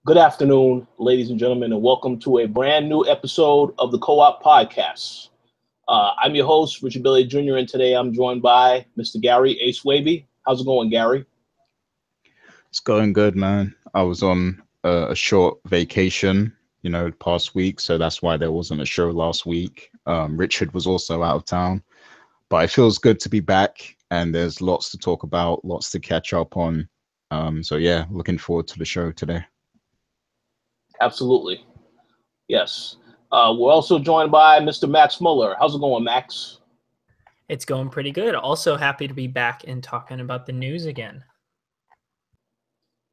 Good afternoon, ladies and gentlemen, and welcome to a brand new episode of the Co-op Podcast. I'm your host, Richard Billy Jr., and today I'm joined by Mr. Gary Ace Waby. How's it going, Gary? It's going good, man. I was on a short vacation, past week, so that's why there wasn't a show last week. Richard was also out of town, but it feels good to be back, and there's lots to talk about, lots to catch up on. So yeah, looking forward to the show today. Absolutely. Yes. We're also joined by Mr. Max Muller. How's it going, Max? It's going pretty good. Also happy to be back and talking about the news again.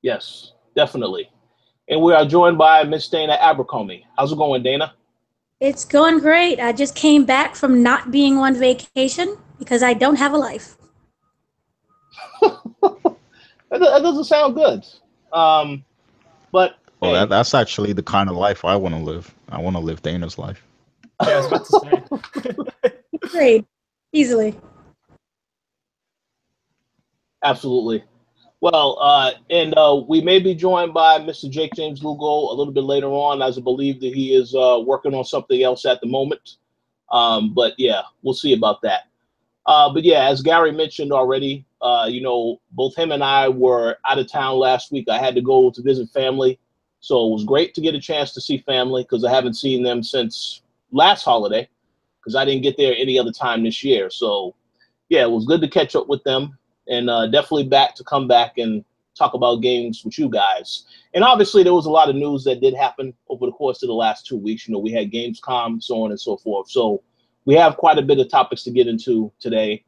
Yes, definitely. And we are joined by Miss Dana Abercrombie. How's it going, Dana? It's going great. I just came back from not being on vacation because I don't have a life. That doesn't sound good. But well, hey. That's actually the kind of life I want to live. I want to live Dana's life. Yeah, I was about to say. Great. Easily. Absolutely. Well, and we may be joined by Mr. Jake James Lugo a little bit later on, as I believe that he is working on something else at the moment. But yeah, we'll see about that. But yeah, as Gary mentioned already, both him and I were out of town last week. I had to go to visit family. So it was great to get a chance to see family because I haven't seen them since last holiday because I didn't get there any other time this year. So yeah, it was good to catch up with them. And definitely come back and talk about games with you guys. And obviously, there was a lot of news that did happen over the course of the last 2 weeks. We had Gamescom, so on and so forth. So we have quite a bit of topics to get into today.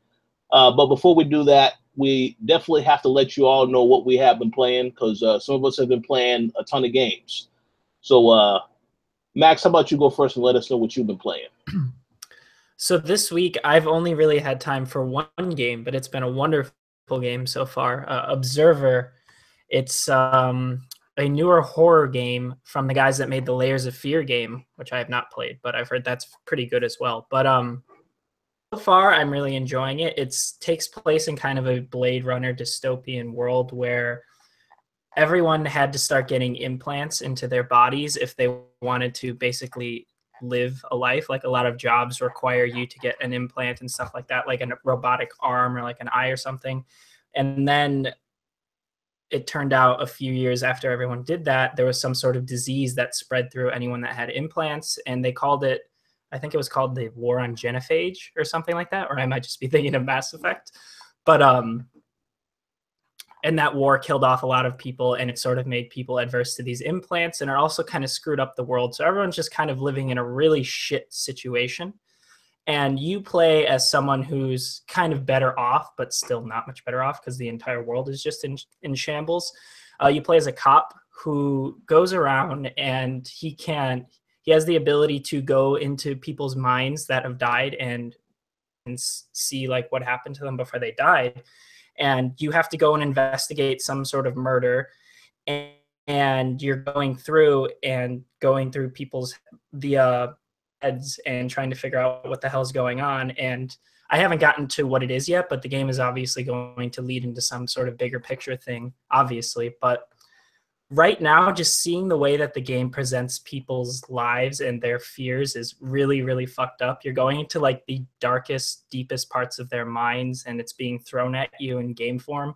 But before we do that, we definitely have to let you all know what we have been playing because some of us have been playing a ton of games. So, Max, how about you go first and let us know what you've been playing? So this week, I've only really had time for one game, but it's been a wonderful game so far. Observer, it's a newer horror game from the guys that made the Layers of Fear game, which I have not played, but I've heard that's pretty good as well. But so far, I'm really enjoying it. It takes place in kind of a Blade Runner dystopian world where everyone had to start getting implants into their bodies if they wanted to basically live a life. Like a lot of jobs require you to get an implant and stuff like that, like a robotic arm or like an eye or something. And then it turned out a few years after everyone did that, there was some sort of disease that spread through anyone that had implants, and they called it, I think it was called the War on Genophage or something like that, or I might just be thinking of Mass Effect. But and that war killed off a lot of people, and it sort of made people adverse to these implants, and it also kind of screwed up the world. So everyone's just kind of living in a really shit situation. And you play as someone who's kind of better off, but still not much better off because the entire world is just in shambles. You play as a cop who goes around and he has the ability to go into people's minds that have died and see like what happened to them before they died. And you have to go and investigate some sort of murder, and you're going through people's heads and trying to figure out what the hell's going on. And I haven't gotten to what it is yet, but the game is obviously going to lead into some sort of bigger picture thing, obviously. But right now, just seeing the way that the game presents people's lives and their fears is really, really fucked up. You're going into like the darkest, deepest parts of their minds, and it's being thrown at you in game form.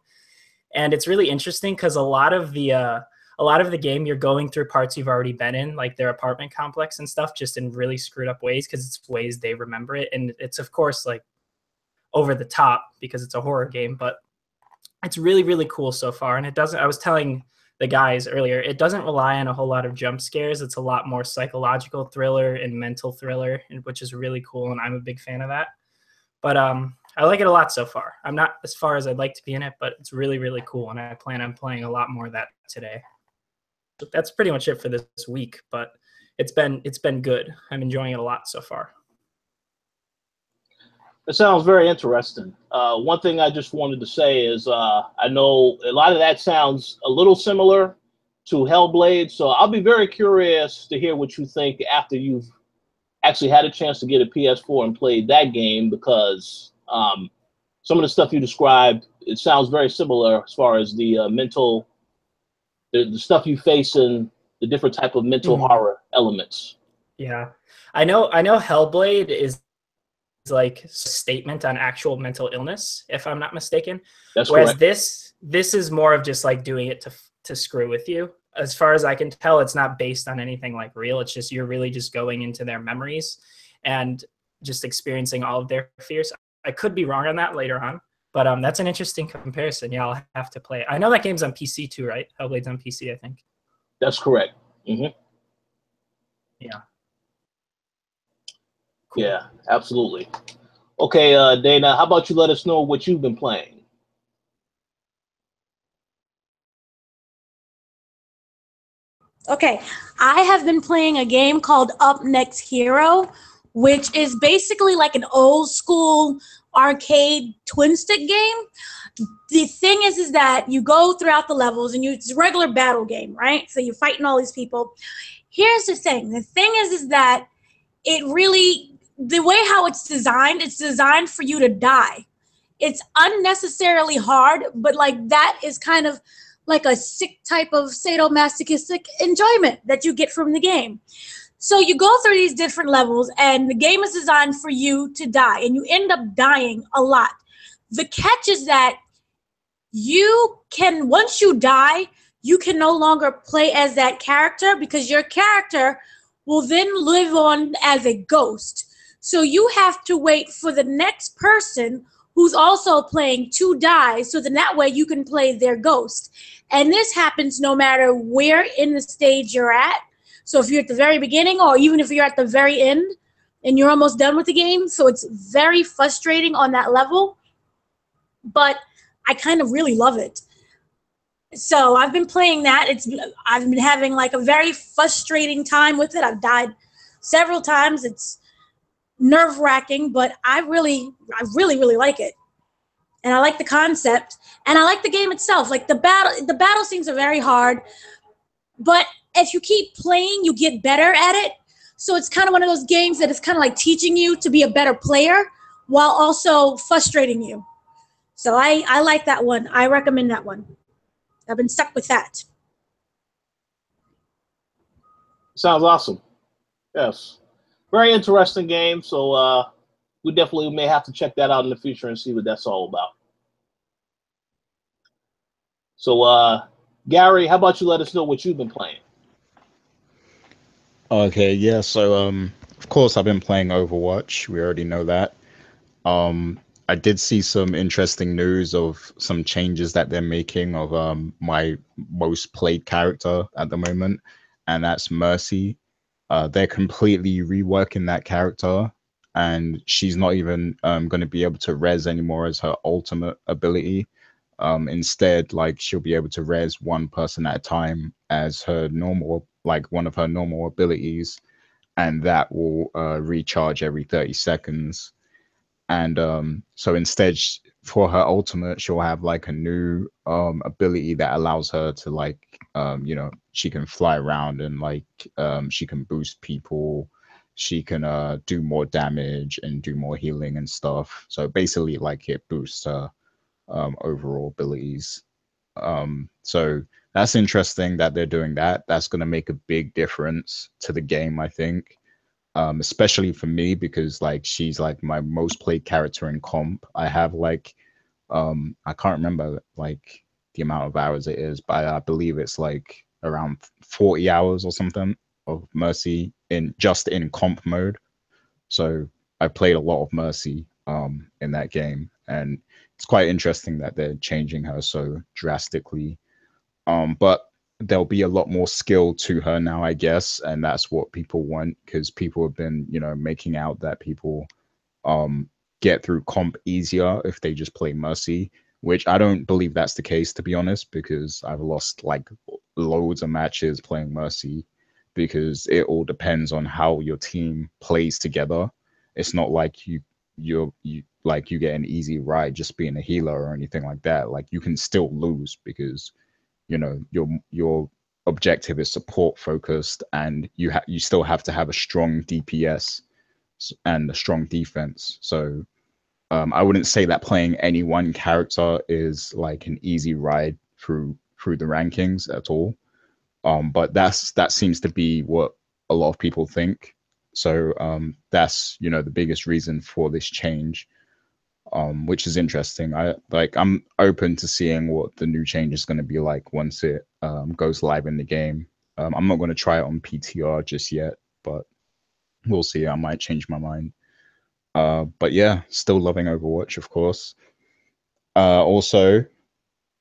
And it's really interesting because a lot of the game, you're going through parts you've already been in, like their apartment complex and stuff, just in really screwed up ways because it's ways they remember it. And it's, of course, like over the top because it's a horror game, but it's really, really cool so far. And I was telling the guys earlier, it doesn't rely on a whole lot of jump scares. It's a lot more psychological thriller and mental thriller, which is really cool, and I'm a big fan of that. But I like it a lot so far. I'm not as far as I'd like to be in it, but it's really, really cool, and I plan on playing a lot more of that today. So that's pretty much it for this week, but it's been good. I'm enjoying it a lot so far. It sounds very interesting. One thing I just wanted to say is I know a lot of that sounds a little similar to Hellblade, so I'll be very curious to hear what you think after you've actually had a chance to get a PS4 and played that game, because some of the stuff you described, it sounds very similar as far as the mental, the stuff you face in the different type of mental horror elements. Yeah, I know Hellblade is like a statement on actual mental illness, if I'm not mistaken. That's Whereas correct. this is more of just like doing it to screw with you. As far as I can tell, it's not based on anything like real. It's just you're really just going into their memories and just experiencing all of their fears. I could be wrong on that later on, but that's an interesting comparison. Yeah, I'll have to play it. I know that game's on PC too, right? Hellblade's on PC, I think. That's correct. Yeah. Cool. Yeah, absolutely. Okay, Dana, how about you let us know what you've been playing? Okay, I have been playing a game called Up Next Hero, which is basically like an old school arcade twin stick game. The thing is that you go throughout the levels and it's a regular battle game, right? So you're fighting all these people. Here's the thing. The thing is that it really, the way how it's designed for you to die. It's unnecessarily hard, but like that is kind of like a sick type of sadomasochistic enjoyment that you get from the game. So you go through these different levels and the game is designed for you to die and you end up dying a lot. The catch is that you can, once you die, you can no longer play as that character because your character will then live on as a ghost. So you have to wait for the next person who's also playing to die, so then that way you can play their ghost. And this happens no matter where in the stage you're at. So if you're at the very beginning or even if you're at the very end and you're almost done with the game, so it's very frustrating on that level. But I kind of really love it. So I've been playing that. I've been having like a very frustrating time with it. I've died several times. It's nerve-wracking, but I really like it. And I like the concept, and I like the game itself. Like the battle scenes are very hard, but if you keep playing, you get better at it. So it's kind of one of those games that is kind of like teaching you to be a better player while also frustrating you. So I like that one. I recommend that one. I've been stuck with that. Sounds awesome. Yes. Very interesting game. So we definitely may have to check that out in the future and see what that's all about. So Gary, how about you let us know what you've been playing? Okay, yeah, so of course I've been playing Overwatch. We already know that. I did see some interesting news of some changes that they're making of my most played character at the moment, and that's Mercy. They're completely reworking that character, and she's not even going to be able to res anymore as her ultimate ability. Instead, like she'll be able to res one person at a time as her normal, like one of her normal abilities, and that will recharge every 30 seconds. And so instead, for her ultimate, she'll have like a new ability that allows her to like, you know, she can fly around and like she can boost people. She can do more damage and do more healing and stuff. So basically, like it boosts her overall abilities. So that's interesting that they're doing that. That's going to make a big difference to the game, I think. Especially for me because like she's like my most played character in comp. I have like I can't remember like the amount of hours it is, but I believe it's like around 40 hours or something of Mercy in just in comp mode. So I played a lot of Mercy in that game, and it's quite interesting that they're changing her so drastically. But there'll be a lot more skill to her now, I guess, and that's what people want because people have been, you know, making out that people get through comp easier if they just play Mercy, which I don't believe that's the case, to be honest, because I've lost like loads of matches playing Mercy because it all depends on how your team plays together. It's not like you get an easy ride just being a healer or anything like that. Like you can still lose because you know your objective is support focused, and you still have to have a strong DPS and a strong defense. So I wouldn't say that playing any one character is like an easy ride through the rankings at all. But that seems to be what a lot of people think. So that's, you know, the biggest reason for this change, which is interesting. I'm open to seeing what the new change is going to be like once it goes live in the game. I'm not going to try it on PTR just yet, but we'll see. I might change my mind. But yeah, still loving Overwatch, of course. Also,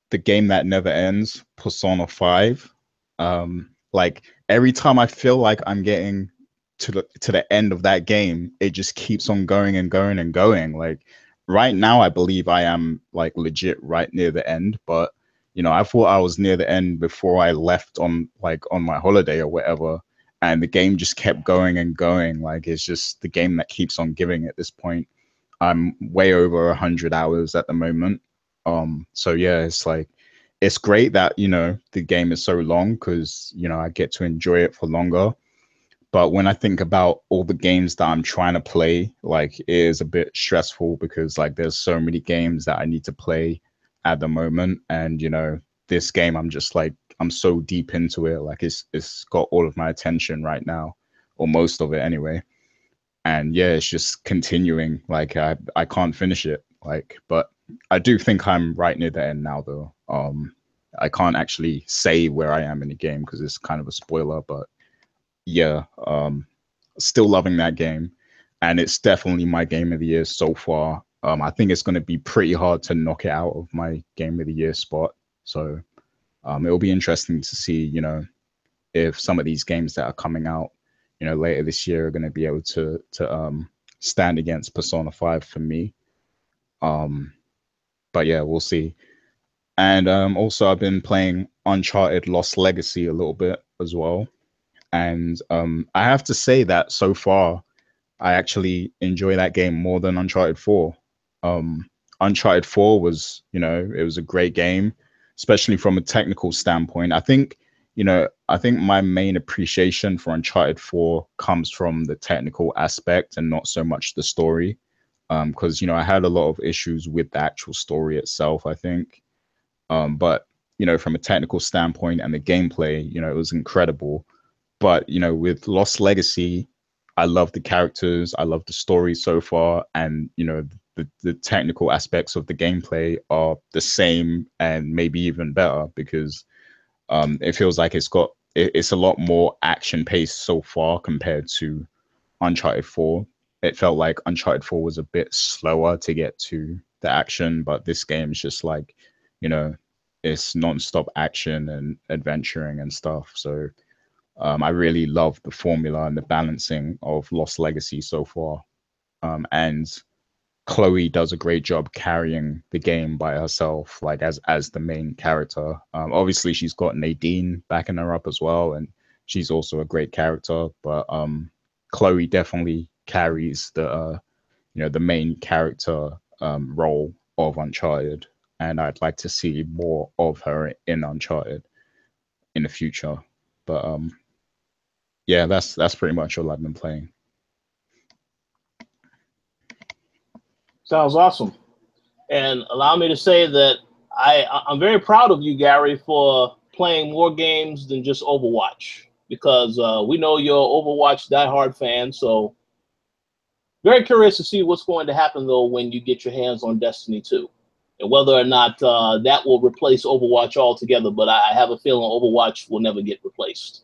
the game that never ends, Persona 5. Like every time I feel like I'm getting to the end of that game, it just keeps on going and going and going. Like right now, I believe I am like legit right near the end, but you know, I thought I was near the end before I left on my holiday or whatever, and the game just kept going and going. Like it's just the game that keeps on giving at this point. I'm way over 100 hours at the moment. So yeah, it's like it's great that, you know, the game is so long because, you know, I get to enjoy it for longer. But when I think about all the games that I'm trying to play, like it is a bit stressful because like there's so many games that I need to play at the moment. And, you know, this game, I'm just like, I'm so deep into it. Like it's got all of my attention right now, or most of it anyway. And yeah, it's just continuing. Like I can't finish it. Like, but I do think I'm right near the end now though. I can't actually say where I am in the game because it's kind of a spoiler, but yeah, still loving that game. And it's definitely my game of the year so far. I think it's going to be pretty hard to knock it out of my game of the year spot. So it'll be interesting to see, you know, if some of these games that are coming out, you know, later this year are going to be able to stand against Persona 5 for me. But yeah, we'll see. And also I've been playing Uncharted Lost Legacy a little bit as well. And I have to say that so far, I actually enjoy that game more than Uncharted 4. Uncharted 4 was, you know, it was a great game, especially from a technical standpoint. I think my main appreciation for Uncharted 4 comes from the technical aspect and not so much the story. Because, you know, I had a lot of issues with the actual story itself, I think. But, you know, from a technical standpoint and the gameplay, you know, it was incredible. But, you know, with Lost Legacy, I love the characters, I love the story so far, and, you know, the technical aspects of the gameplay are the same and maybe even better because it feels like it's a lot more action paced so far compared to Uncharted 4. It felt like Uncharted 4 was a bit slower to get to the action, but this game is just like, you know, it's non-stop action and adventuring and stuff. So I really love the formula and the balancing of Lost Legacy so far. And Chloe does a great job carrying the game by herself, like as the main character. Obviously, she's got Nadine backing her up as well, and she's also a great character. But Chloe definitely carries the the main character role of Uncharted, and I'd like to see more of her in Uncharted in the future. But yeah, that's pretty much all I've been playing. Sounds awesome. And allow me to say that I'm very proud of you, Gary, for playing more games than just Overwatch, because we know you're an Overwatch diehard fan. So very curious to see what's going to happen, though, when you get your hands on Destiny 2, and whether or not that will replace Overwatch altogether. But I have a feeling Overwatch will never get replaced.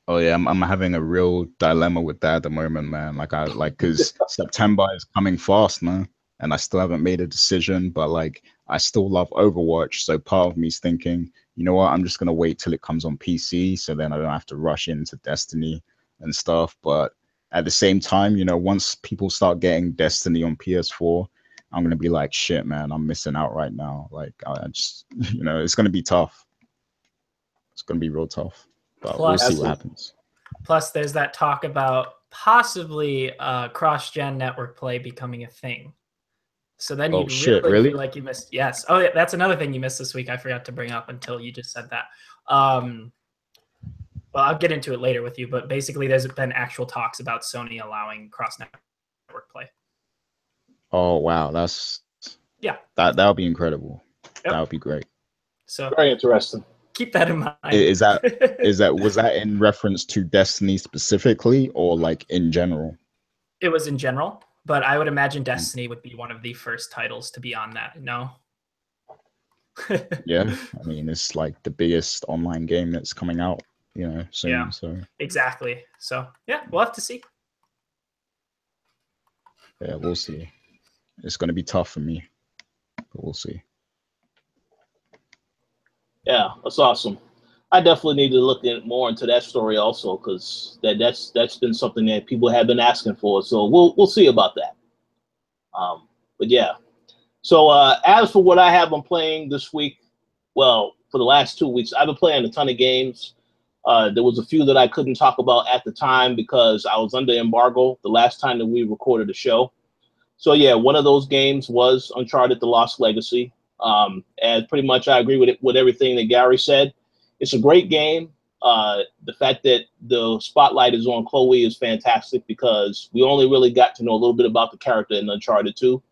Oh yeah, I'm having a real dilemma with that at the moment, man. Because September is coming fast, man, and I still haven't made a decision. But like, I still love Overwatch, so part of me is thinking, you know what, I'm just gonna wait till it comes on PC, so then I don't have to rush into Destiny and stuff. But at the same time, you know, once people start getting Destiny on PS4, I'm gonna be like, shit, man, I'm missing out right now. Like, I just, you know, it's gonna be tough. It's gonna be real tough. But we'll see what happens. Plus, there's that talk about possibly cross-gen network play becoming a thing. So then you'd really feel like you missed. Yes. Oh, yeah, that's another thing you missed this week. I forgot to bring up until you just said that. Well, I'll get into it later with you. But basically, there's been actual talks about Sony allowing cross-network play. Oh wow, that would be incredible. Yep. That would be great. So very interesting. Keep that in mind. Is that was that in reference to Destiny specifically, or like in general? It was in general, but I would imagine Destiny would be one of the first titles to be on that. No. Yeah, I mean, it's like the biggest online game that's coming out, you know, soon. Yeah, so exactly. So yeah, we'll have to see. Yeah, we'll see. It's going to be tough for me, but we'll see. Yeah, that's awesome. I definitely need to look more into that story also, because that's been something that people have been asking for. So we'll see about that. But yeah. So as for what I have been playing this week, well, for the last 2 weeks, I've been playing a ton of games. There was a few that I couldn't talk about at the time because I was under embargo the last time that we recorded the show. So yeah, one of those games was Uncharted: The Lost Legacy. And pretty much I agree with everything that Gary said. It's a great game. The fact that the spotlight is on Chloe is fantastic because we only really got to know a little bit about the character in Uncharted 2.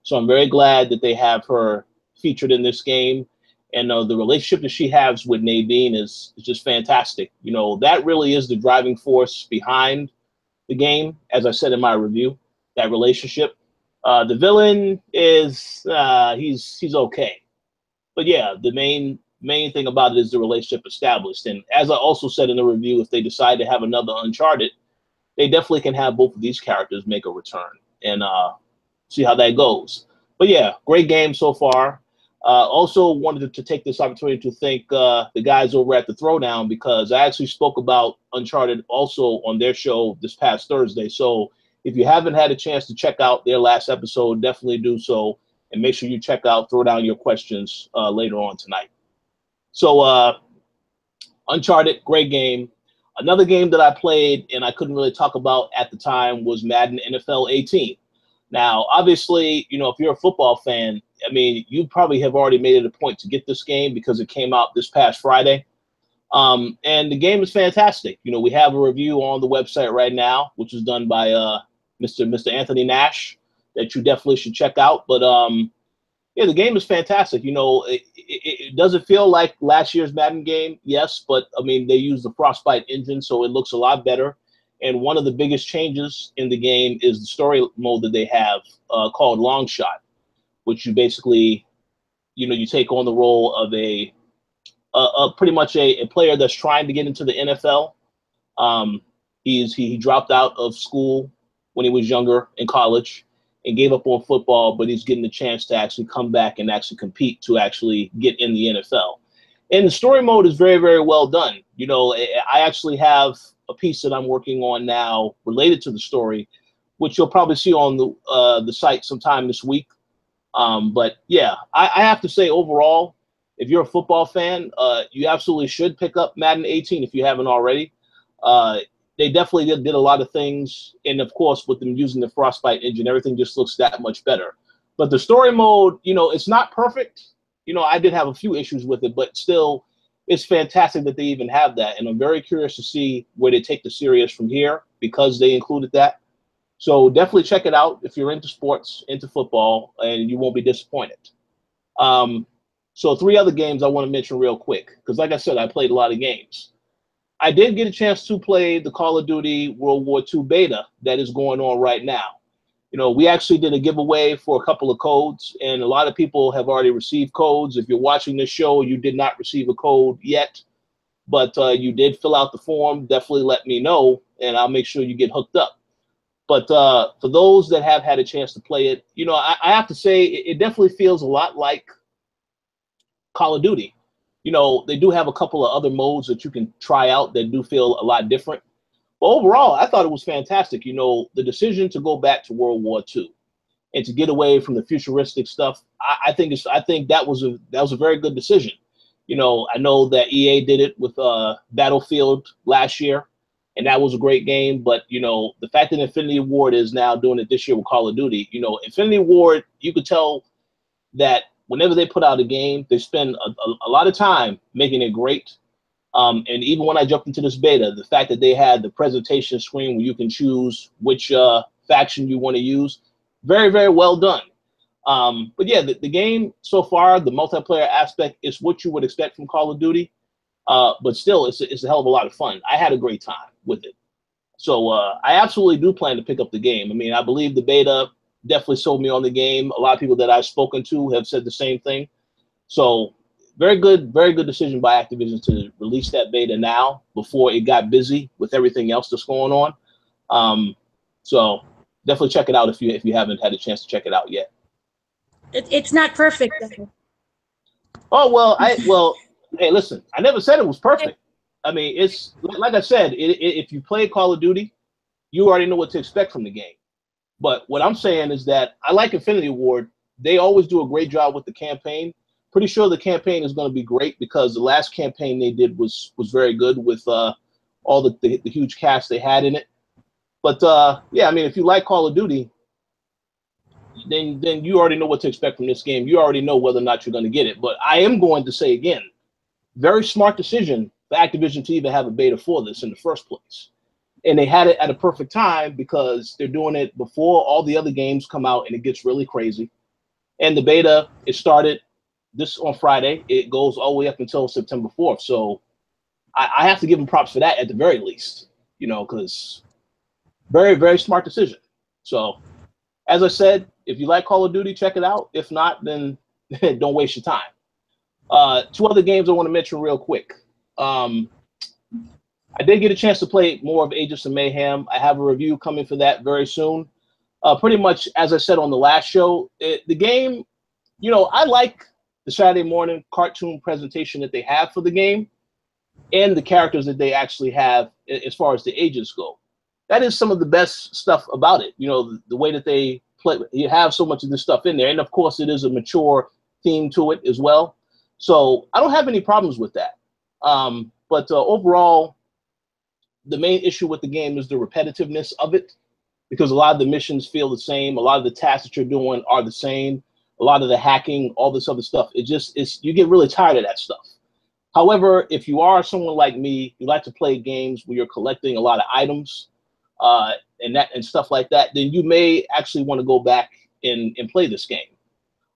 So I'm very glad that they have her featured in this game. And the relationship that she has with Nadine is just fantastic. You know, that really is the driving force behind the game, as I said in my review, that relationship. The villain is, he's okay. But yeah, the main thing about it is the relationship established. And as I also said in the review, if they decide to have another Uncharted, they definitely can have both of these characters make a return and see how that goes. But yeah, great game so far. Also wanted to take this opportunity to thank the guys over at the Throwdown, because I actually spoke about Uncharted also on their show this past Thursday. So if you haven't had a chance to check out their last episode, definitely do so. And make sure you check out Throw Down Your Questions later on tonight. So Uncharted, great game. Another game that I played and I couldn't really talk about at the time was Madden NFL 18. Now, obviously, you know, if you're a football fan, I mean, you probably have already made it a point to get this game because it came out this past Friday. And the game is fantastic. You know, we have a review on the website right now, which is done by Mr. Anthony Nash, that you definitely should check out. But yeah, the game is fantastic. You know, it doesn't feel like last year's Madden game, yes, but I mean, they use the Frostbite engine, so it looks a lot better. And one of the biggest changes in the game is the story mode that they have called Long Shot, which you basically, you know, you take on the role of a pretty much a player that's trying to get into the NFL. He dropped out of school when he was younger in college and gave up on football, but he's getting the chance to actually come back and actually compete to actually get in the NFL. And the story mode is very, very well done. You know, I actually have a piece that I'm working on now related to the story, which you'll probably see on the site sometime this week. But yeah, I have to say overall, if you're a football fan, you absolutely should pick up Madden 18 if you haven't already. They definitely did a lot of things. And of course, with them using the Frostbite engine, everything just looks that much better. But the story mode, you know, it's not perfect. You know, I did have a few issues with it, but still, it's fantastic that they even have that. And I'm very curious to see where they take the series from here because they included that. So definitely check it out if you're into sports, into football, and you won't be disappointed. So 3 other games I want to mention real quick, because like I said, I played a lot of games. I did get a chance to play the Call of Duty World War II beta that is going on right now. You know, we actually did a giveaway for a couple of codes, and a lot of people have already received codes. If you're watching this show, you did not receive a code yet, but you did fill out the form. Definitely let me know, and I'll make sure you get hooked up. But for those that have had a chance to play it, you know, I have to say it definitely feels a lot like Call of Duty. You know, they do have a couple of other modes that you can try out that do feel a lot different. But overall, I thought it was fantastic. You know, the decision to go back to World War II and to get away from the futuristic stuff, I think that was a very good decision. You know, I know that EA did it with Battlefield last year, and that was a great game. But you know, the fact that Infinity Ward is now doing it this year with Call of Duty, you know, Infinity Ward, you could tell that whenever they put out a game, they spend a lot of time making it great. And even when I jumped into this beta, the fact that they had the presentation screen where you can choose which faction you want to use, very, very well done. But yeah, the game so far, the multiplayer aspect is what you would expect from Call of Duty. But still, it's a hell of a lot of fun. I had a great time with it. So I absolutely do plan to pick up the game. I mean, I believe the beta definitely sold me on the game. A lot of people that I've spoken to have said the same thing. So very good decision by Activision to release that beta now before it got busy with everything else that's going on. So definitely check it out if you haven't had a chance to check it out yet. It's not perfect though. Oh well, hey, listen, I never said it was perfect. I mean, it's like I said, if you play Call of Duty, you already know what to expect from the game. But what I'm saying is that I like Infinity Ward. They always do a great job with the campaign. Pretty sure the campaign is going to be great because the last campaign they did was very good with all the huge cast they had in it. But yeah, I mean, if you like Call of Duty, then you already know what to expect from this game. You already know whether or not you're going to get it. But I am going to say again, very smart decision for Activision to even have a beta for this in the first place. And they had it at a perfect time because they're doing it before all the other games come out and it gets really crazy. And the beta, it started this on Friday. It goes all the way up until September 4th. So I have to give them props for that at the very least, you know, because very, very smart decision. So as I said, if you like Call of Duty, check it out. If not, then don't waste your time. Two other games I want to mention real quick. I did get a chance to play more of Agents of Mayhem. I have a review coming for that very soon. Pretty much, as I said on the last show, the game, you know, I like the Saturday morning cartoon presentation that they have for the game and the characters that they actually have as far as the agents go. That is some of the best stuff about it. You know, the way that they play, you have so much of this stuff in there. And of course, it is a mature theme to it as well. So I don't have any problems with that. But overall, the main issue with the game is the repetitiveness of it, because a lot of the missions feel the same. A lot of the tasks that you're doing are the same. A lot of the hacking, all this other stuff, you get really tired of that stuff. However, if you are someone like me, you like to play games where you're collecting a lot of items and stuff like that, then you may actually want to go back and play this game.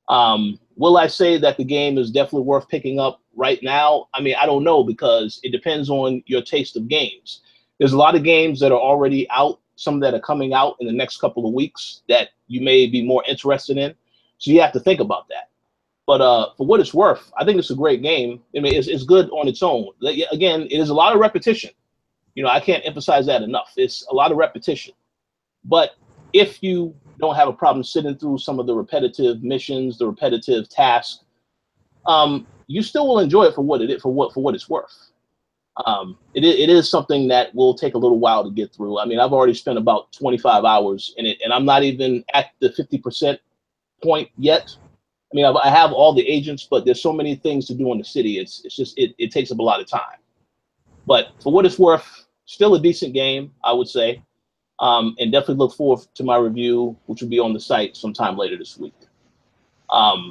Will I say that the game is definitely worth picking up right now? I mean, I don't know, because it depends on your taste of games. There's a lot of games that are already out, some that are coming out in the next couple of weeks that you may be more interested in. So you have to think about that. But for what it's worth, I think it's a great game. I mean, it's good on its own. Again, it is a lot of repetition. You know, I can't emphasize that enough. It's a lot of repetition. But if you don't have a problem sitting through some of the repetitive missions, the repetitive tasks, you still will enjoy it for what it is, for what it's worth. It is something that will take a little while to get through. I mean, I've already spent about 25 hours in it, and I'm not even at the 50% point yet. I mean, I have all the agents, but there's so many things to do in the city. It takes up a lot of time. But for what it's worth, still a decent game, I would say. And definitely look forward to my review, which will be on the site sometime later this week. I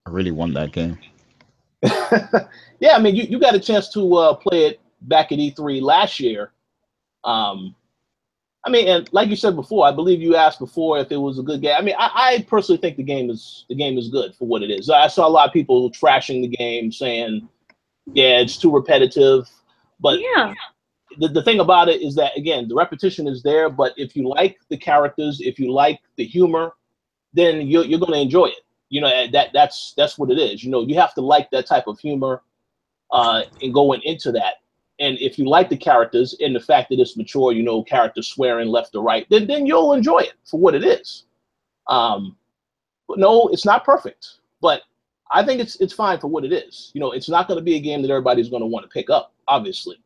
really want that game. Yeah, I mean, you got a chance to play it back at E3 last year. I mean, and like you said before, I believe you asked before if it was a good game. I mean, I personally think the game is good for what it is. I saw a lot of people trashing the game, saying, yeah, it's too repetitive. But yeah, the thing about it is that, again, the repetition is there. But if you like the characters, if you like the humor, then you're going to enjoy it. You know, that's what it is. You know, you have to like that type of humor and going into that. And if you like the characters and the fact that it's mature, you know, characters swearing left or right, then you'll enjoy it for what it is. But no, it's not perfect, but I think it's fine for what it is. You know, it's not going to be a game that everybody's going to want to pick up. Obviously,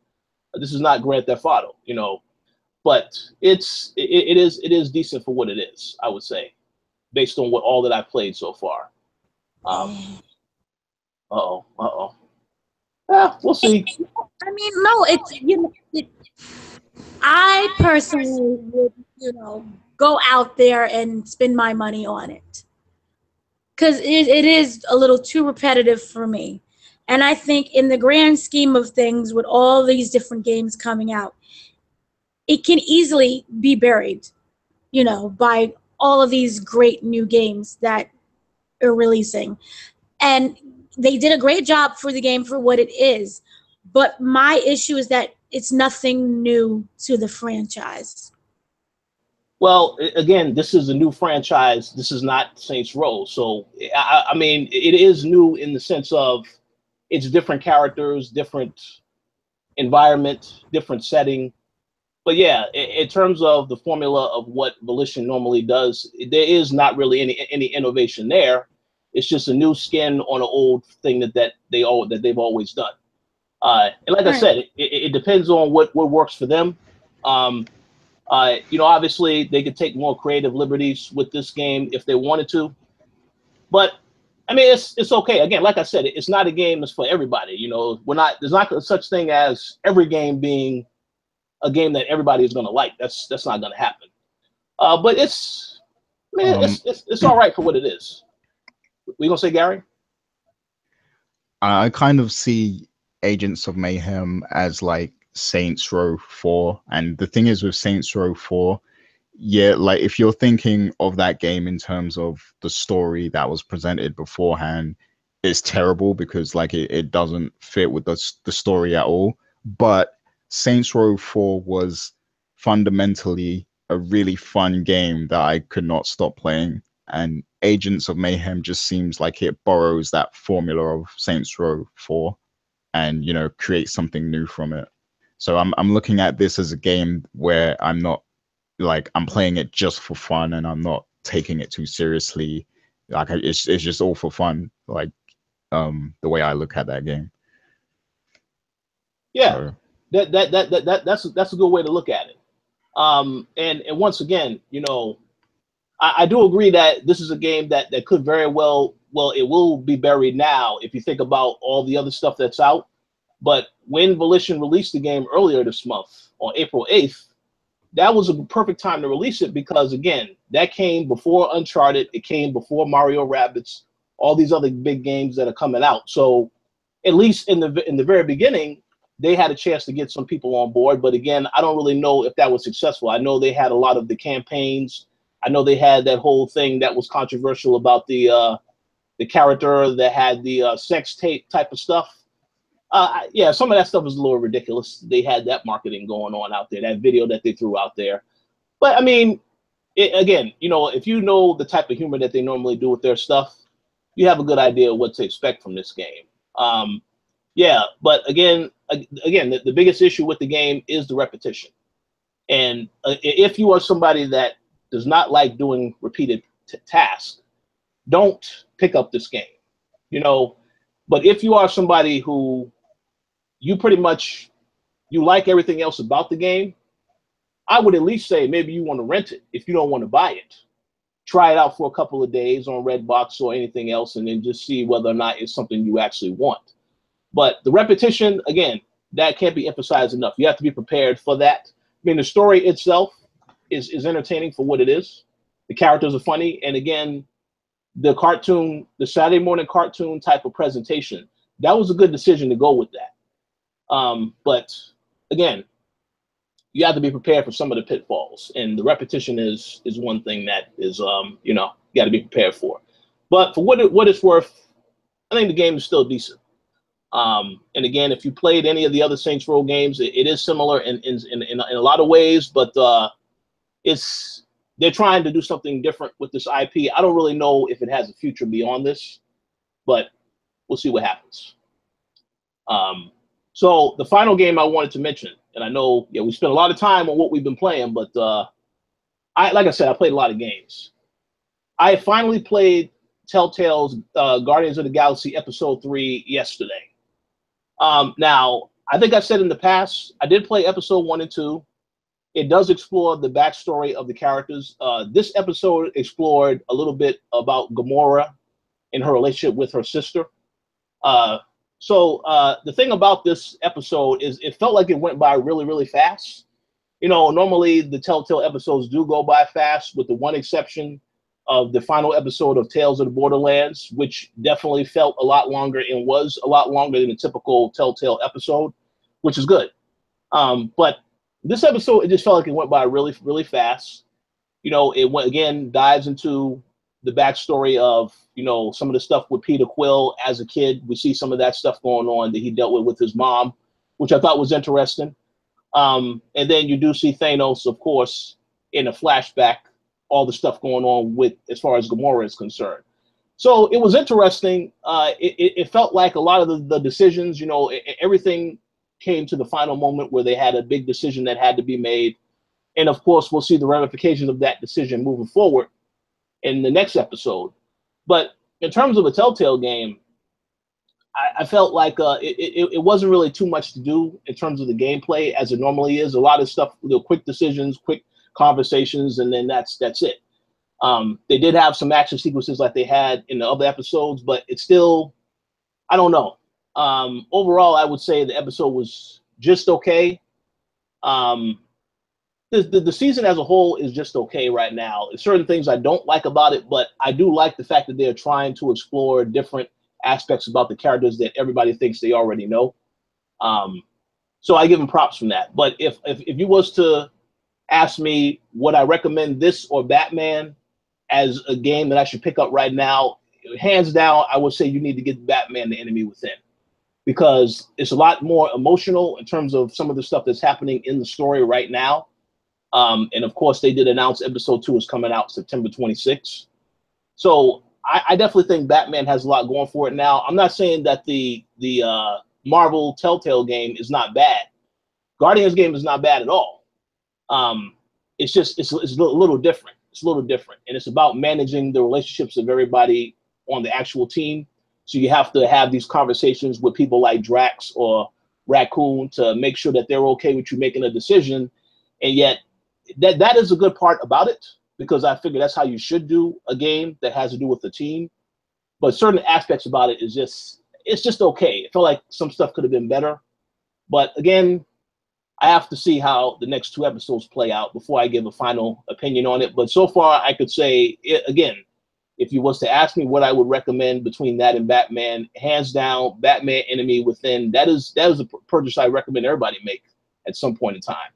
this is not Grand Theft Auto, you know, but it is decent for what it is. I would say, based on all that I've played so far. Yeah, we'll see. I mean, no, it's, you know, I personally would, you know, go out there and spend my money on it, because it is a little too repetitive for me. And I think in the grand scheme of things, with all these different games coming out, it can easily be buried, you know, by all of these great new games that are releasing. And they did a great job for the game for what it is. But my issue is that it's nothing new to the franchise. Well, again, this is a new franchise. This is not Saints Row. So, I mean, it is new in the sense of it's different characters, different environment, different setting. But yeah, in terms of the formula of what Volition normally does, there is not really any innovation there. It's just a new skin on an old thing that they've always done. And like I said, it depends on what works for them. You know, obviously they could take more creative liberties with this game if they wanted to, but I mean, it's okay. Again, like I said, it's not a game that's for everybody. You know, there's not such thing as every game being a game that everybody is going to like. That's not going to happen. But it's all right for what it is. We gonna say, Gary? I kind of see Agents of Mayhem as like Saints Row 4, and the thing is with Saints Row 4, yeah, like if you're thinking of that game in terms of the story that was presented beforehand, it's terrible because like it doesn't fit with the story at all. But Saints Row 4 was fundamentally a really fun game that I could not stop playing, and Agents of Mayhem just seems like it borrows that formula of Saints Row 4 and, you know, creates something new from it. So I'm looking at this as a game where I'm not like I'm playing it just for fun, and I'm not taking it too seriously. Like it's just all for fun. Like the way I look at that game. Yeah, so. That's a good way to look at it. And once again, you know, I do agree that this is a game that could very well it will be buried now if you think about all the other stuff that's out. But when Volition released the game earlier this month on April 8th, that was a perfect time to release it because, again, that came before Uncharted. It came before Mario Rabbids, all these other big games that are coming out. So at least in the very beginning, they had a chance to get some people on board. But again, I don't really know if that was successful. I know they had a lot of the campaigns. I know they had that whole thing that was controversial about the character that had the sex tape type of stuff. Yeah, some of that stuff was a little ridiculous. They had that marketing going on out there, that video that they threw out there. But I mean, again, you know, if you know the type of humor that they normally do with their stuff, you have a good idea of what to expect from this game. Yeah, but again, the biggest issue with the game is the repetition. And if you are somebody that does not like doing repeated tasks, don't pick up this game. You know, but if you are somebody who you pretty much you like everything else about the game, I would at least say maybe you want to rent it if you don't want to buy it. Try it out for a couple of days on Redbox or anything else, and then just see whether or not it's something you actually want. But the repetition, again, that can't be emphasized enough. You have to be prepared for that. I mean, the story itself is entertaining for what it is. The characters are funny, and again, the cartoon, the Saturday morning cartoon type of presentation, that was a good decision to go with that. But again, you have to be prepared for some of the pitfalls, and the repetition is one thing that is, you know, you got to be prepared for. But for what it's worth, I think the game is still decent. And again, if you played any of the other Saints Row games, it is similar in a lot of ways, but they're trying to do something different with this IP. I don't really know if it has a future beyond this, but we'll see what happens. So the final game I wanted to mention, and I know, yeah, we spent a lot of time on what we've been playing, but like I said, I played a lot of games. I finally played Telltale's Guardians of the Galaxy Episode 3 yesterday. Now, I think I said in the past, I did play Episode 1 and 2. It does explore the backstory of the characters. This episode explored a little bit about Gamora and her relationship with her sister. So the thing about this episode is it felt like it went by really, really fast. You know, normally the Telltale episodes do go by fast, with the one exception of the final episode of Tales of the Borderlands, which definitely felt a lot longer and was a lot longer than a typical Telltale episode, which is good. But this episode, it just felt like it went by really, really fast. You know, it went, again, dives into the backstory of, you know, some of the stuff with Peter Quill as a kid. We see some of that stuff going on that he dealt with his mom, which I thought was interesting. And then you do see Thanos, of course, in a flashback, all the stuff going on with as far as Gamora is concerned. So it was interesting. It felt like a lot of the decisions, you know, everything came to the final moment where they had a big decision that had to be made. And of course, we'll see the ramifications of that decision moving forward in the next episode. But in terms of a Telltale game, I felt like it wasn't really too much to do in terms of the gameplay as it normally is. A lot of stuff, you know, quick decisions, quick conversations, and then that's it. They did have some action sequences like they had in the other episodes, but it's still, I don't know. Overall, I would say the episode was just okay. The season as a whole is just okay right now. There's certain things I don't like about it, but I do like the fact that they're trying to explore different aspects about the characters that everybody thinks they already know. So I give them props from that. But if you was to ask me, would I recommend this or Batman as a game that I should pick up right now, hands down, I would say you need to get Batman: The Enemy Within, because it's a lot more emotional in terms of some of the stuff that's happening in the story right now. And of course, they did announce episode 2 is coming out September 26th. So I definitely think Batman has a lot going for it now. I'm not saying that the Marvel Telltale game is not bad. Guardians game is not bad at all. It's just it's a little different. It's a little different, and it's about managing the relationships of everybody on the actual team. So you have to have these conversations with people like Drax or Raccoon to make sure that they're okay with you making a decision. And yet that is a good part about it, because I figure that's how you should do a game that has to do with the team. But certain aspects about it is it's just okay. I feel like some stuff could have been better. But again, I have to see how the next 2 episodes play out before I give a final opinion on it. But so far, I could say, again, if you was to ask me what I would recommend between that and Batman, hands down, Batman: Enemy Within, that is a purchase I recommend everybody make at some point in time.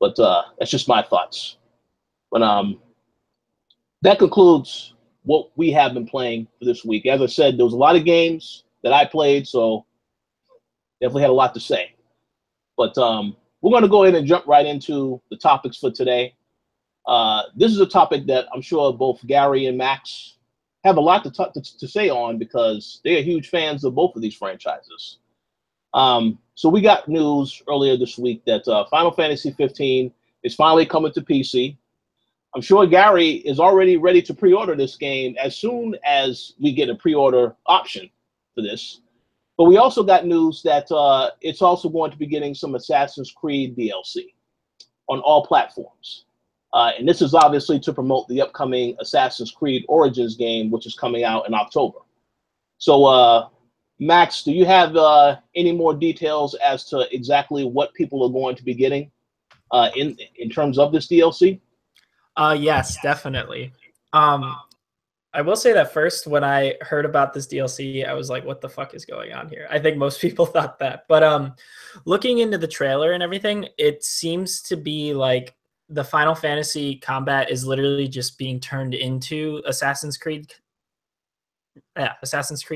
But that's just my thoughts. But that concludes what we have been playing for this week. As I said, there was a lot of games that I played, so definitely had a lot to say. But we're going to go ahead and jump right into the topics for today. This is a topic that I'm sure both Gary and Max have a lot to say on, because they are huge fans of both of these franchises. So we got news earlier this week that Final Fantasy 15 is finally coming to PC. I'm sure Gary is already ready to pre-order this game as soon as we get a pre-order option for this. But we also got news that it's also going to be getting some Assassin's Creed DLC on all platforms. And this is obviously to promote the upcoming Assassin's Creed Origins game, which is coming out in October. So, Max, do you have any more details as to exactly what people are going to be getting in terms of this DLC? Yes, definitely. I will say that first, when I heard about this DLC, I was like, what the fuck is going on here? I think most people thought that. But looking into the trailer and everything, it seems to be like the Final Fantasy combat is literally just being turned into Assassin's Creed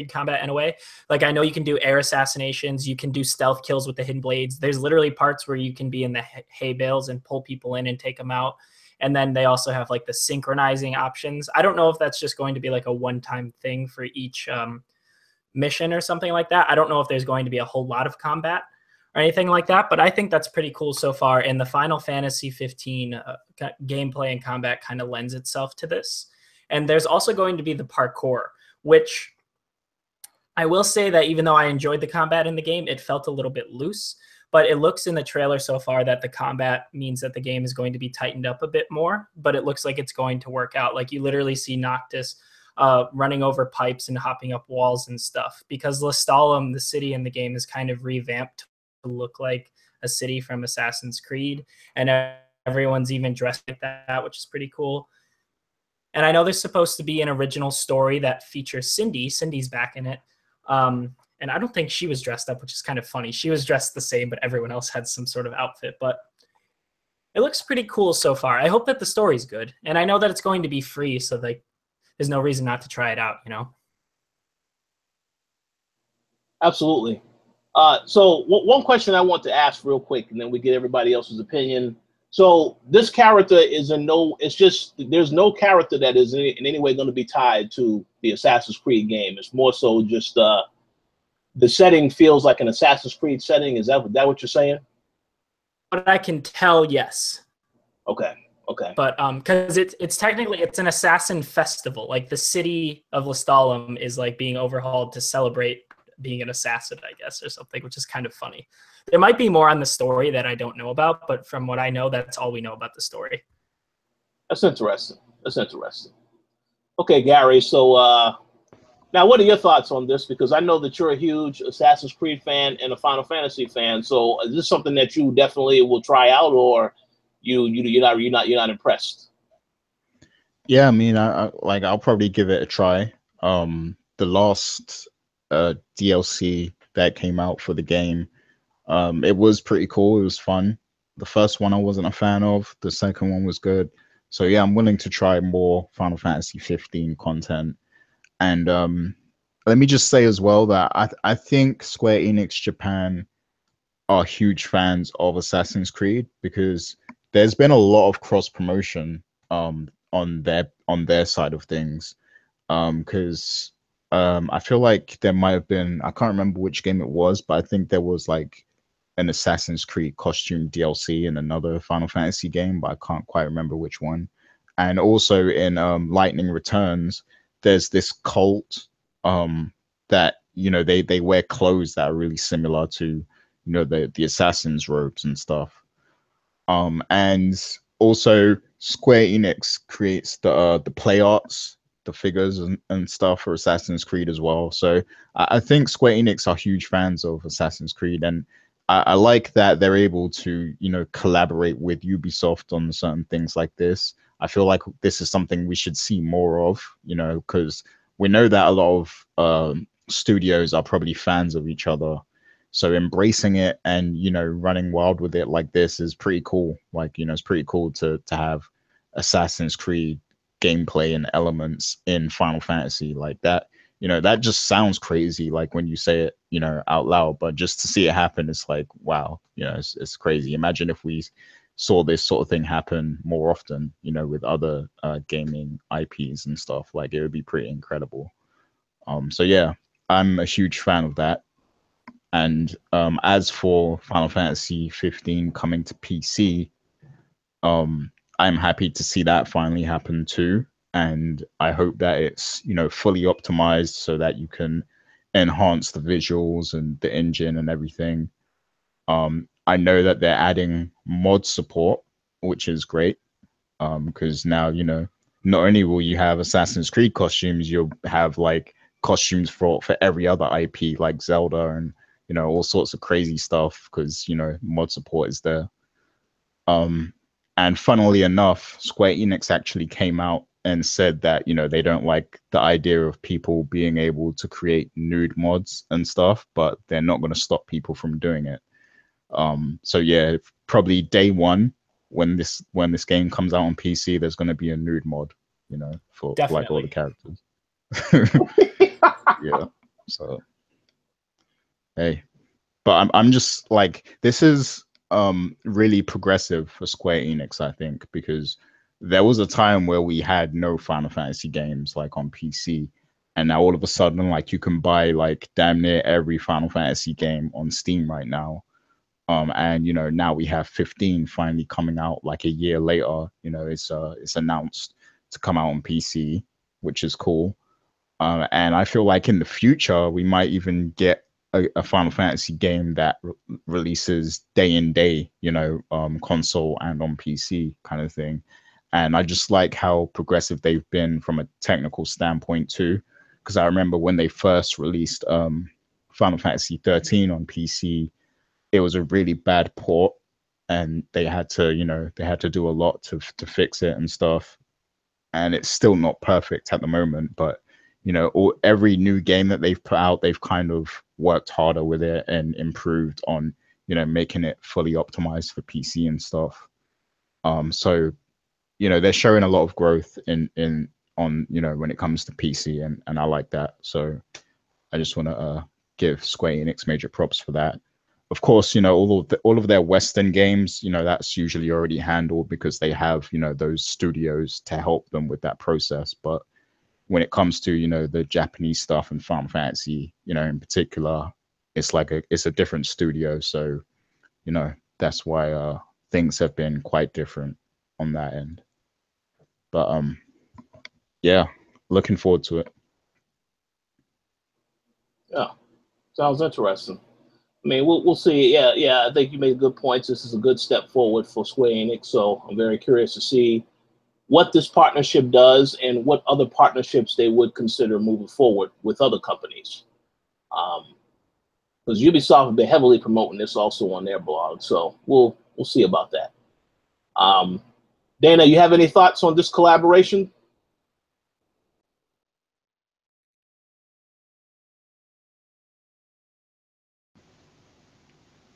combat in a way. Like, I know you can do air assassinations, you can do stealth kills with the hidden blades. There's literally parts where you can be in the hay bales and pull people in and take them out. And then they also have like the synchronizing options. I don't know if that's just going to be like a one-time thing for each mission or something like that. I don't know if there's going to be a whole lot of combat or anything like that, but I think that's pretty cool so far. And the Final Fantasy 15 gameplay and combat kind of lends itself to this. And there's also going to be the parkour, which I will say that even though I enjoyed the combat in the game, it felt a little bit loose. But it looks in the trailer so far that the combat means that the game is going to be tightened up a bit more, but it looks like it's going to work out. Like, you literally see Noctis running over pipes and hopping up walls and stuff, because Lestalem, the city in the game, is kind of revamped to look like a city from Assassin's Creed, and everyone's even dressed like that, which is pretty cool. And I know there's supposed to be an original story that features Cindy. Cindy's back in it. And I don't think she was dressed up, which is kind of funny. She was dressed the same, but everyone else had some sort of outfit. But it looks pretty cool so far. I hope that the story's good. And I know that it's going to be free, so like there's no reason not to try it out, you know? Absolutely. So one question I want to ask real quick, and then we get everybody else's opinion. So this character is it's just, there's no character that is in any way going to be tied to the Assassin's Creed game. It's more so just the setting feels like an Assassin's Creed setting. Is that what you're saying? But I can tell, yes. Okay. But because it's technically it's an assassin festival. Like the city of Lestalem is like being overhauled to celebrate being an assassin, I guess, or something, which is kind of funny. There might be more on the story that I don't know about, but from what I know, that's all we know about the story. That's interesting. Okay, Gary. So now, what are your thoughts on this? Because I know that you're a huge Assassin's Creed fan and a Final Fantasy fan. So is this something that you definitely will try out, or you're not impressed? Yeah, I mean, I'll probably give it a try. The last DLC that came out for the game, it was pretty cool. It was fun. The first one I wasn't a fan of. The second one was good. So yeah, I'm willing to try more Final Fantasy 15 content. And let me just say as well that I think Square Enix Japan are huge fans of Assassin's Creed, because there's been a lot of cross promotion on their side of things. Because I feel like there might have been, I can't remember which game it was, but I think there was like an Assassin's Creed costume DLC in another Final Fantasy game, but I can't quite remember which one. And also in Lightning Returns, there's this cult that, you know, they wear clothes that are really similar to, you know, the assassins' robes and stuff. And also Square Enix creates the play arts, the figures and stuff for Assassin's Creed as well. So I think Square Enix are huge fans of Assassin's Creed, and I like that they're able to, you know, collaborate with Ubisoft on certain things like this. I feel like this is something we should see more of, you know, because we know that a lot of studios are probably fans of each other. So embracing it and, you know, running wild with it like this is pretty cool. Like, you know, it's pretty cool to have Assassin's Creed gameplay and elements in Final Fantasy like that. You know, that just sounds crazy, like when you say it, you know, out loud, but just to see it happen, it's like, wow, you know, it's crazy. Imagine if we saw this sort of thing happen more often, you know, with other gaming IPs and stuff. Like, it would be pretty incredible. So yeah, I'm a huge fan of that. And as for Final Fantasy 15 coming to PC, I'm happy to see that finally happen too. And I hope that it's, you know, fully optimized so that you can enhance the visuals and the engine and everything. I know that they're adding mod support, which is great, because now, you know, not only will you have Assassin's Creed costumes, you'll have like costumes for every other IP like Zelda and, you know, all sorts of crazy stuff, because, you know, mod support is there. And funnily enough, Square Enix actually came out and said that, you know, they don't like the idea of people being able to create nude mods and stuff, but they're not going to stop people from doing it. So yeah, probably day one when this game comes out on PC, there's going to be a nude mod, you know, for like all the characters. Yeah. So hey, but I'm just like, this is really progressive for Square Enix, I think, because there was a time where we had no Final Fantasy games like on PC, and now all of a sudden, like, you can buy like damn near every Final Fantasy game on Steam right now. And, you know, now we have 15 finally coming out like a year later. You know, it's announced to come out on PC, which is cool. And I feel like in the future we might even get a Final Fantasy game that releases day in day, you know, console and on PC kind of thing. And I just like how progressive they've been from a technical standpoint too, because I remember when they first released Final Fantasy 13 on PC, it was a really bad port, and they had to, you know, do a lot to fix it and stuff. And it's still not perfect at the moment, but, you know, every new game that they've put out, they've kind of worked harder with it and improved on, you know, making it fully optimized for PC and stuff. So, you know, they're showing a lot of growth in on, you know, when it comes to PC, and I like that. So I just want to give Square Enix major props for that. Of course, you know, all of their Western games, you know, that's usually already handled because they have, you know, those studios to help them with that process. But when it comes to, you know, the Japanese stuff and Final Fantasy, you know, in particular, it's like it's a different studio. So, you know, that's why things have been quite different on that end. But yeah, looking forward to it. Yeah, sounds interesting. I mean, we'll see. Yeah, I think you made good points. This is a good step forward for Square Enix, so I'm very curious to see what this partnership does and what other partnerships they would consider moving forward with other companies. Because Ubisoft have been heavily promoting this also on their blog, so we'll see about that. Dana, you have any thoughts on this collaboration?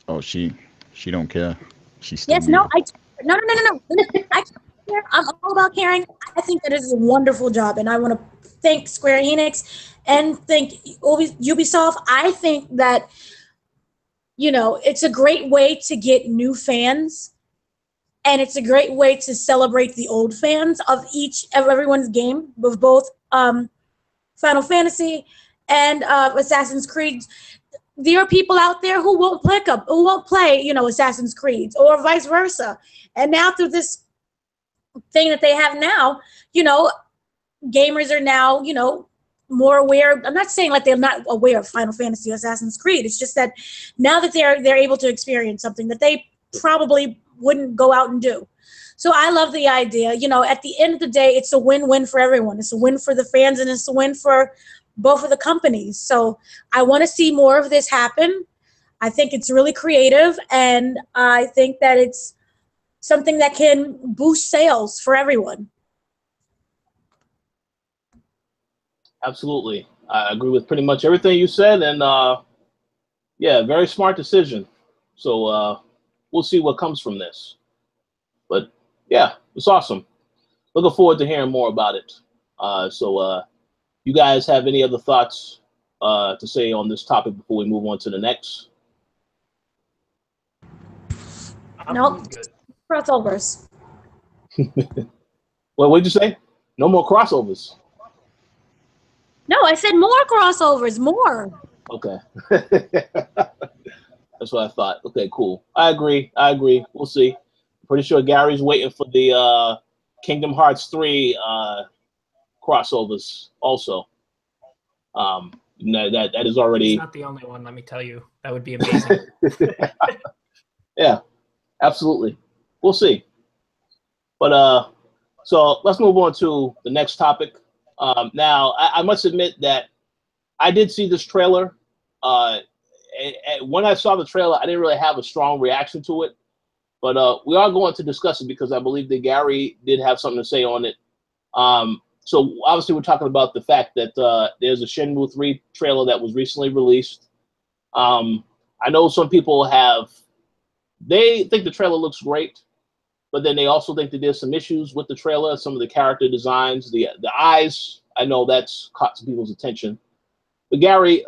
Oh, she don't care. She's still Yes, no, muted. no. I care. I'm all about caring. I think that is a wonderful job, and I want to thank Square Enix and thank Ubisoft. I think that, you know, it's a great way to get new fans, and it's a great way to celebrate the old fans of everyone's game, with both Final Fantasy and Assassin's Creed. There are people out there who won't play, you know, Assassin's Creed, or vice versa. And now through this thing that they have now, you know, gamers are now, you know, more aware. I'm not saying like they're not aware of Final Fantasy or Assassin's Creed. It's just that now that they're able to experience something that they probably wouldn't go out and do. So I love the idea. You know, at the end of the day, it's a win-win for everyone. It's a win for the fans, and it's a win for both of the companies. So I want to see more of this happen. I think it's really creative, and I think that it's something that can boost sales for everyone. Absolutely. I agree with pretty much everything you said, and yeah, very smart decision. So we'll see what comes from this. But yeah, it's awesome. Looking forward to hearing more about it. So you guys have any other thoughts to say on this topic before we move on to the next? Nope. Crossovers. Well, what'd you say? No more crossovers. No, I said more crossovers, more. Okay. That's what I thought. Okay, cool. I agree. We'll see. Pretty sure Gary's waiting for the Kingdom Hearts 3 crossovers also. That is already... He's not the only one, let me tell you. That would be amazing. Yeah, absolutely. We'll see. But so let's move on to the next topic. Now, I must admit that I did see this trailer. When I saw the trailer, I didn't really have a strong reaction to it. But we are going to discuss it because I believe that Gary did have something to say on it. So obviously, we're talking about the fact that there's a Shenmue 3 trailer that was recently released. I know some people they think the trailer looks great, but then they also think that there's some issues with the trailer, some of the character designs, the eyes. I know that's caught some people's attention. But Gary,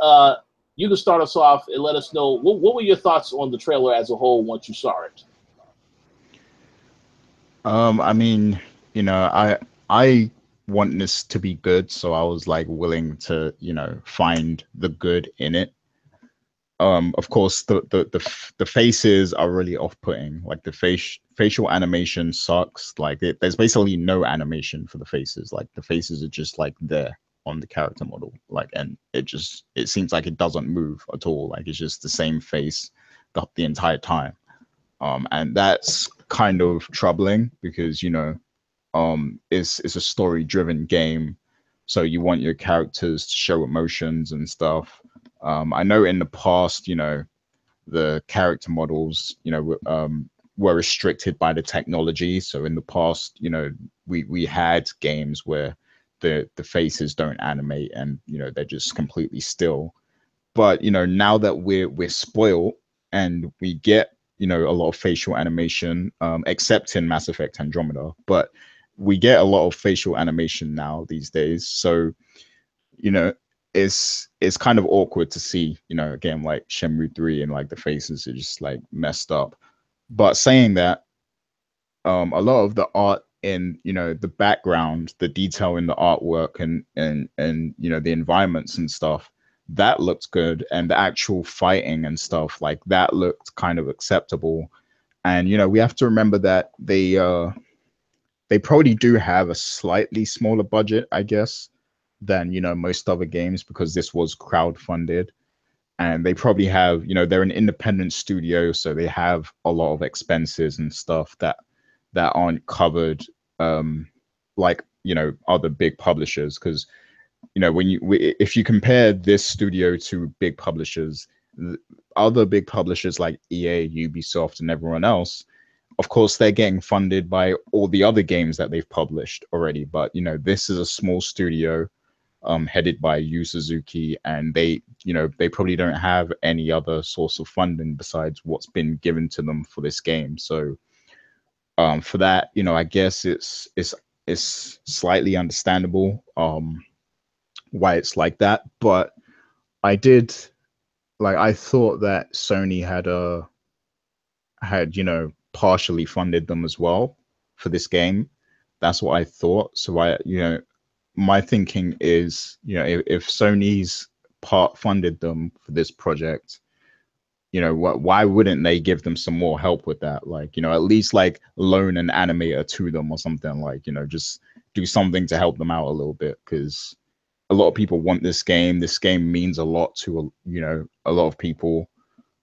you can start us off and let us know what were your thoughts on the trailer as a whole once you saw it. I mean, you know, I want this to be good, so I was like willing to, you know, find the good in it. Of course, the faces are really off-putting. Like the facial animation sucks. Like there's basically no animation for the faces. Like the faces are just like there on the character model. Like, and it seems like it doesn't move at all. Like it's just the same face the entire time. And that's kind of troubling because, you know, it's a story-driven game, so you want your characters to show emotions and stuff. I know in the past, you know, the character models, you know, were restricted by the technology. So in the past, you know, we had games where the faces don't animate and, you know, they're just completely still. But, you know, now that we're spoiled and we get, you know, a lot of facial animation, except in Mass Effect Andromeda, but we get a lot of facial animation now these days. So, you know, it's kind of awkward to see, you know, a game like Shenmue 3 and like the faces are just like messed up. But saying that, a lot of the art in, you know, the background, the detail in the artwork and you know, the environments and stuff, that looked good, and the actual fighting and stuff like that looked kind of acceptable. And you know, we have to remember that they probably do have a slightly smaller budget, I guess, than, you know, most other games, because this was crowdfunded, and they probably have, you know, they're an independent studio, so they have a lot of expenses and stuff that aren't covered, like, you know, other big publishers. Because, you know, if you compare this studio to big publishers, other big publishers like EA, Ubisoft, and everyone else, of course, they're getting funded by all the other games that they've published already. But, you know, this is a small studio, headed by Yu Suzuki, and they, you know, they probably don't have any other source of funding besides what's been given to them for this game. So, for that, you know, I guess it's slightly understandable, why it's like that. But I thought that Sony had, you know, partially funded them as well for this game. That's what I thought. So you know, my thinking is, you know, if Sony's part funded them for this project, you know, why wouldn't they give them some more help with that? Like, you know, at least like loan an animator to them or something, like, you know, just do something to help them out a little bit, because a lot of people want this game. This game means a lot to, you know, a lot of people.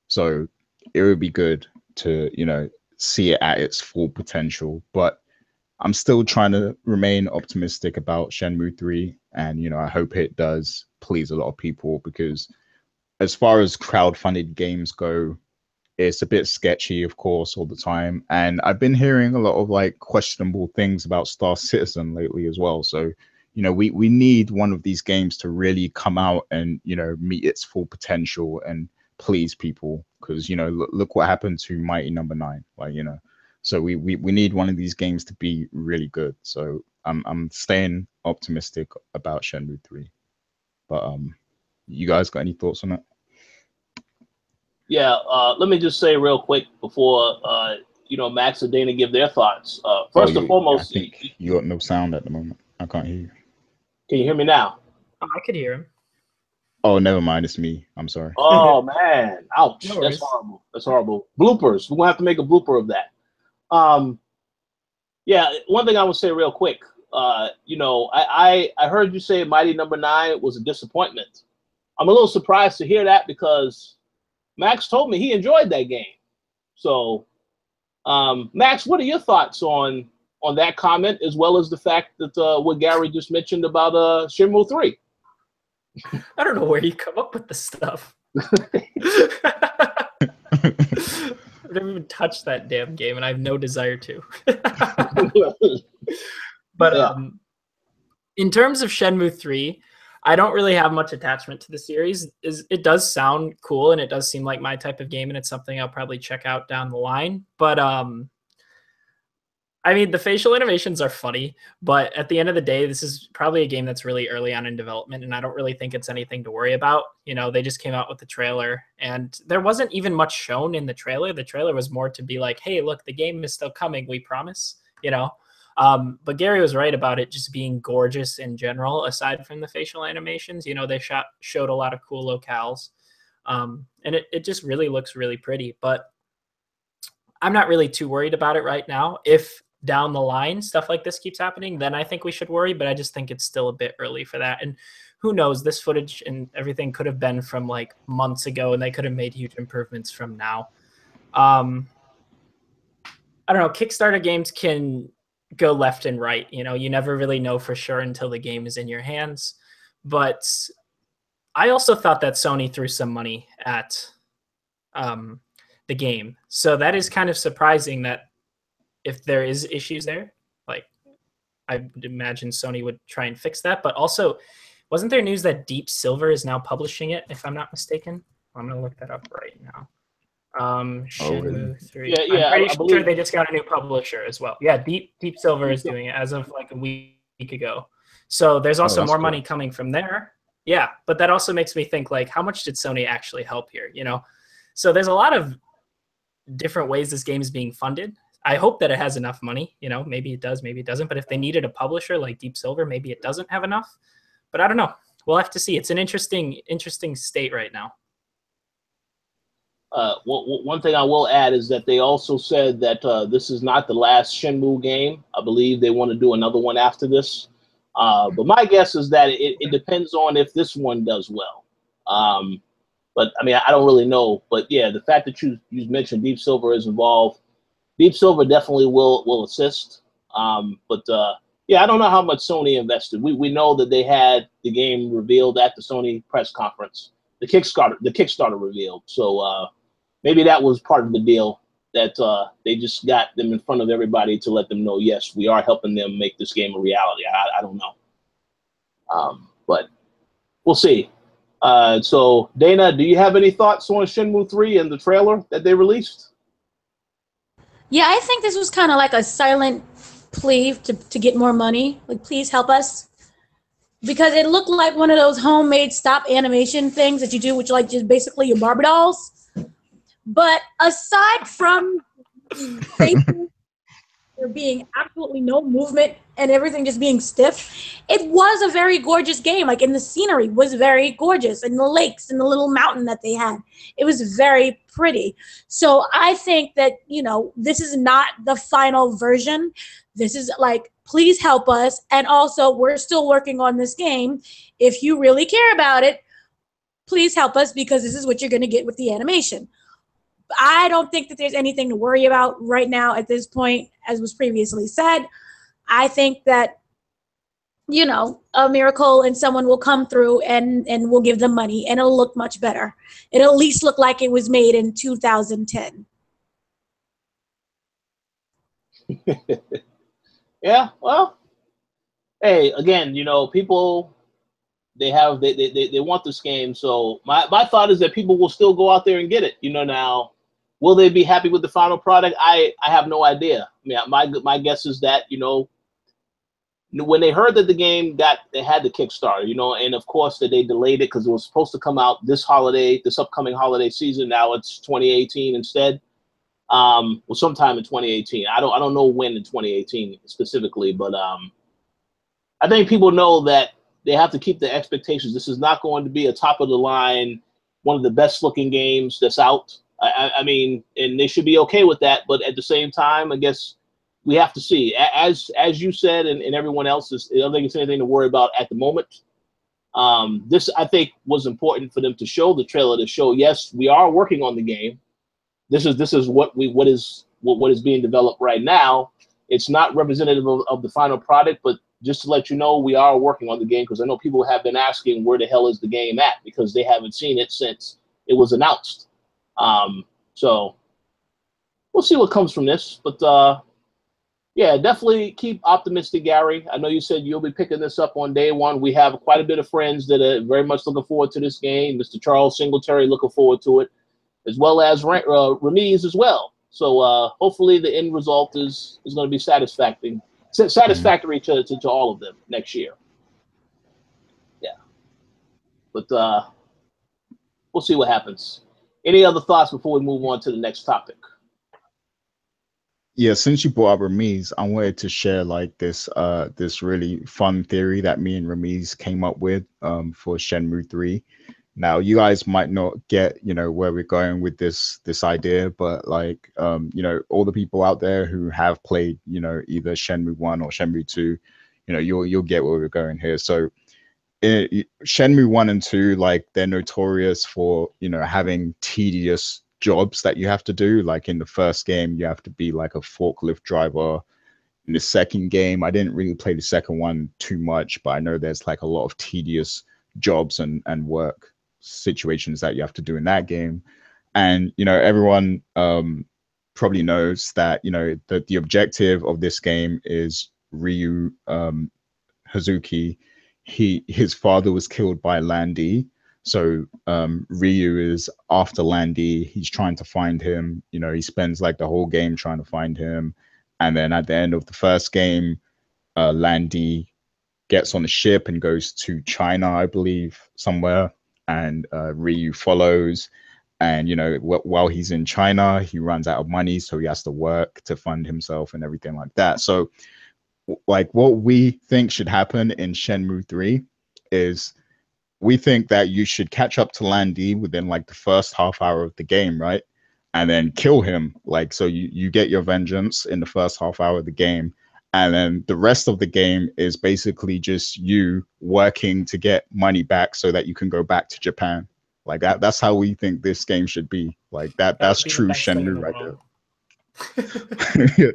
So it would be good to, you know, see it at its full potential. But I'm still trying to remain optimistic about Shenmue 3, and, you know, I hope it does please a lot of people, because as far as crowdfunded games go, it's a bit sketchy, of course, all the time. And I've been hearing a lot of like questionable things about Star Citizen lately as well. So, you know, we need one of these games to really come out and, you know, meet its full potential and please people, because, you know, look what happened to Mighty Number 9, like, you know. So we need one of these games to be really good. So I'm staying optimistic about Shenmue 3. But you guys got any thoughts on it? Yeah, let me just say real quick before you know, Max and Dana give their thoughts. First and foremost, I think you got no sound at the moment. I can't hear you. Can you hear me now? Oh, I could hear him. Oh, never mind. It's me. I'm sorry. Oh man, ouch! No That's worries. horrible. That's horrible. Bloopers. We're gonna have to make a blooper of that. Yeah, one thing I would say real quick. You know, I heard you say Mighty Number 9 was a disappointment. I'm a little surprised to hear that, because Max told me he enjoyed that game. So, Max, what are your thoughts on that comment, as well as the fact that what Gary just mentioned about Shenmue 3? I don't know where you come up with this stuff. I've never even touched that damn game, and I have no desire to. But yeah. In terms of Shenmue 3, I don't really have much attachment to the series. It does sound cool, and it does seem like my type of game, and it's something I'll probably check out down the line. But I mean, the facial animations are funny, but at the end of the day, this is probably a game that's really early on in development, and I don't really think it's anything to worry about. You know, they just came out with the trailer, and there wasn't even much shown in the trailer. The trailer was more to be like, hey, look, the game is still coming, we promise, you know? But Gary was right about it just being gorgeous in general, aside from the facial animations. You know, they showed a lot of cool locales, and it just really looks really pretty. But I'm not really too worried about it right now. If down the line stuff like this keeps happening, then I think we should worry, but I just think it's still a bit early for that. And who knows, this footage and everything could have been from like months ago, and they could have made huge improvements from now. I don't know, Kickstarter games can go left and right. You know, you never really know for sure until the game is in your hands. But I also thought that Sony threw some money at the game. So that is kind of surprising that if there is issues there, like I would imagine Sony would try and fix that. But also, wasn't there news that Deep Silver is now publishing it, if I'm not mistaken? I'm going to look that up right now. Shenmue 3. Yeah, yeah, I'm pretty I sure believe they just got a new publisher as well. Yeah, Deep Silver is doing it as of like a week ago. So there's also more money coming from there. Yeah, but that also makes me think, like, how much did Sony actually help here? You know, so there's a lot of different ways this game is being funded. I hope that it has enough money. You know, maybe it does, maybe it doesn't. But if they needed a publisher like Deep Silver, maybe it doesn't have enough. But I don't know. We'll have to see. It's an interesting state right now. One thing I will add is that they also said that this is not the last Shenmue game. I believe they want to do another one after this. But my guess is that it depends on if this one does well. But I mean, I don't really know. But yeah, the fact that you mentioned Deep Silver is involved, Deep Silver definitely will assist. Yeah, I don't know how much Sony invested. We know that they had the game revealed at the Sony press conference, the Kickstarter revealed. So maybe that was part of the deal, that they just got them in front of everybody to let them know, yes, we are helping them make this game a reality. I don't know. But we'll see. So, Dana, do you have any thoughts on Shenmue 3 and the trailer that they released? Yeah, I think this was kind of like a silent plea to get more money. Like, please help us. Because it looked like one of those homemade stop animation things that you do, which like just basically your Barbie dolls. But aside from there being absolutely no movement and everything just being stiff, it was a very gorgeous game. Like, and the scenery was very gorgeous, and the lakes and the little mountain that they had, it was very pretty. So I think that, you know, this is not the final version. This is like, please help us, and also we're still working on this game. If you really care about it, please help us, because this is what you're going to get with the animation. I don't think that there's anything to worry about right now at this point, as was previously said. I think that, you know, a miracle and someone will come through and we'll give them money, and it'll look much better. It'll at least look like it was made in 2010. Yeah, well, hey, again, you know, people, they want this game. So my thought is that people will still go out there and get it. You know, now, will they be happy with the final product? I have no idea. I mean, my guess is that, you know, when they heard that the game they had the Kickstarter, you know, and of course that they delayed it because it was supposed to come out this upcoming holiday season. Now it's 2018 instead. Well, sometime in 2018. I don't know when in 2018 specifically, but I think people know that they have to keep the expectations. This is not going to be a top of the line, one of the best looking games that's out. I mean, and they should be okay with that. But at the same time, I guess we have to see. As you said, and everyone else, I don't think it's anything to worry about at the moment. This, I think, was important for them to show the trailer, to show, yes, we are working on the game. This is what is being developed right now. It's not representative of the final product, but just to let you know, we are working on the game, because I know people have been asking where the hell is the game at, because they haven't seen it since it was announced. So we'll see what comes from this, but yeah, definitely keep optimistic, Gary. I know you said you'll be picking this up on day one. We have quite a bit of friends that are very much looking forward to this game. Mr. Charles Singletary looking forward to it, as well as Ramiz as well. So hopefully the end result is going to be satisfactory to all of them next year. Yeah, but we'll see what happens. Any other thoughts before we move on to the next topic? Yeah, since you brought up Ramiz, I wanted to share like this really fun theory that me and Ramiz came up with for Shenmue 3. Now, you guys might not get, you know, where we're going with this idea, but like, you know, all the people out there who have played, you know, either Shenmue 1 or Shenmue 2, you know, you'll get where we're going here. So Shenmue 1 and 2, like, they're notorious for, you know, having tedious jobs that you have to do. Like in the first game, you have to be like a forklift driver. In the second game, I didn't really play the second one too much, but I know there's like a lot of tedious jobs and work situations that you have to do in that game. And, you know, everyone probably knows that, you know, that the objective of this game is Ryu Hazuki. His father was killed by Landy. So Ryu is after Landy. He's trying to find him. You know, he spends like the whole game trying to find him. And then at the end of the first game, Landy gets on a ship and goes to China, I believe, somewhere. And Ryu follows. And, you know, while he's in China, he runs out of money. So he has to work to fund himself and everything like that. So like what we think should happen in Shenmue 3 is we think that you should catch up to Landy within like the first half hour of the game, right? And then kill him. Like, so you get your vengeance in the first half hour of the game. And then the rest of the game is basically just you working to get money back so that you can go back to Japan. Like that's how we think this game should be. Like that's true Shenmue right there.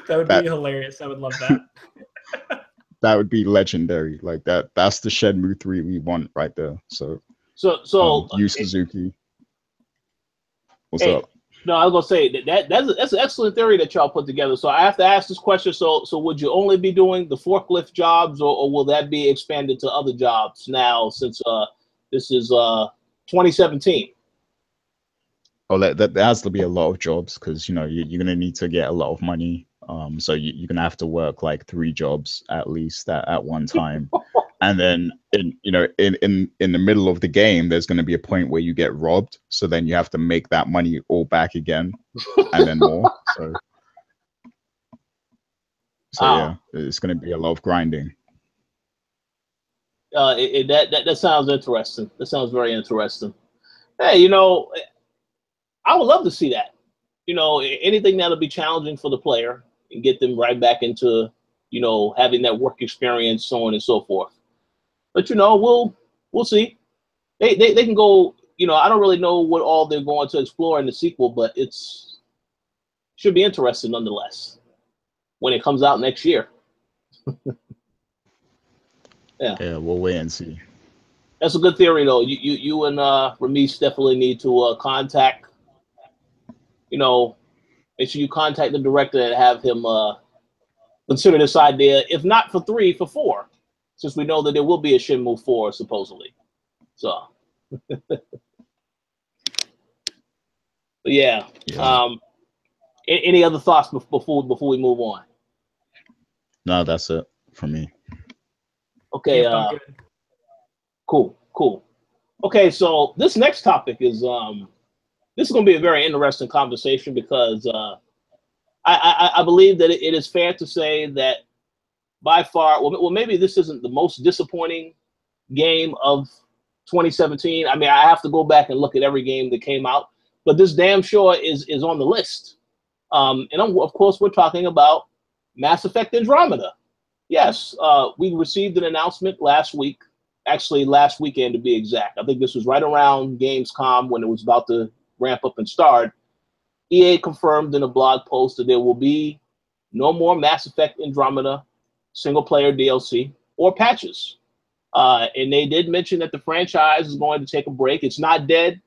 That would be hilarious. I would love that. That would be legendary. Like that's the Shenmue 3 we want right there. So Yu Suzuki. What's up? No, I was gonna say that's an excellent theory that y'all put together. So I have to ask this question. So would you only be doing the forklift jobs, or will that be expanded to other jobs now since this is 2017? Oh, there has to be a lot of jobs because, you know, you're gonna need to get a lot of money. So you're gonna have to work like 3 jobs at least at one time. And then in the middle of the game, there's gonna be a point where you get robbed. So then you have to make that money all back again and then more. So yeah, it's gonna be a lot of grinding. That sounds interesting. That sounds very interesting. Hey, you know, I would love to see that. You know, anything that'll be challenging for the player and get them right back into, you know, having that work experience, so on and so forth. But, you know, we'll see. They can go, you know, I don't really know what all they're going to explore in the sequel, but should be interesting nonetheless when it comes out next year. Yeah, we'll wait and see. That's a good theory, though. You and Ramesh definitely need to contact, you know, make sure you contact the director and have him consider this idea, if not for 3, for 4, since we know that there will be a Shenmue 4 supposedly. So, but yeah. Any other thoughts before we move on? No, that's it for me. Okay. Cool. Okay, so this next topic is this is going to be a very interesting conversation because I believe that it is fair to say that by far, well, maybe this isn't the most disappointing game of 2017. I mean, I have to go back and look at every game that came out, but this damn sure is on the list. And of course, we're talking about Mass Effect Andromeda. Yes, we received an announcement last week, actually last weekend to be exact. I think this was right around Gamescom when it was about to ramp up and start. EA confirmed in a blog post that there will be no more Mass Effect Andromeda single-player DLC or patches. And they did mention that the franchise is going to take a break. It's not dead,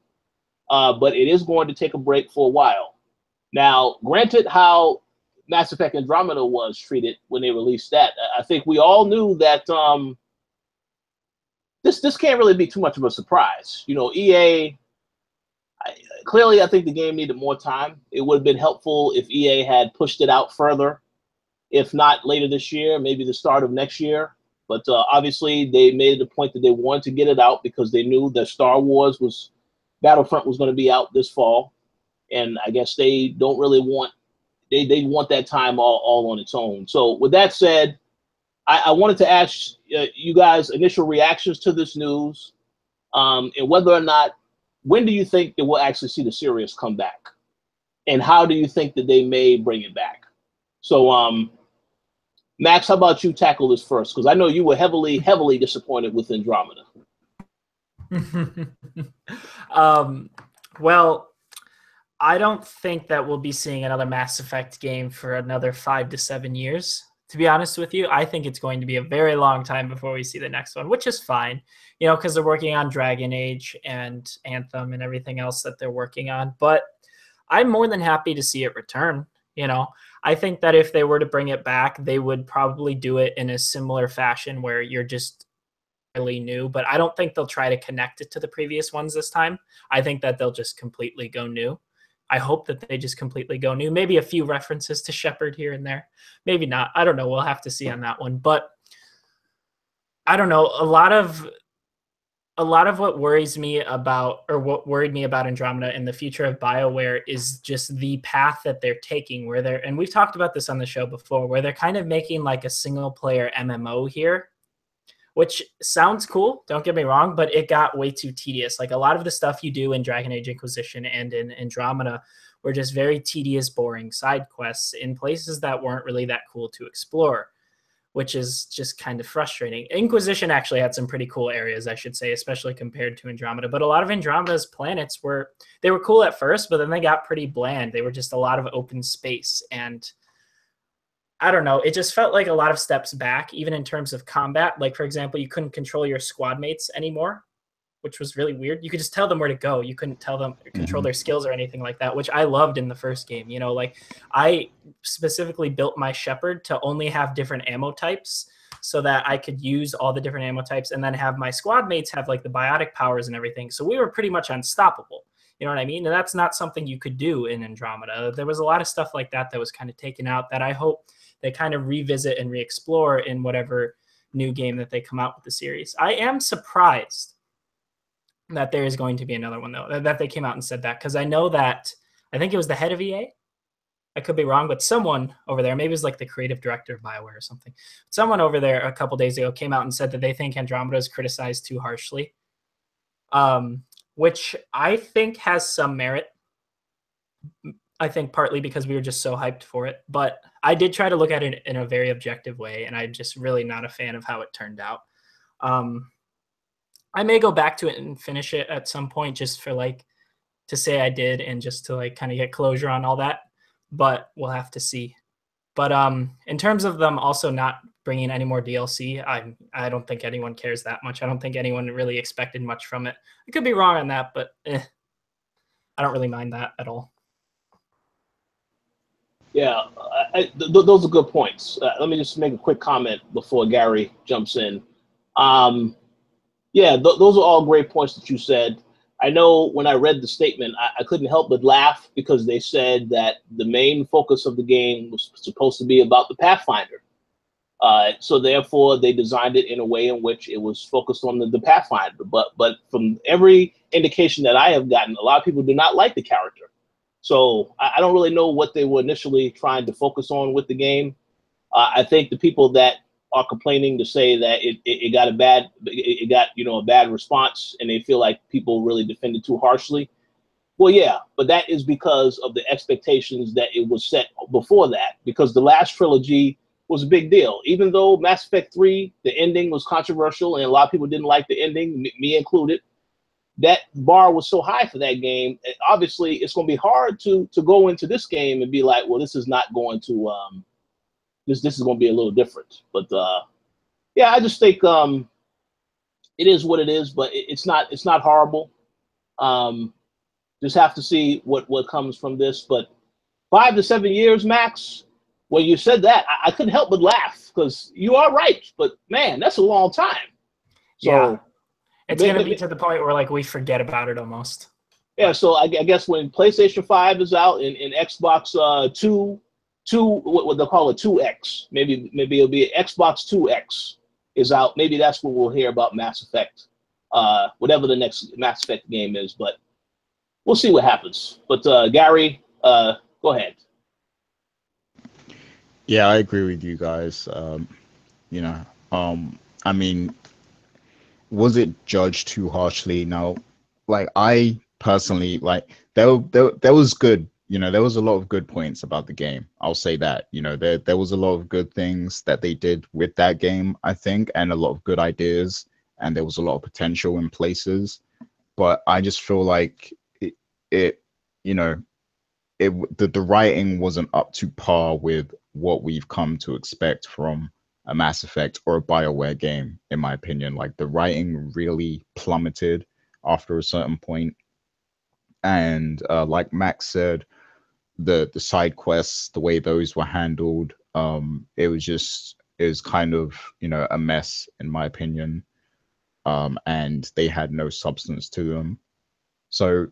but it is going to take a break for a while. Now, granted how Mass Effect Andromeda was treated when they released that, I think we all knew that this can't really be too much of a surprise. You know, EA, clearly I think the game needed more time. It would have been helpful if EA had pushed it out further, if not later this year, maybe the start of next year. But obviously they made it a point that they wanted to get it out because they knew that Battlefront was going to be out this fall. And I guess they don't really want, they want that time all on its own. So with that said, I wanted to ask you guys initial reactions to this news, and whether or not, when do you think that we'll actually see the series come back? And how do you think that they may bring it back? So, Max, how about you tackle this first? Because I know you were heavily disappointed with Andromeda. Well, I don't think that we'll be seeing another Mass Effect game for another 5 to 7 years. To be honest with you, I think it's going to be a very long time before we see the next one, which is fine, you know, because they're working on Dragon Age and Anthem and everything else that they're working on. But I'm more than happy to see it return. You know, I think that if they were to bring it back, they would probably do it in a similar fashion where you're just new, but I don't think they'll try to connect it to the previous ones this time. I think that they'll just completely go new. I hope that they just completely go new. Maybe a few references to Shepard here and there. Maybe not. I don't know. We'll have to see on that one. But I don't know. A lot of what worries me about, or what worried me about Andromeda and the future of BioWare, is just the path that they're taking, where they're, and we've talked about this on the show before, where they're kind of making like a single player MMO here, which sounds cool, don't get me wrong, but it got way too tedious. Like a lot of the stuff you do in Dragon Age Inquisition and in Andromeda were just very tedious, boring side quests in places that weren't really that cool to explore, which is just kind of frustrating. Inquisition actually had some pretty cool areas, I should say, especially compared to Andromeda. But a lot of Andromeda's planets were cool at first, but then they got pretty bland. They were just a lot of open space. And I don't know, it just felt like a lot of steps back, even in terms of combat. Like, for example, you couldn't control your squad mates anymore, which was really weird. You could just tell them where to go. You couldn't tell them, control their skills or anything like that, which I loved in the first game. You know, like I specifically built my Shepard to only have different ammo types so that I could use all the different ammo types, and then have my squad mates have like the biotic powers and everything. So we were pretty much unstoppable. You know what I mean? And that's not something you could do in Andromeda. There was a lot of stuff like that that was kind of taken out that I hope they kind of revisit and re-explore in whatever new game that they come out with the series. I am surprised that there is going to be another one, though, that they came out and said that, because I know that, I think it was the head of EA. I could be wrong, but someone over there, maybe it was like the creative director of BioWare or something. Someone over there a couple days ago came out and said that they think Andromeda is criticized too harshly, which I think has some merit. I think partly because we were just so hyped for it. But I did try to look at it in a very objective way, and I'm just really not a fan of how it turned out. I may go back to it and finish it at some point, just for like to say I did, and just to like kind of get closure on all that. But we'll have to see. But in terms of them also not bringing any more DLC, I don't think anyone cares that much. I don't think anyone really expected much from it. I could be wrong on that, but I don't really mind that at all. Yeah, those are good points. Let me just make a quick comment before Gary jumps in. Yeah, those are all great points that you said. I know when I read the statement, I couldn't help but laugh, because they said that the main focus of the game was supposed to be about the Pathfinder. So therefore, they designed it in a way in which it was focused on the Pathfinder. But from every indication that I have gotten, a lot of people do not like the character. So I don't really know what they were initially trying to focus on with the game. I think the people that are complaining to say that it got a bad response, and they feel like people really defended too harshly. Well, yeah, but that is because of the expectations that it was set before that, because the last trilogy was a big deal. Even though Mass Effect 3, the ending was controversial and a lot of people didn't like the ending, me included, that bar was so high for that game. Obviously, it's going to be hard to go into this game and be like, well, this is not going to this is going to be a little different. But yeah, I just think it is what it is. But it's not horrible. Just have to see what comes from this. But 5 to 7 years max. When you said that, I couldn't help but laugh, because you are right. But man, that's a long time. So, yeah. It's going to be to the point where like we forget about it almost. Yeah, so I guess when PlayStation 5 is out and Xbox 2, what they'll call it 2X, maybe it'll be Xbox 2X is out. Maybe that's when we'll hear about Mass Effect, whatever the next Mass Effect game is. But we'll see what happens. But Gary, go ahead. Yeah, I agree with you guys. I mean, was it judged too harshly? No, like I personally, like there was good, there was a lot of good points about the game. I'll say that, there was a lot of good things that they did with that game, I think, and a lot of good ideas, and there was a lot of potential in places. But I just feel like the writing wasn't up to par with what we've come to expect from a Mass Effect or a BioWare game, in my opinion. Like the writing really plummeted after a certain point. And like Max said, the side quests, the way those were handled, it was kind of, a mess, in my opinion. and they had no substance to them. So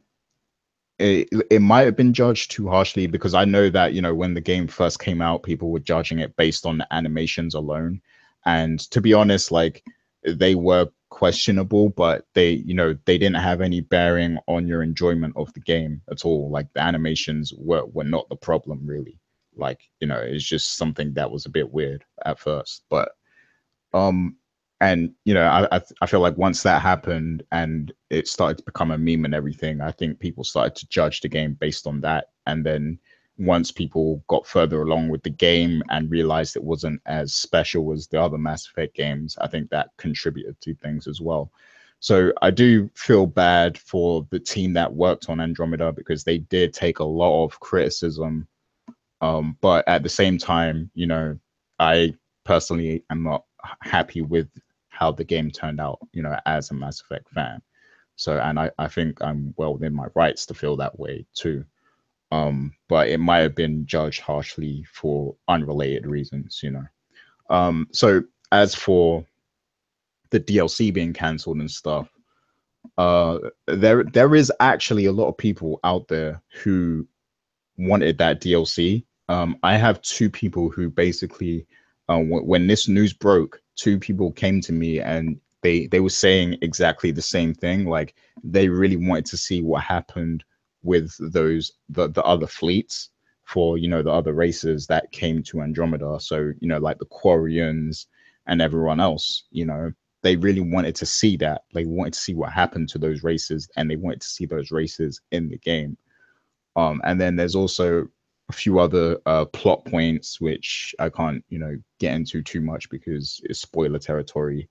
it might have been judged too harshly, because I know that, you know, when the game first came out, people were judging it based on the animations alone. And to be honest, like, they were questionable, but they, you know, they didn't have any bearing on your enjoyment of the game at all. Like, the animations were not the problem, really. Like, you know, it's just something that was a bit weird at first. But and you know, I feel like once that happened and it started to become a meme and everything, I think people started to judge the game based on that. And then once people got further along with the game and realized it wasn't as special as the other Mass Effect games, I think that contributed to things as well. So I do feel bad for the team that worked on Andromeda, because they did take a lot of criticism. But at the same time, you know, I personally am not happy with how the game turned out, you know, as a Mass Effect fan. So, and I think I'm well within my rights to feel that way too. But it might have been judged harshly for unrelated reasons, you know. So as for the DLC being cancelled and stuff, there is actually a lot of people out there who wanted that DLC. I have two people who basically, when this news broke, two people came to me and they were saying exactly the same thing. Like, they really wanted to see what happened with those the other fleets for, you know, the other races that came to Andromeda. So, you know, like the Quarians and everyone else, you know, they really wanted to see that. They wanted to see what happened to those races, and they wanted to see those races in the game. And then there's also a few other plot points which I can't, you know, get into too much because it's spoiler territory.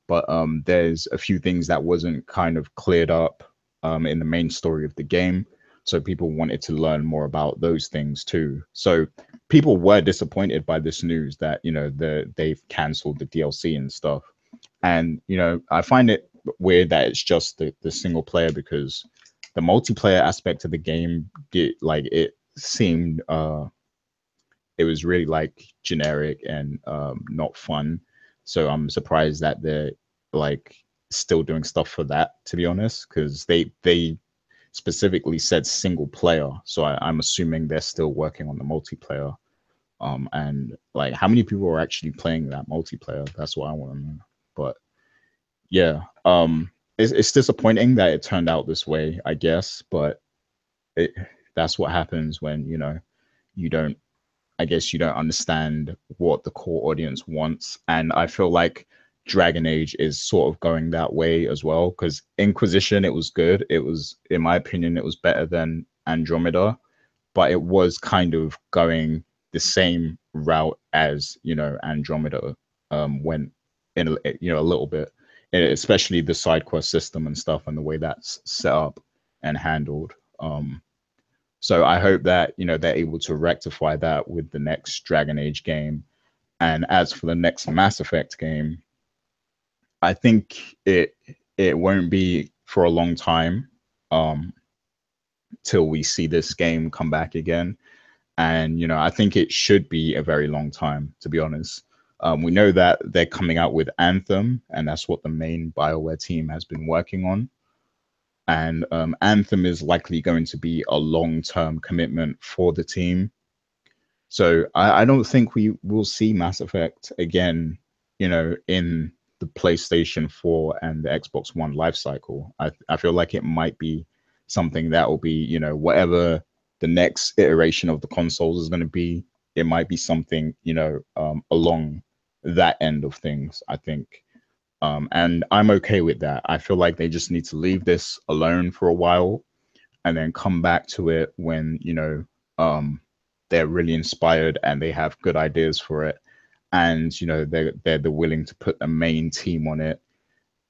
But there's a few things that wasn't kind of cleared up in the main story of the game. So people wanted to learn more about those things too. So people were disappointed by this news that, you know, they've cancelled the DLC and stuff. And, you know, I find it weird that it's just the single player, because the multiplayer aspect of the game, it seemed it was really like generic and not fun. So I'm surprised that they're like still doing stuff for that, to be honest, because they specifically said single player. So I'm assuming they're still working on the multiplayer. And like, how many people are actually playing that multiplayer? That's what I want to know. But yeah, it's disappointing that it turned out this way, I guess. But that's what happens when, you know, you don't, I guess you don't understand what the core audience wants. And I feel like Dragon Age is sort of going that way as well, because Inquisition, it was good. It was, in my opinion, it was better than Andromeda, but it was kind of going the same route as, you know, Andromeda went in, you know, a little bit, especially the side quest system and stuff and the way that's set up and handled. So I hope that, you know, they're able to rectify that with the next Dragon Age game. And as for the next Mass Effect game, I think it won't be for a long time till we see this game come back again. And, you know, I think it should be a very long time, to be honest. We know that they're coming out with Anthem, and that's what the main BioWare team has been working on. And Anthem is likely going to be a long-term commitment for the team. So I don't think we will see Mass Effect again, you know, in the PlayStation 4 and the Xbox One lifecycle. I feel like it might be something that will be, you know, whatever the next iteration of the consoles is going to be, it might be something, you know, along that end of things, I think. And I'm okay with that. I feel like they just need to leave this alone for a while and then come back to it when, you know, they're really inspired and they have good ideas for it. And, you know, they're willing to put the main team on it.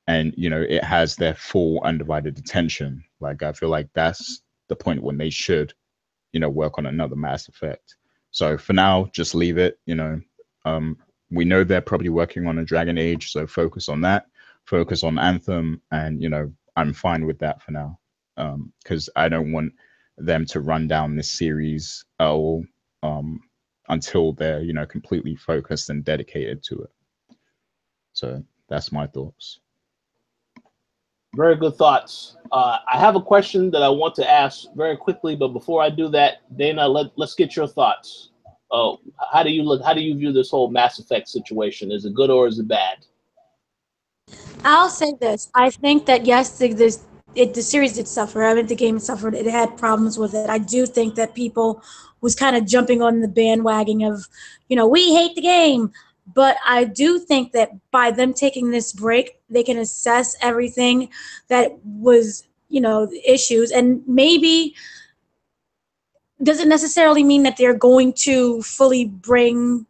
And, you know, it has their full undivided attention. Like, I feel like that's the point when they should, you know, work on another Mass Effect. So for now, just leave it, you know. We know they're probably working on a Dragon Age, so focus on that. Focus on Anthem, and, you know, I'm fine with that for now. Because I don't want them to run down this series at all until they're, you know, completely focused and dedicated to it. So that's my thoughts. Very good thoughts. I have a question that I want to ask very quickly, but before I do that, Dana, let's get your thoughts. How do you look? How do you view this whole Mass Effect situation? Is it good or is it bad? I'll say this. I think that yes, the series did suffer. I mean, the game suffered. It had problems with it. I do think that people was kind of jumping on the bandwagon of, we hate the game. But I do think that by them taking this break, they can assess everything that was, issues, and maybe doesn't necessarily mean that they're going to fully bring,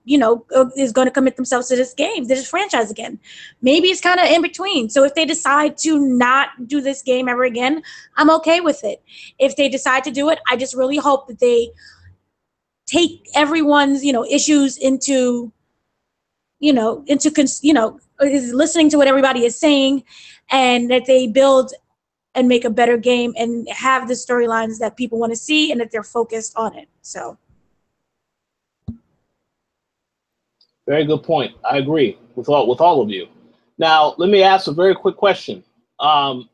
is going to commit themselves to this game, to this franchise again. Maybe it's kind of in between. So if they decide to not do this game ever again, I'm okay with it. If they decide to do it, I just really hope that they take everyone's, issues into, is listening to what everybody is saying, and that they build and make a better game and have the storylines that people want to see and that they're focused on it. So. Very good point. I agree with all of you. Now, let me ask a very quick question.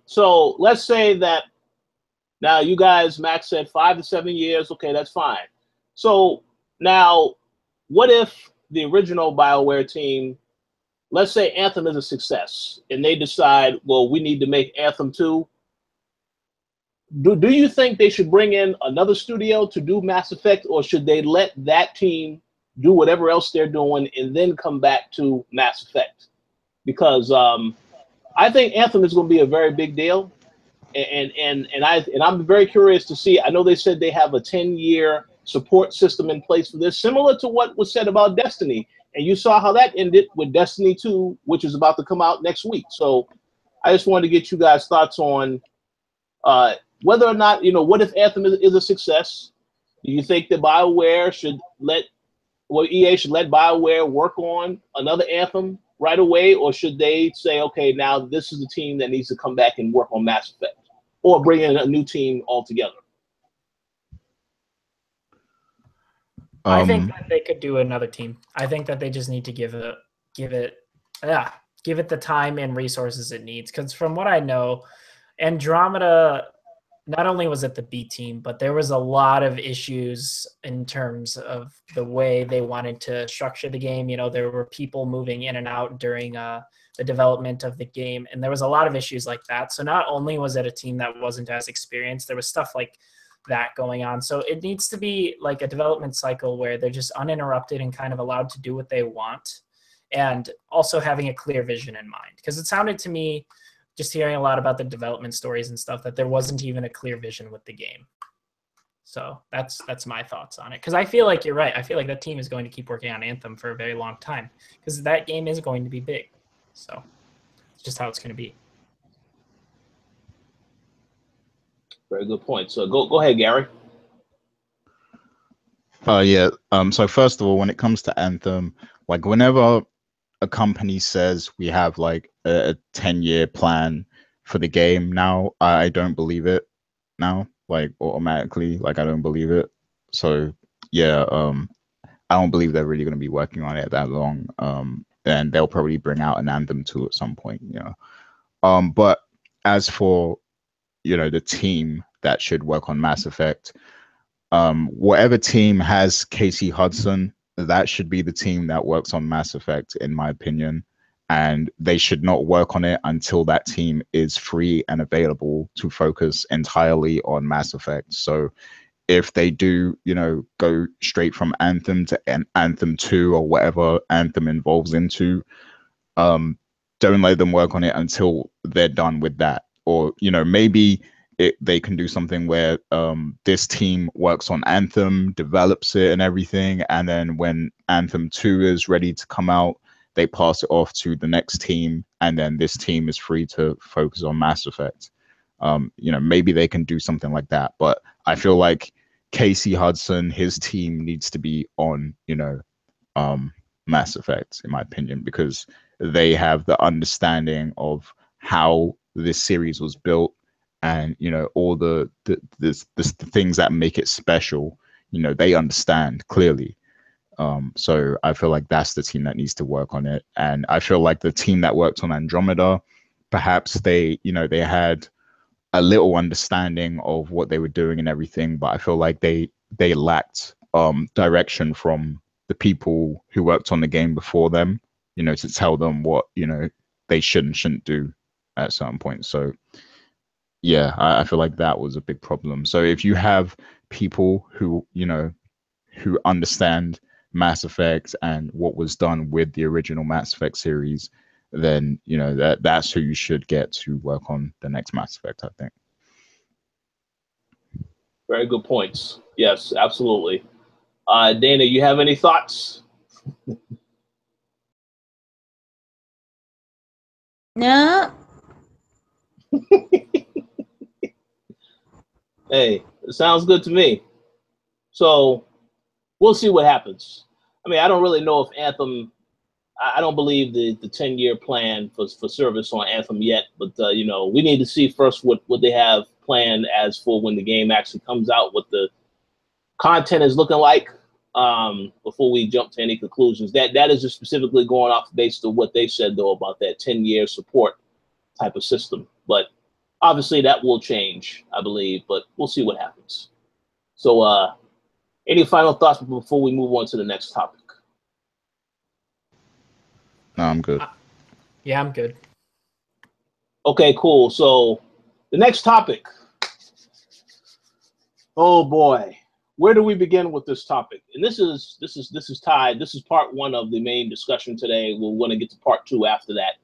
So let's say that now you guys, Max said 5 to 7 years. Okay, that's fine. So now, what if the original BioWare team, let's say Anthem is a success, and they decide, well, we need to make Anthem 2. Do you think they should bring in another studio to do Mass Effect, or should they let that team do whatever else they're doing and then come back to Mass Effect? Because I think Anthem is going to be a very big deal, and I'm very curious to see. I know they said they have a 10-year support system in place for this, similar to what was said about Destiny, and you saw how that ended with Destiny 2, which is about to come out next week. So I just wanted to get you guys' thoughts on whether or not, what if Anthem is a success? Do you think that BioWare should EA should let BioWare work on another Anthem right away, or should they say, okay, now this is the team that needs to come back and work on Mass Effect, or bring in a new team altogether? I think that they could do another team. I think that they just need to give it the time and resources it needs. Because from what I know, Andromeda, not only was it the B team, but there was a lot of issues in terms of the way they wanted to structure the game. There were people moving in and out during the development of the game, and there was a lot of issues like that. So not only was it a team that wasn't as experienced, there was stuff like that going on. So it needs to be like a development cycle where they're just uninterrupted and kind of allowed to do what they want, and also having a clear vision in mind. Because it sounded to me, just hearing a lot about the development stories and stuff, that there wasn't even a clear vision with the game. So that's my thoughts on it. Because I feel like you're right. I feel like that team is going to keep working on Anthem for a very long time, because that game is going to be big. So it's just how it's going to be. Very good point. So go ahead, Gary. Yeah. So first of all, when it comes to Anthem, like whenever a company says we have like a 10-year plan for the game now, I don't believe it now, like automatically, like I don't believe it. So yeah, I don't believe they're really going to be working on it that long. And they'll probably bring out an Anthem 2 at some point, But as for, the team that should work on Mass Effect, whatever team has Casey Hudson, that should be the team that works on Mass Effect, in my opinion. And they should not work on it until that team is free and available to focus entirely on Mass Effect. So if they do, go straight from Anthem to Anthem 2 or whatever Anthem evolves into, don't let them work on it until they're done with that. Or, maybe they can do something where this team works on Anthem, develops it and everything, and then when Anthem 2 is ready to come out, they pass it off to the next team, and then this team is free to focus on Mass Effect. Maybe they can do something like that, but I feel like Casey Hudson, his team needs to be on, Mass Effect, in my opinion, because they have the understanding of how this series was built, and all the things that make it special. They understand clearly. So I feel like that's the team that needs to work on it. And I feel like the team that worked on Andromeda, perhaps they, you know, they had a little understanding of what they were doing and everything, but I feel like they lacked direction from the people who worked on the game before them, you know, to tell them what, you know, they should and shouldn't do at certain points. So yeah, I feel like that was a big problem. So if you have people who, you know, who understand Mass Effect and what was done with the original Mass Effect series, then, you know, that's who you should get to work on the next Mass Effect, I think. Very good points. Yes, absolutely. Dana, you have any thoughts? No. Hey, it sounds good to me. So we'll see what happens. I mean, I don't really know if Anthem. I don't believe the 10-year plan for service on Anthem yet, but you know, we need to see first what they have planned as for when the game actually comes out, what the content is looking like, before we jump to any conclusions. That is just specifically going off based on what they said though about that 10-year support type of system. But obviously that will change, I believe, but we'll see what happens. So any final thoughts before we move on to the next topic? No, I'm good. Yeah, I'm good. Okay, cool. So the next topic. Oh boy, where do we begin with this topic? And this is tied. This is part one of the main discussion today. We're going to get to part two after that.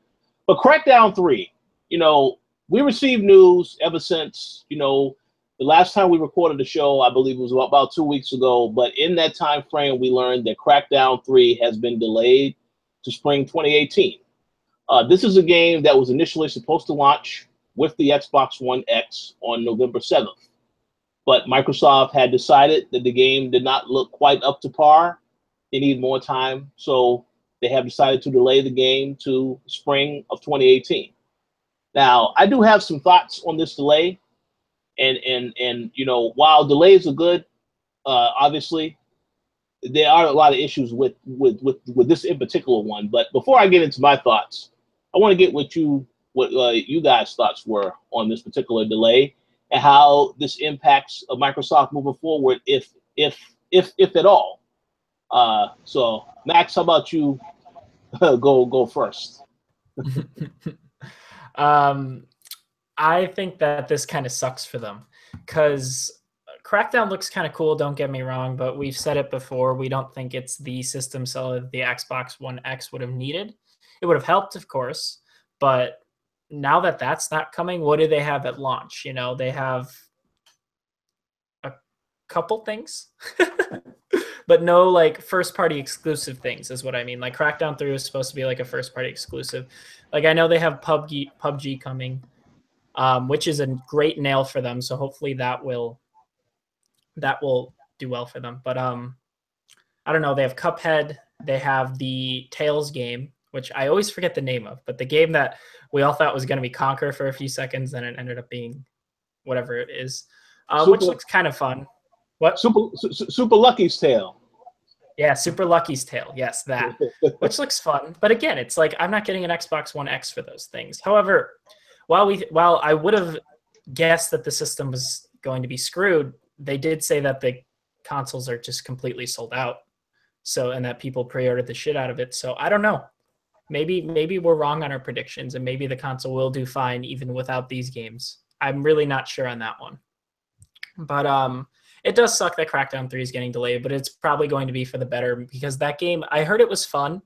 But Crackdown 3, you know, we received news ever since, you know, the last time we recorded the show, I believe it was about 2 weeks ago. But in that time frame, we learned that Crackdown 3 has been delayed to spring 2018. This is a game that was initially supposed to launch with the Xbox One X on November 7th. But Microsoft had decided that the game did not look quite up to par. They need more time. So they have decided to delay the game to spring of 2018. Now, I do have some thoughts on this delay. And you know, while delays are good, obviously, there are a lot of issues with this in particular one. But before I get into my thoughts, I want to get what you guys' thoughts were on this particular delay and how this impacts Microsoft moving forward, if at all. So Max, how about you go first? I think that this kind of sucks for them because Crackdown looks kind of cool, don't get me wrong, but we've said it before. We don't think it's the system seller the Xbox One X would have needed. It would have helped, of course, but now that that's not coming, what do they have at launch? You know, they have a couple things, but no like first-party exclusive things is what I mean. Like Crackdown 3 was supposed to be like a first-party exclusive. Like I know they have PUBG coming, which is a great nail for them. So hopefully that will do well for them. But I don't know. They have Cuphead. They have the Tales game, which I always forget the name of, but the game that we all thought was going to be Conquer for a few seconds, then it ended up being whatever it is, which looks kind of fun. What? Super Lucky's Tale. Yeah, Super Lucky's Tale. Yes, that, which looks fun. But again, it's like I'm not getting an Xbox One X for those things. However, while I would have guessed that the system was going to be screwed, they did say that the consoles are just completely sold out. So, and that people pre-ordered the shit out of it. So I don't know. Maybe we're wrong on our predictions, and maybe the console will do fine even without these games. I'm really not sure on that one. But it does suck that Crackdown 3 is getting delayed, but it's probably going to be for the better because that game, I heard it was fun,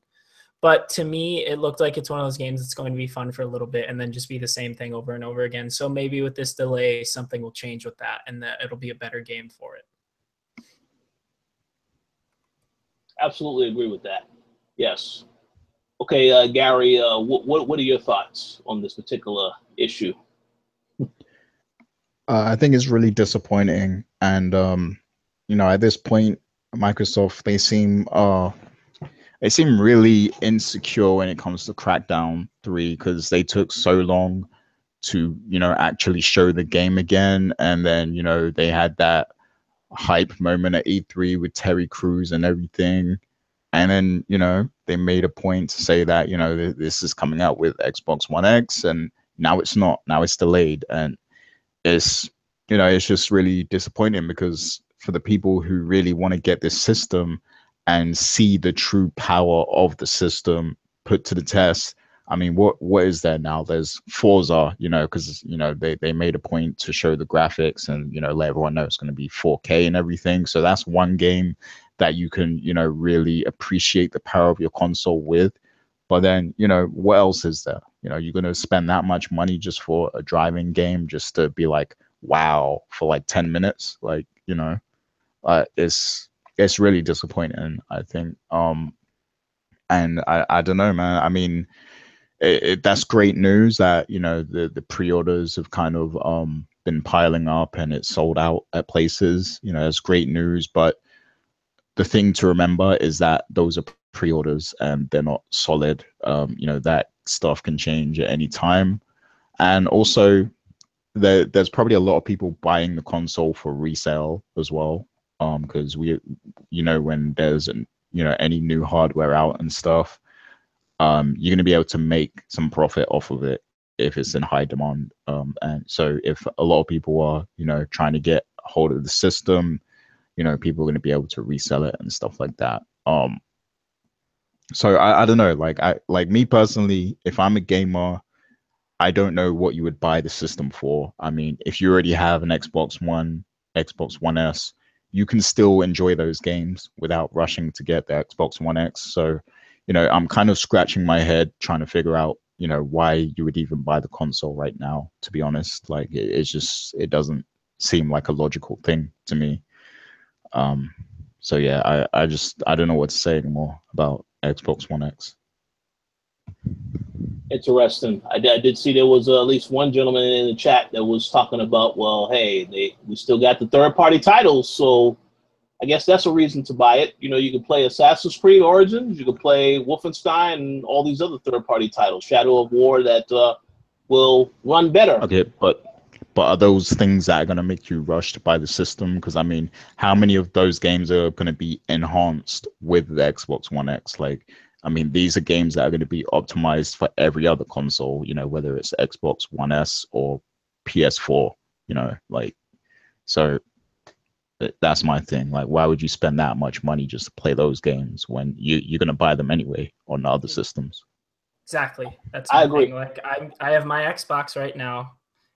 but to me, it looked like it's one of those games that's going to be fun for a little bit and then just be the same thing over and over again. So maybe with this delay, something will change with that and that it'll be a better game for it. Absolutely agree with that. Yes. Okay, Gary, what are your thoughts on this particular issue? I think it's really disappointing, and you know, at this point, Microsoft they seem really insecure when it comes to Crackdown 3 because they took so long to, you know, actually show the game again, and then, you know, they had that hype moment at E3 with Terry Crews and everything. And then, you know, they made a point to say that, you know, this is coming out with Xbox One X and, you now it's not. Now it's delayed, and it's, you know, it's just really disappointing, because for the people who really want to get this system and see the true power of the system put to the test, I mean, what is there now? There's Forza, you know, because, you know, they made a point to show the graphics and, you know, let everyone know it's going to be 4K and everything. So that's one game that you can, you know, really appreciate the power of your console with. But then, you know, what else is there? You know, you're going to spend that much money just for a driving game, just to be like, wow, for like 10 minutes. Like, you know, it's really disappointing, I think. And I don't know, man. I mean, that's great news that, you know, the pre-orders have kind of been piling up and it's sold out at places. You know, it's great news. But the thing to remember is that those are pre-orders and they're not solid. You know, that stuff can change at any time. And also, there's probably a lot of people buying the console for resale as well. Because you know, when there's you know, any new hardware out and stuff, you're going to be able to make some profit off of it if it's in high demand. And so if a lot of people are, you know, trying to get hold of the system, you know, people are going to be able to resell it and stuff like that. So I don't know, like me personally, if I'm a gamer, I don't know what you would buy the system for. I mean, if you already have an Xbox One, Xbox One S, you can still enjoy those games without rushing to get the Xbox One X. So, you know, I'm kind of scratching my head trying to figure out, you know, why you would even buy the console right now, to be honest. Like, it doesn't seem like a logical thing to me. So yeah, I don't know what to say anymore about Xbox One X. Interesting. I did see there was at least one gentleman in the chat that was talking about, well, hey, we still got the third-party titles, so I guess that's a reason to buy it. You know, you can play Assassin's Creed Origins, you can play Wolfenstein, and all these other third-party titles, Shadow of War, that will run better. Okay, but are those things that are going to make you rush to buy the system? Because, I mean, how many of those games are going to be enhanced with the Xbox One X? Like, I mean, these are games that are going to be optimized for every other console, you know, whether it's Xbox One S or PS4, you know, like, so that's my thing. Like, why would you spend that much money just to play those games when you're going to buy them anyway on other systems? Exactly. That's I my agree. thing. Like, I have my Xbox right now,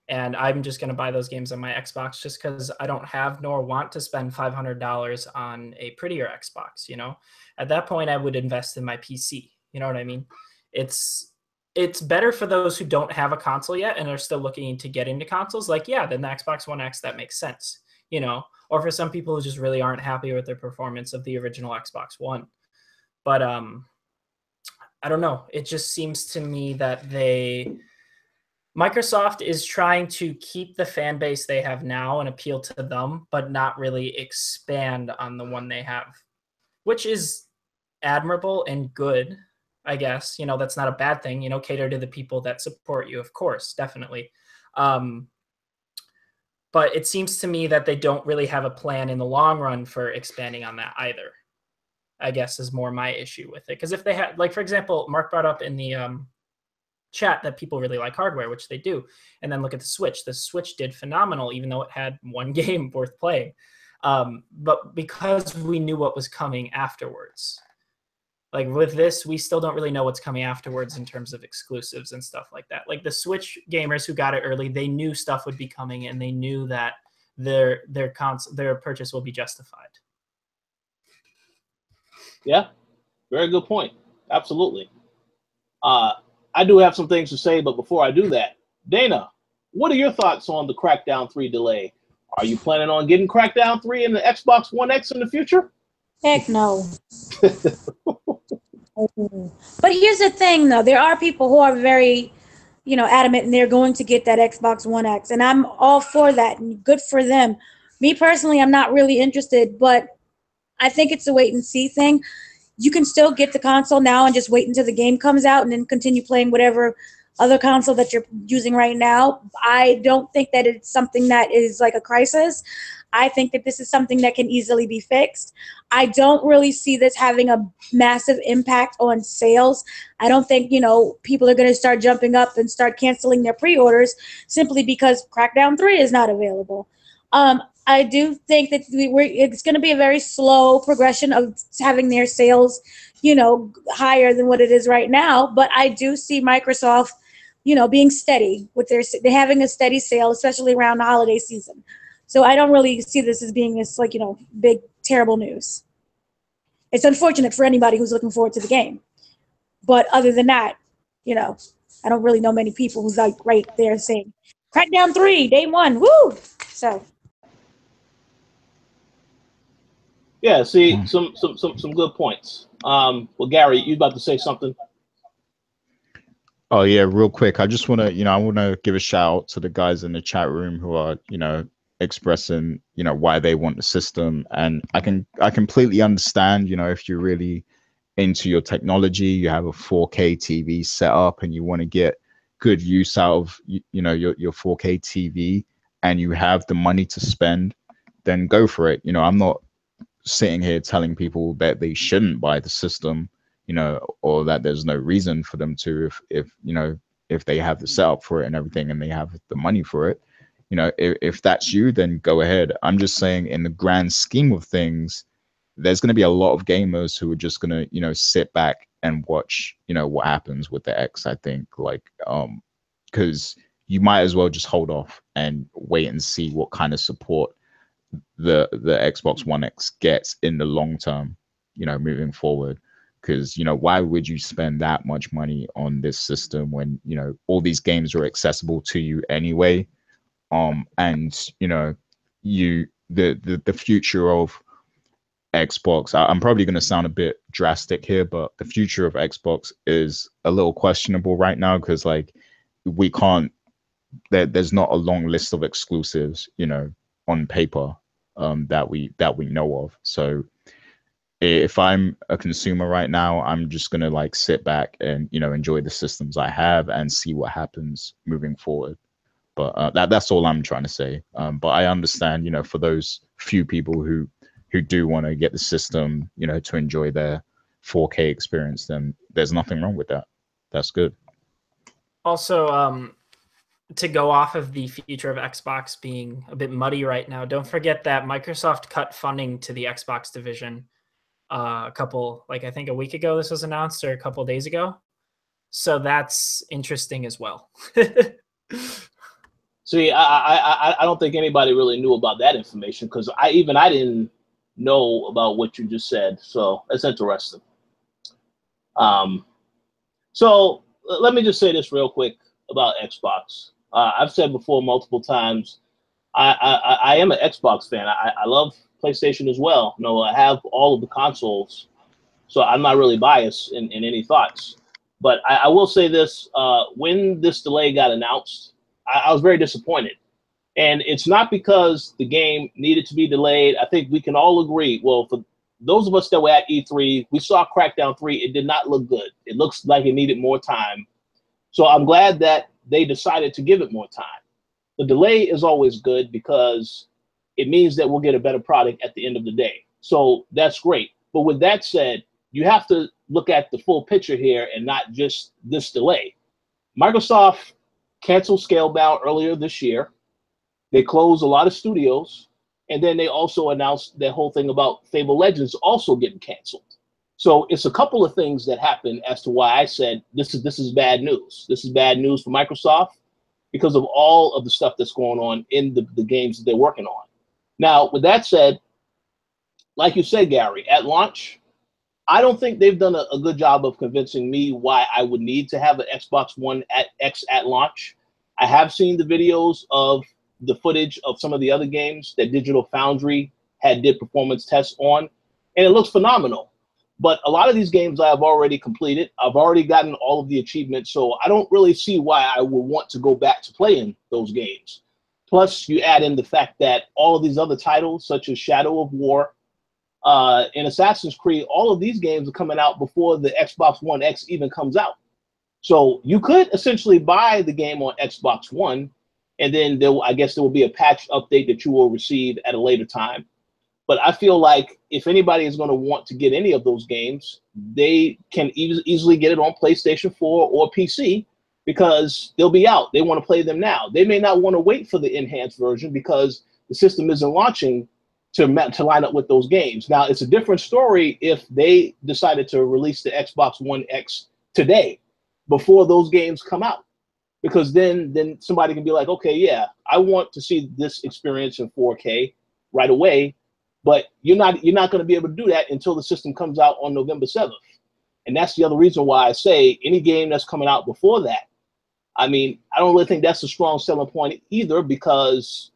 and I'm just going to buy those games on my Xbox just because I don't have nor want to spend $500 on a prettier Xbox, you know? At that point, I would invest in my PC. You know what I mean? It's better for those who don't have a console yet and are still looking to get into consoles. Like, yeah, then the Xbox One X, that makes sense, you know? Or for some people who just really aren't happy with the performance of the original Xbox One. But I don't know. It just seems to me that Microsoft is trying to keep the fan base they have now and appeal to them, but not really expand on the one they have, which is admirable and good, I guess. You know, that's not a bad thing. You know, cater to the people that support you, of course, definitely. But it seems to me that they don't really have a plan in the long run for expanding on that either, I guess, is more my issue with it. Because if they had, like, for example, Mark brought up in the chat that people really like hardware, which they do. And then look at the Switch. The Switch did phenomenal, even though it had one game worth playing. But because we knew what was coming afterwards. Like with this, we still don't really know what's coming afterwards in terms of exclusives and stuff like that. Like the Switch gamers who got it early, they knew stuff would be coming and they knew that their purchase will be justified. Yeah, very good point. Absolutely. I do have some things to say, but before I do that, Dana, what are your thoughts on the Crackdown 3 delay? Are you planning on getting Crackdown 3 in the Xbox One X in the future? Heck no. But here's the thing, though. There are people who are very, adamant, and they're going to get that Xbox One X. And I'm all for that, and good for them. Me personally, I'm not really interested, but I think it's a wait-and-see thing. You can still get the console now and just wait until the game comes out and then continue playing whatever other console that you're using right now. I don't think that it's something that is like a crisis. I think that this is something that can easily be fixed. I don't really see this having a massive impact on sales. I don't think, you know, people are going to start jumping up and start canceling their pre-orders simply because Crackdown 3 is not available. I do think that it's going to be a very slow progression of having their sales, you know, higher than what it is right now. But I do see Microsoft, you know, being steady with they're having a steady sale, especially around the holiday season. So I don't really see this as being this, like, you know, big, terrible news. It's unfortunate for anybody who's looking forward to the game. But other than that, you know, I don't really know many people who's like right there saying, Crackdown 3, day one, woo! So. Yeah, see, some good points. Well, Gary, you about to say something? Oh yeah, real quick. I just want to, I want to give a shout out to the guys in the chat room who are, expressing, why they want the system. And I completely understand, if you're really into your technology, you have a 4K TV set up and you want to get good use out of, your 4K TV and you have the money to spend, then go for it. I'm not sitting here telling people that they shouldn't buy the system, or that there's no reason for them to, if they have the setup for it and everything and they have the money for it, if that's you, then go ahead. I'm just saying, in the grand scheme of things, there's going to be a lot of gamers who are just going to, sit back and watch, what happens with the X. I think, because you might as well just hold off and wait and see what kind of support the Xbox One X gets in the long term, moving forward. Because, why would you spend that much money on this system when, all these games are accessible to you anyway? And, the future of Xbox, I'm probably going to sound a bit drastic here, but the future of Xbox is a little questionable right now because, we can't, there's not a long list of exclusives, on paper, that we know of. So if I'm a consumer right now, I'm just going to sit back and, enjoy the systems I have and see what happens moving forward. But that's all I'm trying to say. But I understand, for those few people who do want to get the system, to enjoy their 4K experience, then there's nothing wrong with that. That's good. Also, to go off of the future of Xbox being a bit muddy right now, don't forget that Microsoft cut funding to the Xbox division I think a week ago this was announced, or a couple of days ago. So that's interesting as well. See, I don't think anybody really knew about that information because I didn't know about what you just said. So that's interesting. So let me just say this real quick about Xbox. I've said before multiple times, I am an Xbox fan. I love PlayStation as well. I have all of the consoles, so I'm not really biased in any thoughts. But I will say this, when this delay got announced, I was very disappointed. And it's not because the game needed to be delayed. I think we can all agree, well, for those of us that were at E3, we saw Crackdown 3. It did not look good. It looks like it needed more time. So I'm glad that they decided to give it more time. The delay is always good because it means that we'll get a better product at the end of the day. So that's great. But with that said, you have to look at the full picture here and not just this delay. Microsoft canceled Scalebound earlier this year. They closed a lot of studios. And then they also announced that whole thing about Fable Legends also getting canceled. So it's a couple of things that happened as to why I said this is bad news. This is bad news for Microsoft because of all of the stuff that's going on in the games that they're working on. Now, with that said, like you said, Gary, at launch, I don't think they've done a good job of convincing me why I would need to have an Xbox One X at launch. I have seen the videos of the footage of some of the other games that Digital Foundry did performance tests on, and it looks phenomenal. But a lot of these games I have already completed. I've already gotten all of the achievements, so I don't really see why I would want to go back to playing those games. Plus, you add in the fact that all of these other titles, such as Shadow of War and Assassin's Creed, all of these games are coming out before the Xbox One X even comes out. So you could essentially buy the game on Xbox One and then I guess there will be a patch update that you will receive at a later time. But I feel like if anybody is going to want to get any of those games, they can easily get it on PlayStation 4 or PC because they'll be out. They want to play them now. They may not want to wait for the enhanced version because the system isn't launching to line up with those games. Now, it's a different story if they decided to release the Xbox One X today before those games come out, because then somebody can be like, okay, yeah, I want to see this experience in 4K right away. But you're not going to be able to do that until the system comes out on November 7th. And that's the other reason why I say any game that's coming out before that, I mean, I don't really think that's a strong selling point either, because,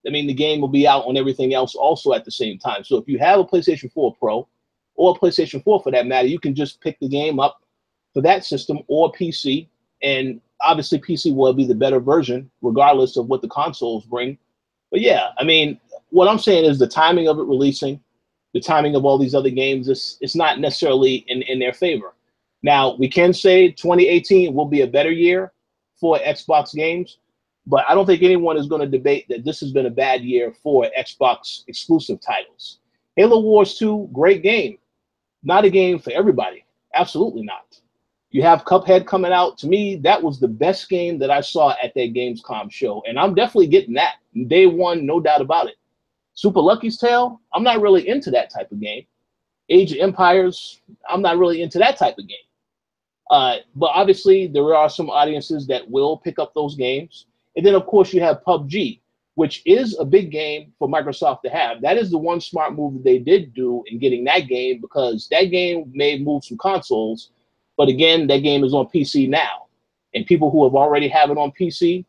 I mean, the game will be out on everything else also at the same time. So if you have a PlayStation 4 Pro or a PlayStation 4 for that matter, you can just pick the game up for that system or PC. And obviously PC will be the better version regardless of what the consoles bring. But yeah, I mean, what I'm saying is the timing of it releasing, the timing of all these other games, it's not necessarily in their favor. Now, we can say 2018 will be a better year for Xbox games, but I don't think anyone is going to debate that this has been a bad year for Xbox exclusive titles. Halo Wars 2, great game. Not a game for everybody. Absolutely not. You have Cuphead coming out. To me, that was the best game that I saw at that Gamescom show, and I'm definitely getting that. Day one, no doubt about it. Super Lucky's Tale, I'm not really into that type of game. Age of Empires, I'm not really into that type of game. But obviously, there are some audiences that will pick up those games. And then, of course, you have PUBG, which is a big game for Microsoft to have. That is the one smart move that they did do in getting that game, because that game may move some consoles. But again, that game is on PC now. And people who have already have it on PC,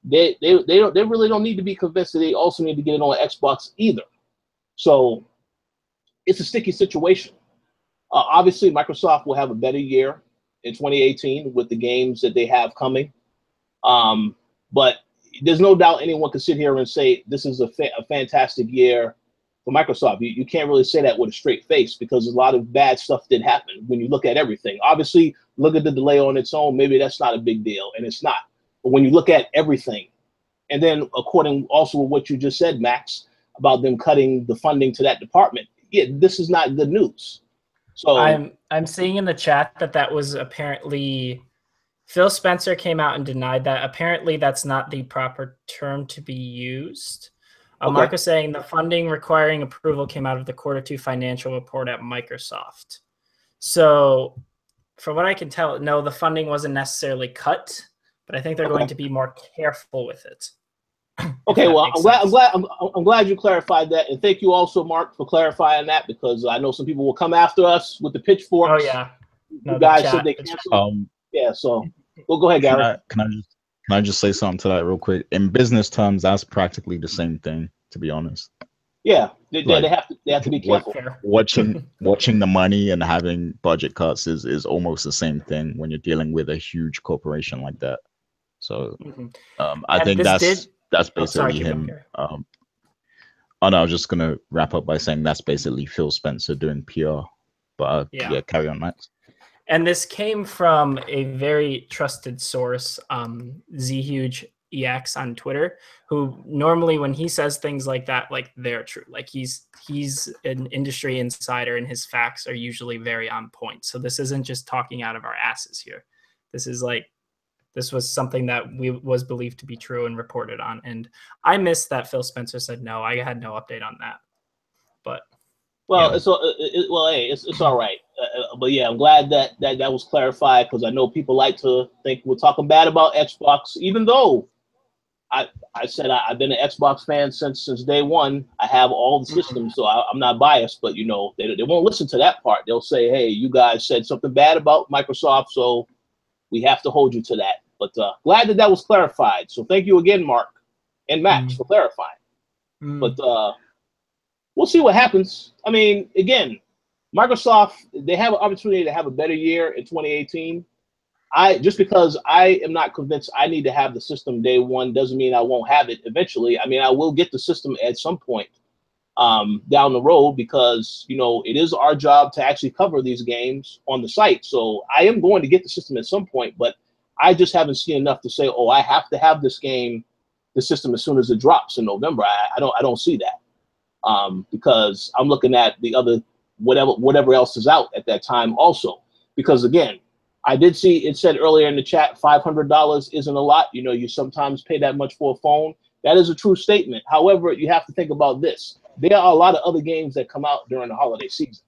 they really don't need to be convinced that they also need to get it on Xbox either. So it's a sticky situation. Obviously, Microsoft will have a better year in 2018 with the games that they have coming. But there's no doubt anyone can sit here and say this is a fantastic year for Microsoft. You can't really say that with a straight face, because a lot of bad stuff did happen when you look at everything. Obviously, look at the delay on its own. Maybe that's not a big deal, and it's not. But when you look at everything, and then according also to what you just said, Max, about them cutting the funding to that department, yeah, this is not good news. So I'm seeing in the chat that was apparently Phil Spencer came out and denied that. Apparently, that's not the proper term to be used. Okay. Mark was saying the funding requiring approval came out of the Q2 financial report at Microsoft. So, from what I can tell, no, the funding wasn't necessarily cut, but I think they're going to be more careful with it. Okay, well, I'm glad you clarified that, and thank you also, Mark, for clarifying that, because I know some people will come after us with the pitchforks. Oh yeah, no, you guys said they canceled. Yeah, so go ahead, Gary. Can I just say something to that real quick? In business terms, that's practically the same thing, to be honest. Yeah, they have to be careful. Watching the money and having budget cuts is almost the same thing when you're dealing with a huge corporation like that. So I think that's basically him. Oh no, I was just gonna wrap up by saying that's basically Phil Spencer doing PR. But yeah, carry on, Max. And this came from a very trusted source, ZHugeEX on Twitter, who normally when he says things like that, like they're true. Like he's an industry insider and his facts are usually very on point. So this isn't just talking out of our asses here. This was something that was believed to be true and reported on. And I missed that Phil Spencer said no. I had no update on that. But well, yeah. It's all right. But yeah, I'm glad that was clarified, because I know people like to think we're talking bad about Xbox, even though I said I've been an Xbox fan since day one. I have all the systems, so I'm not biased. But you know, they won't listen to that part. They'll say, "Hey, you guys said something bad about Microsoft, so we have to hold you to that." But glad that was clarified. So thank you again, Mark and Max, for clarifying. But we'll see what happens. I mean, again, Microsoft, they have an opportunity to have a better year in 2018. Just because I am not convinced I need to have the system day one doesn't mean I won't have it eventually. I mean, I will get the system at some point down the road, because, you know, it is our job to actually cover these games on the site. So I am going to get the system at some point, but I just haven't seen enough to say, oh, I have to have this game the system as soon as it drops in November. I don't see that, because I'm looking at the other whatever else is out at that time also. Because again, I did see it said earlier in the chat, $500 isn't a lot. You know, you sometimes pay that much for a phone. That is a true statement. However, you have to think about this. There are a lot of other games that come out during the holiday season.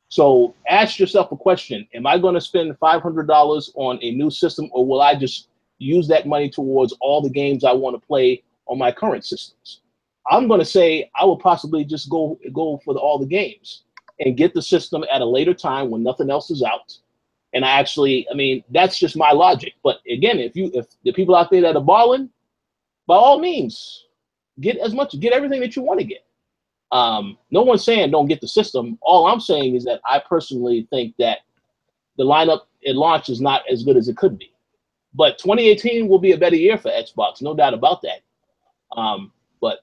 So ask yourself a question. Am I going to spend $500 on a new system, or will I just use that money towards all the games I want to play on my current systems? I'm going to say I will possibly just go for all the games and get the system at a later time when nothing else is out. And I mean, that's just my logic. But again, if the people out there that are balling, by all means, get everything that you want to get. No one's saying don't get the system. All I'm saying is that I personally think that the lineup at launch is not as good as it could be. But 2018 will be a better year for Xbox, no doubt about that. But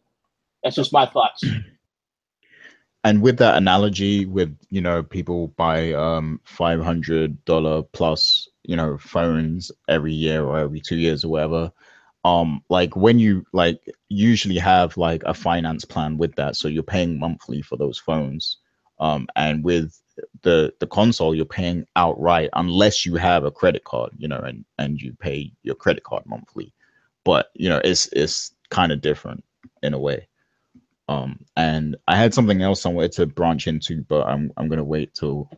that's just my thoughts. And with that analogy, with, you know, people buy $500 plus, you know, phones every year or every 2 years or whatever, like when you like usually have like a finance plan with that, so you're paying monthly for those phones, and with the console you're paying outright unless you have a credit card, you know, and you pay your credit card monthly. But you know, it's kind of different in a way. And I had something else I wanted to branch into, but I'm gonna wait till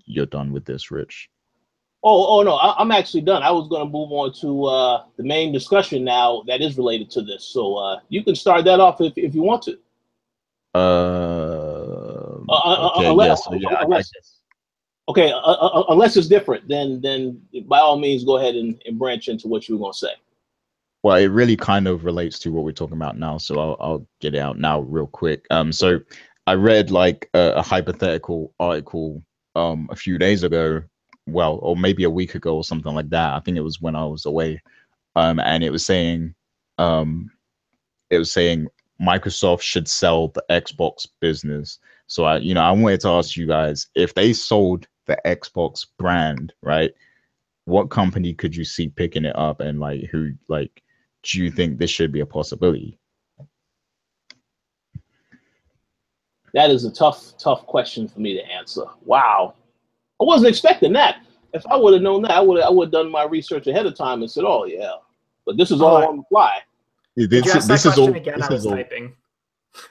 you're done with this, Rich. Oh no, I'm actually done. I was going to move on to the main discussion now that is related to this. So you can start that off if you want to. Okay, Unless, yes, yeah, unless it's different, then by all means go ahead and branch into what you were going to say. Well, it really kind of relates to what we're talking about now, so I'll get it out now real quick. So I read like a hypothetical article a few days ago, well, or maybe a week ago or something like that. I think it was when I was away, and it was saying Microsoft should sell the Xbox business. So I wanted to ask you guys, if they sold the Xbox brand, right? What company could you see picking it up, and like who, like, do you think this should be a possibility? That is a tough question for me to answer. Wow, I wasn't expecting that. If I would have known that, I would have done my research ahead of time and said, "Oh yeah," but this is all on the fly. Did you ask that question again? I was typing.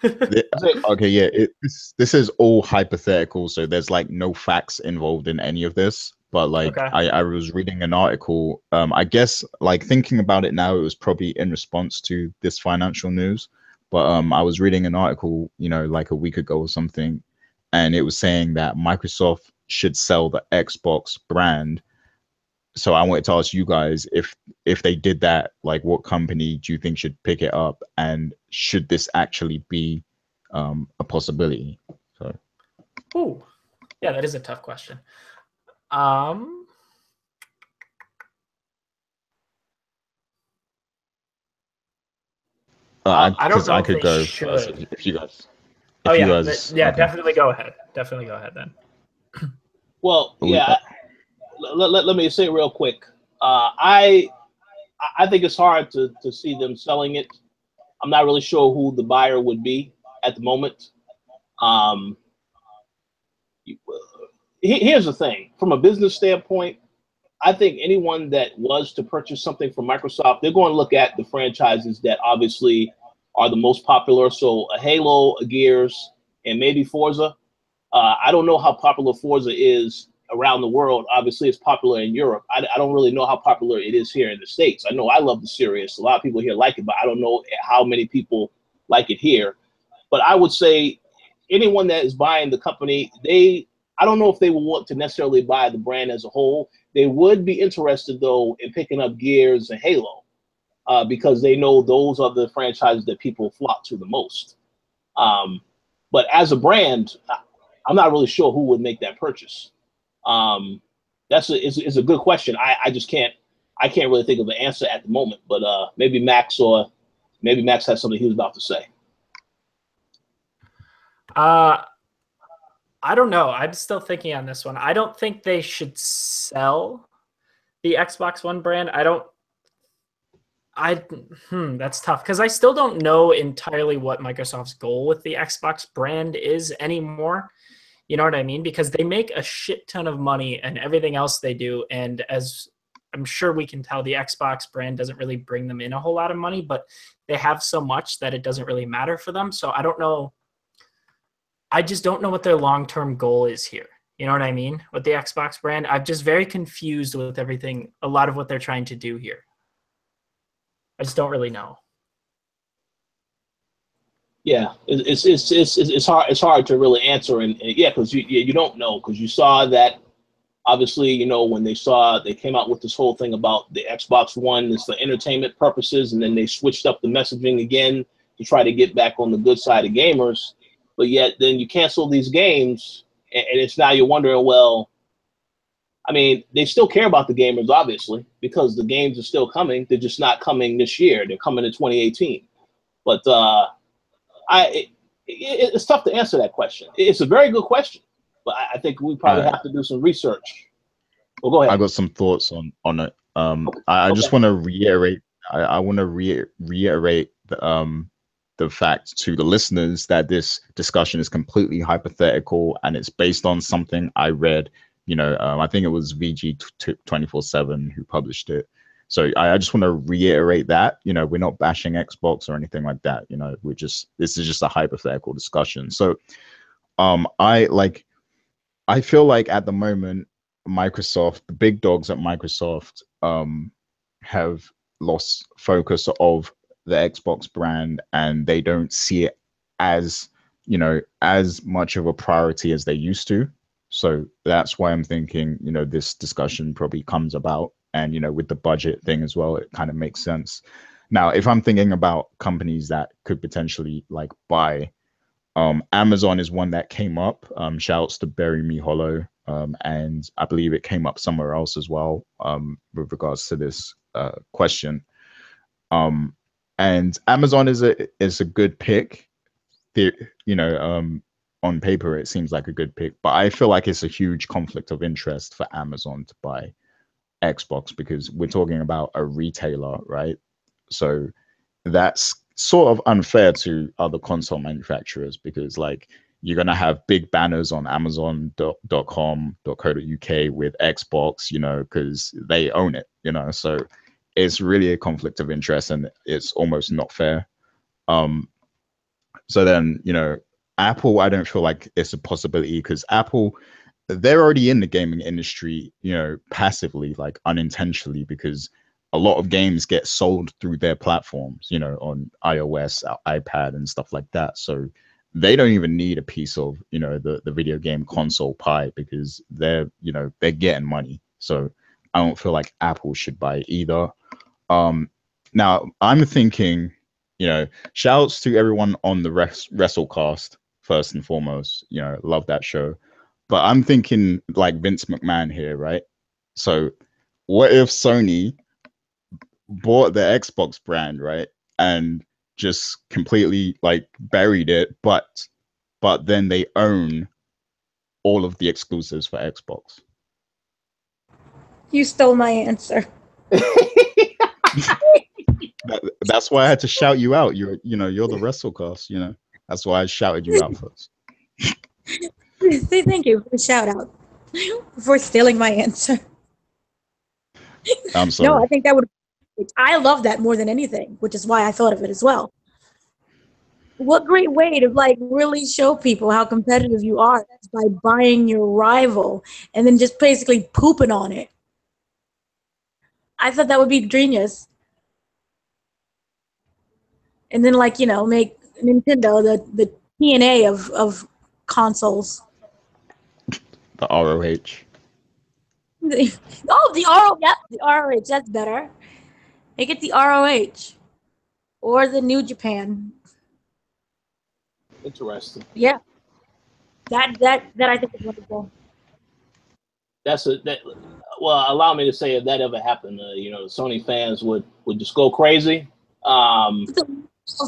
Okay, yeah. This is all hypothetical, so there's like no facts involved in any of this. But like, okay. I was reading an article. I guess like thinking about it now, it was probably in response to this financial news. But I was reading an article, you know, like a week ago or something, and it was saying that Microsoft should sell the Xbox brand. So I wanted to ask you guys, if they did that, like what company do you think should pick it up, and should this actually be a possibility? So, ooh, yeah, that is a tough question. I don't know. I could go first if you guys. Definitely go ahead. Definitely go ahead then. Well, yeah. Let me say real quick. I think it's hard to see them selling it. I'm not really sure who the buyer would be at the moment. Here's the thing. From a business standpoint, I think anyone that was to purchase something from Microsoft, they're going to look at the franchises that obviously are the most popular. So a Halo, a Gears, and maybe Forza. I don't know how popular Forza is around the world. Obviously, it's popular in Europe. I don't really know how popular it is here in the States. I know I love the series. A lot of people here like it, but I don't know how many people like it here. But I would say anyone that is buying the company, I don't know if they will want to necessarily buy the brand as a whole. They would be interested, though, in picking up Gears and Halo because they know those are the franchises that people flock to the most. But as a brand, I'm not really sure who would make that purchase. That's a good question. I can't really think of an answer at the moment, but maybe Max has something he was about to say. I don't know. I'm still thinking on this one. I don't think they should sell the Xbox One brand. That's tough because I still don't know entirely what Microsoft's goal with the Xbox brand is anymore. You know what I mean? Because they make a shit ton of money and everything else they do. And as I'm sure we can tell, the Xbox brand doesn't really bring them in a whole lot of money, but they have so much that it doesn't really matter for them. So I don't know. I just don't know what their long-term goal is here. You know what I mean? With the Xbox brand, I'm just very confused with everything, a lot of what they're trying to do here. I just don't really know. Yeah, it's hard. It's hard to really answer, and yeah, because you don't know, because you saw that obviously, you know, when they came out with this whole thing about the Xbox One is for entertainment purposes, and then they switched up the messaging again to try to get back on the good side of gamers. But yet, then you cancel these games, and it's now you're wondering, well, I mean, they still care about the gamers, obviously, because the games are still coming. They're just not coming this year. They're coming in 2018. But it's tough to answer that question. It's a very good question, but I think we probably have to do some research. Well, go ahead. I got some thoughts on it. I just want to reiterate. I want to reiterate the fact to the listeners that this discussion is completely hypothetical and it's based on something I read. You know, I think it was VG 24/7 who published it. So I just want to reiterate that, you know, we're not bashing Xbox or anything like that. You know, this is just a hypothetical discussion. So I feel like at the moment, Microsoft, the big dogs at Microsoft have lost focus of the Xbox brand, and they don't see it as, you know, as much of a priority as they used to. So that's why I'm thinking, you know, this discussion probably comes about. And, you know, with the budget thing as well, it kind of makes sense. Now, if I'm thinking about companies that could potentially like buy, Amazon is one that came up. Shouts to Bury Me Hollow. And I believe it came up somewhere else as well with regards to this question. And Amazon is a good pick. You know, on paper, it seems like a good pick, but I feel like it's a huge conflict of interest for Amazon to buy Xbox because we're talking about a retailer, right? So that's sort of unfair to other console manufacturers because like you're going to have big banners on amazon.com.co.uk with Xbox, you know, because they own it, you know, so it's really a conflict of interest and it's almost not fair. So then, you know, Apple, I don't feel like it's a possibility because Apple, they're already in the gaming industry, you know, passively, like unintentionally, because a lot of games get sold through their platforms, you know, on iOS, iPad and stuff like that. So they don't even need a piece of, you know, the video game console pie because they're, you know, they're getting money. So I don't feel like Apple should buy either. Now I'm thinking, you know, shouts to everyone on the WrestleCast first and foremost, you know, love that show. But I'm thinking like Vince McMahon here, right? So what if Sony bought the Xbox brand, right? And just completely like buried it, but then they own all of the exclusives for Xbox. You stole my answer. That's why I had to shout you out. You're the WrestleCast, you know. That's why I shouted you out first. Say thank you for the shout out for stealing my answer. I'm sorry. No, I think that would. I love that more than anything, which is why I thought of it as well. What great way to like really show people how competitive you are. That's by buying your rival and then just basically pooping on it. I thought that would be genius. And then like, you know, make Nintendo the TNA of consoles. The ROH. Oh, the ROH, that's better. Make it the ROH or the New Japan. Interesting. Yeah, that I think is wonderful. Well, allow me to say if that ever happened, you know, the Sony fans would just go crazy.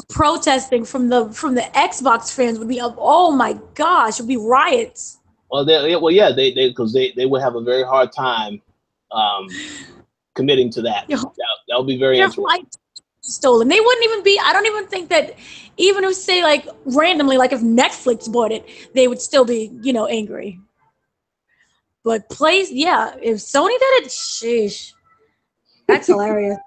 Protesting from the Xbox fans would be oh my gosh, it would be riots. Well, they because they would have a very hard time committing to that. That would be very interesting. stolen. They wouldn't even be, I don't even think that even if, say, like, randomly, like if Netflix bought it, they would still be, you know, angry. But yeah, if Sony did it, sheesh. That's hilarious.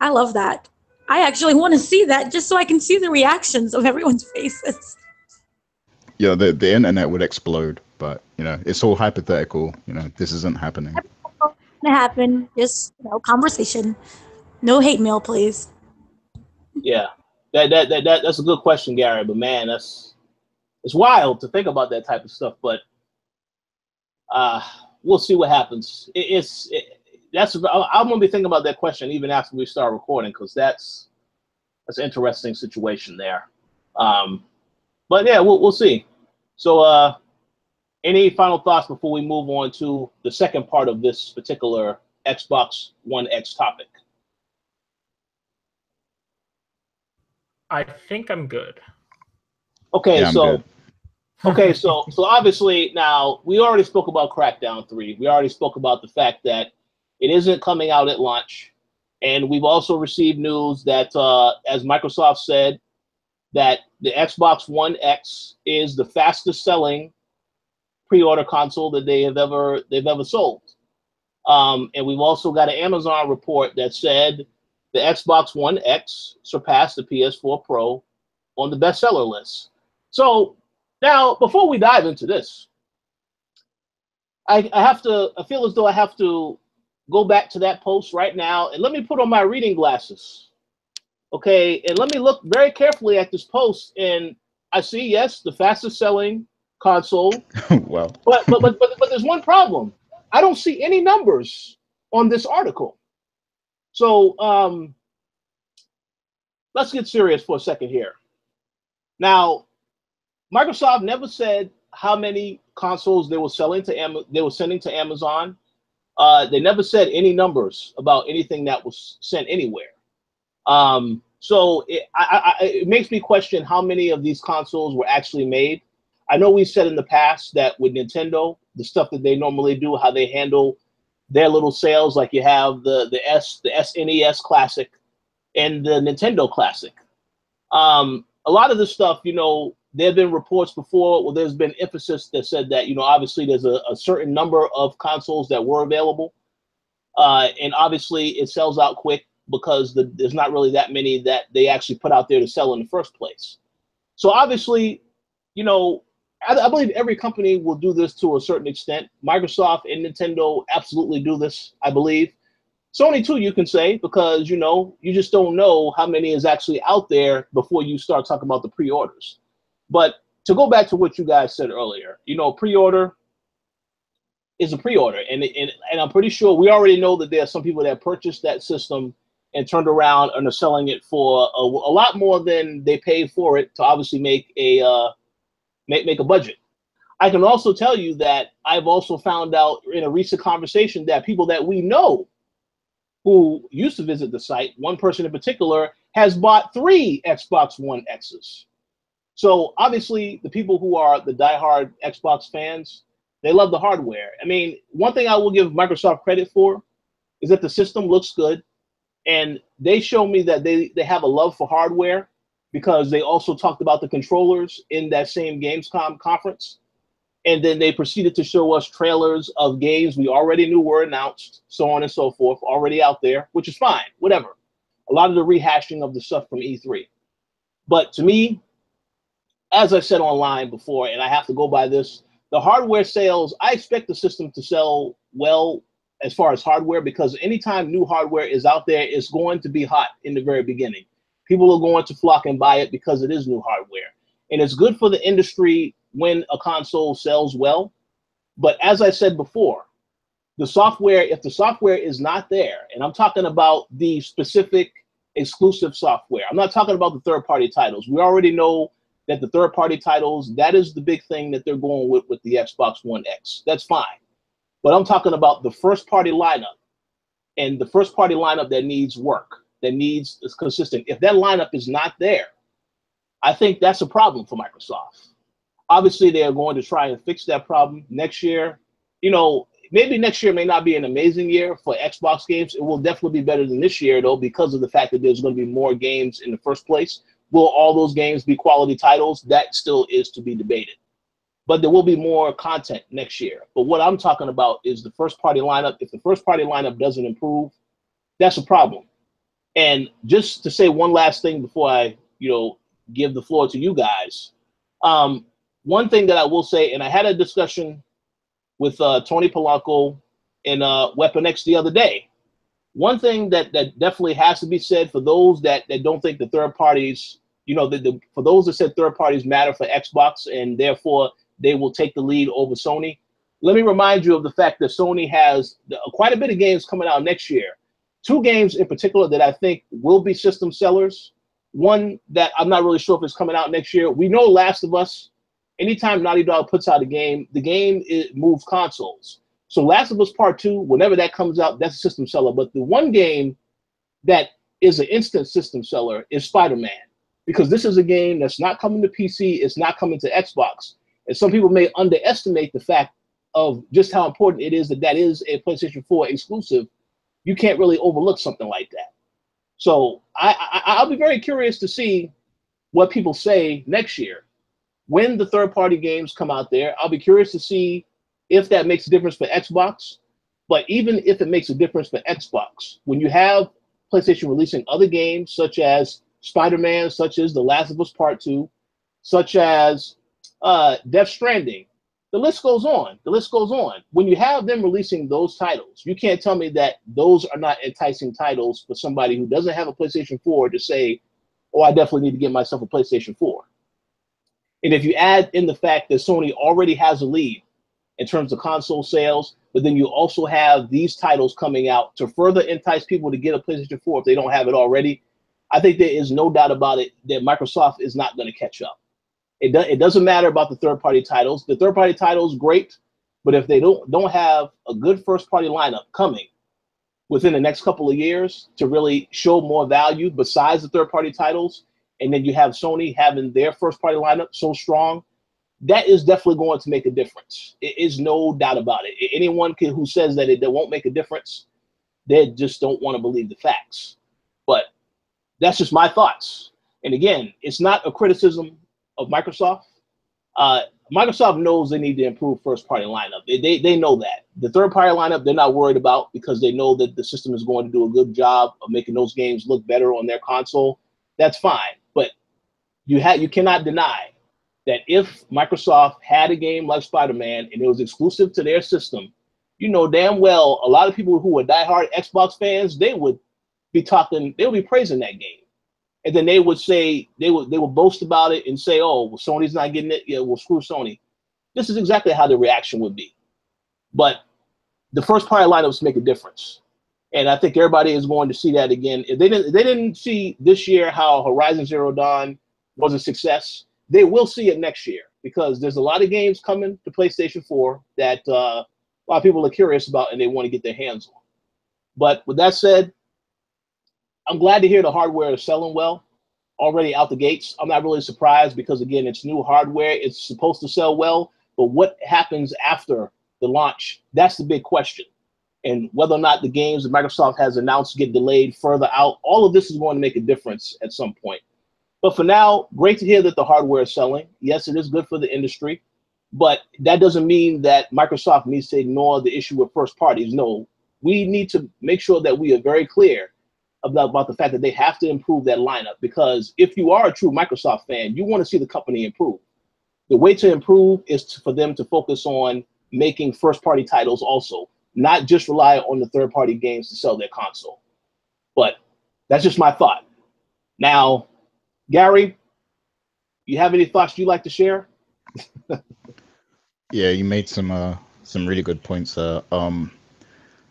I love that. I actually want to see that just so I can see the reactions of everyone's faces. Yeah, the internet would explode, but you know, it's all hypothetical. You know, this isn't happening. It's gonna happen. Just, you know, conversation. No hate mail, please. Yeah, that's a good question, Gary. But man, it's wild to think about that type of stuff. But we'll see what happens. I'm gonna be thinking about that question even after we start recording, because that's an interesting situation there. But yeah, we'll see. So, any final thoughts before we move on to the second part of this particular Xbox One X topic? I think I'm good. Okay, Yeah, I'm so good. okay, so obviously now we already spoke about Crackdown 3. We already spoke about the fact that it isn't coming out at launch, and we've also received news that, as Microsoft said, that the Xbox One X is the fastest selling pre-order console that they've ever sold. And we've also got an Amazon report that said the Xbox One X surpassed the PS4 Pro on the bestseller list. So now, before we dive into this, I feel as though I have to go back to that post right now, and let me put on my reading glasses. Okay, and let me look very carefully at this post, and I see, yes, the fastest selling console. Well, but there's one problem. I don't see any numbers on this article. So let's get serious for a second here. Now, Microsoft never said how many consoles they were sending to Amazon. They never said any numbers about anything that was sent anywhere. So it makes me question how many of these consoles were actually made. I know we said in the past that with Nintendo, the stuff that they normally do, how they handle their little sales, like you have the SNES Classic and the Nintendo Classic. A lot of this stuff, you know, there have been reports before where there's been emphasis that said that, you know, obviously there's a certain number of consoles that were available. And obviously it sells out quick because there's not really that many that they actually put out there to sell in the first place. So obviously, you know, I believe every company will do this to a certain extent. Microsoft and Nintendo absolutely do this, I believe. Sony too, you can say, because, you know, you just don't know how many is actually out there before you start talking about the pre-orders. But to go back to what you guys said earlier, you know, pre-order is a pre-order. And I'm pretty sure we already know that there are some people that purchased that system and turned around and are selling it for a lot more than they paid for it to obviously make a budget. I can also tell you that I've also found out in a recent conversation that people that we know who used to visit the site, one person in particular, has bought 3 Xbox One X's. So obviously the people who are the diehard Xbox fans, they love the hardware. I mean, one thing I will give Microsoft credit for is that the system looks good. And they show me that they have a love for hardware, because they also talked about the controllers in that same Gamescom conference. And then they proceeded to show us trailers of games we already knew were announced, so on and so forth, already out there, which is fine, whatever. A lot of the rehashing of the stuff from E3. But to me, as I said online before, and I have to go by this, the hardware sales, I expect the system to sell well as far as hardware, because anytime new hardware is out there, it's going to be hot in the very beginning. People are going to flock and buy it because it is new hardware. And it's good for the industry when a console sells well. But as I said before, the software, if the software is not there, and I'm talking about the specific exclusive software, I'm not talking about the third-party titles. We already know that the third-party titles, that is the big thing that they're going with the Xbox One X. That's fine. But I'm talking about the first-party lineup, and the first-party lineup that needs work, that is consistent. If that lineup is not there, I think that's a problem for Microsoft. Obviously, they are going to try and fix that problem next year. You know, maybe next year may not be an amazing year for Xbox games. It will definitely be better than this year, though, because of the fact that there's going to be more games in the first place. Will all those games be quality titles? That still is to be debated. But there will be more content next year. But what I'm talking about is the first-party lineup. If the first-party lineup doesn't improve, that's a problem. And just to say one last thing before I, give the floor to you guys. One thing that I will say, and I had a discussion with Tony Polanco and Weapon X the other day. One thing that definitely has to be said for those that don't think the third parties, for those that said third parties matter for Xbox and therefore they will take the lead over Sony. Let me remind you of the fact that Sony has quite a bit of games coming out next year. 2 games in particular that I think will be system sellers. One that I'm not really sure if it's coming out next year. We know Last of Us. Anytime Naughty Dog puts out a game, the game moves consoles. So Last of Us Part 2, whenever that comes out, that's a system seller. But the one game that is an instant system seller is Spider-Man, because this is a game that's not coming to PC, it's not coming to Xbox. And some people may underestimate the fact of just how important it is that is a PlayStation 4 exclusive. You can't really overlook something like that. So I'll be very curious to see what people say next year. When the third-party games come out there, I'll be curious to see if that makes a difference for Xbox. But even if it makes a difference for Xbox, when you have PlayStation releasing other games such as Spider-Man, such as The Last of Us Part 2, such as Death Stranding, the list goes on. The list goes on. When you have them releasing those titles, you can't tell me that those are not enticing titles for somebody who doesn't have a PlayStation 4 to say, oh, I definitely need to get myself a PlayStation 4. And if you add in the fact that Sony already has a lead in terms of console sales, but then you also have these titles coming out to further entice people to get a PlayStation 4 if they don't have it already, I think there is no doubt about it that Microsoft is not going to catch up. It doesn't matter about the third-party titles. The third-party titles, great, but if they don't have a good first-party lineup coming within the next couple of years to really show more value besides the third-party titles, and then you have Sony having their first-party lineup so strong, that is definitely going to make a difference. It is no doubt about it. Anyone who says that it won't make a difference, they just don't want to believe the facts. But that's just my thoughts. And again, it's not a criticism of Microsoft. Microsoft knows they need to improve first-party lineup. They know that. The third-party lineup, they're not worried about because they know that the system is going to do a good job of making those games look better on their console. That's fine. But you cannot deny that if Microsoft had a game like Spider-Man and it was exclusive to their system, you know damn well a lot of people who are diehard Xbox fans, they would be praising that game. And then they would say, they would boast about it and say, oh, well, Sony's not getting it. Yeah, well, screw Sony. This is exactly how the reaction would be. But the first party lineups make a difference. And I think everybody is going to see that again. If they didn't see this year how Horizon Zero Dawn was a success, they will see it next year because there's a lot of games coming to PlayStation 4 that a lot of people are curious about and they want to get their hands on. But with that said, I'm glad to hear the hardware is selling well already out the gates. I'm not really surprised because, again, it's new hardware. It's supposed to sell well. But what happens after the launch, that's the big question. And whether or not the games that Microsoft has announced get delayed further out, all of this is going to make a difference at some point. But for now, great to hear that the hardware is selling. Yes, it is good for the industry. But that doesn't mean that Microsoft needs to ignore the issue with first parties. No, we need to make sure that we are very clear about the fact that they have to improve that lineup, because if you are a true Microsoft fan, you want to see the company improve. The way to improve is for them to focus on making first-party titles also, not just rely on the third-party games to sell their console. But that's just my thought. Now, Gary, you have any thoughts you'd like to share? Yeah, you made some really good points there.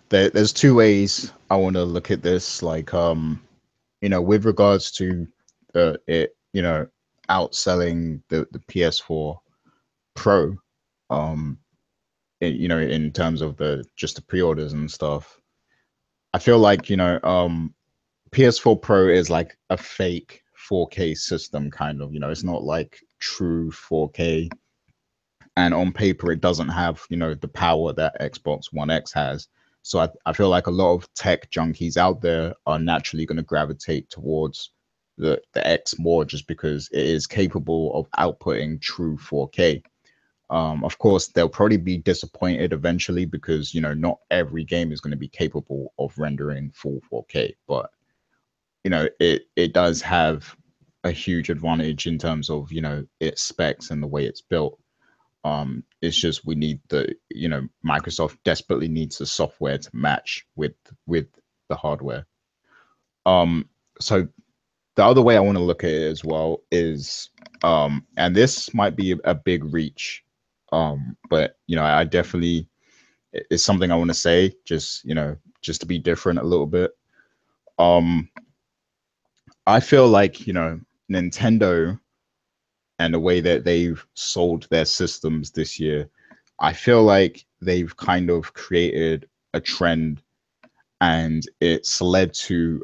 There's 2 ways I want to look at this, like, with regards to it, outselling the PS4 Pro, in terms of just the pre-orders and stuff. I feel like, PS4 Pro is like a fake 4K system, kind of, it's not like true 4K. and on paper it doesn't have, you know, the power that Xbox One X has. So I feel like a lot of tech junkies out there are naturally going to gravitate towards the X more, just because it is capable of outputting true 4K. Of course, they'll probably be disappointed eventually, because, you know, not every game is going to be capable of rendering full 4K, but, you know, it does have a huge advantage in terms of, you know, its specs and the way it's built. It's just we need the, you know, Microsoft desperately needs the software to match with the hardware. So the other way I want to look at it as well is, and this might be a big reach, but, you know, I definitely, it's something I want to say, just, you know, just to be different a little bit. I feel like, you know, Nintendo and the way that they've sold their systems this year, I feel like they've kind of created a trend, and it's led to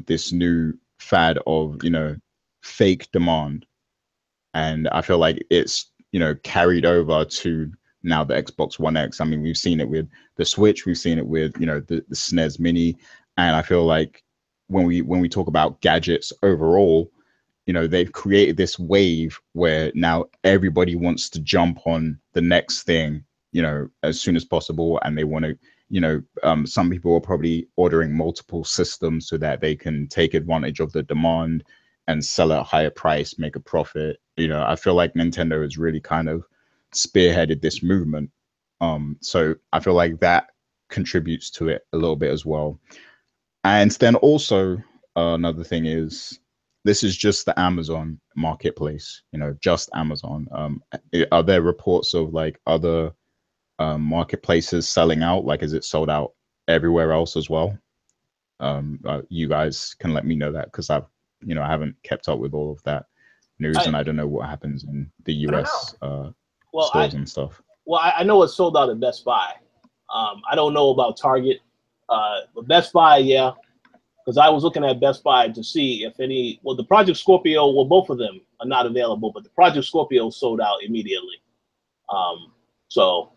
this new fad of, you know, fake demand. And I feel like it's, you know, carried over to now the Xbox One X. I mean, we've seen it with the Switch, we've seen it with, you know, the SNES Mini, and I feel like when we talk about gadgets overall, you know, they've created this wave where now everybody wants to jump on the next thing, you know, as soon as possible, and they want to, you know, some people are probably ordering multiple systems so that they can take advantage of the demand and sell at a higher price, make a profit. You know, I feel like Nintendo has really kind of spearheaded this movement. So I feel like that contributes to it a little bit as well. And then also another thing is, this is just the Amazon marketplace, you know, just Amazon. Are there reports of like other marketplaces selling out? Like, is it sold out everywhere else as well? You guys can let me know that, because I've, you know, I haven't kept up with all of that news, and I don't know what happens in the US stores and stuff. Well, I know it's sold out at Best Buy. I don't know about Target, but Best Buy, yeah. Because I was looking at Best Buy to see if any, well, the Project Scorpio, well, both of them are not available, but the Project Scorpio sold out immediately. So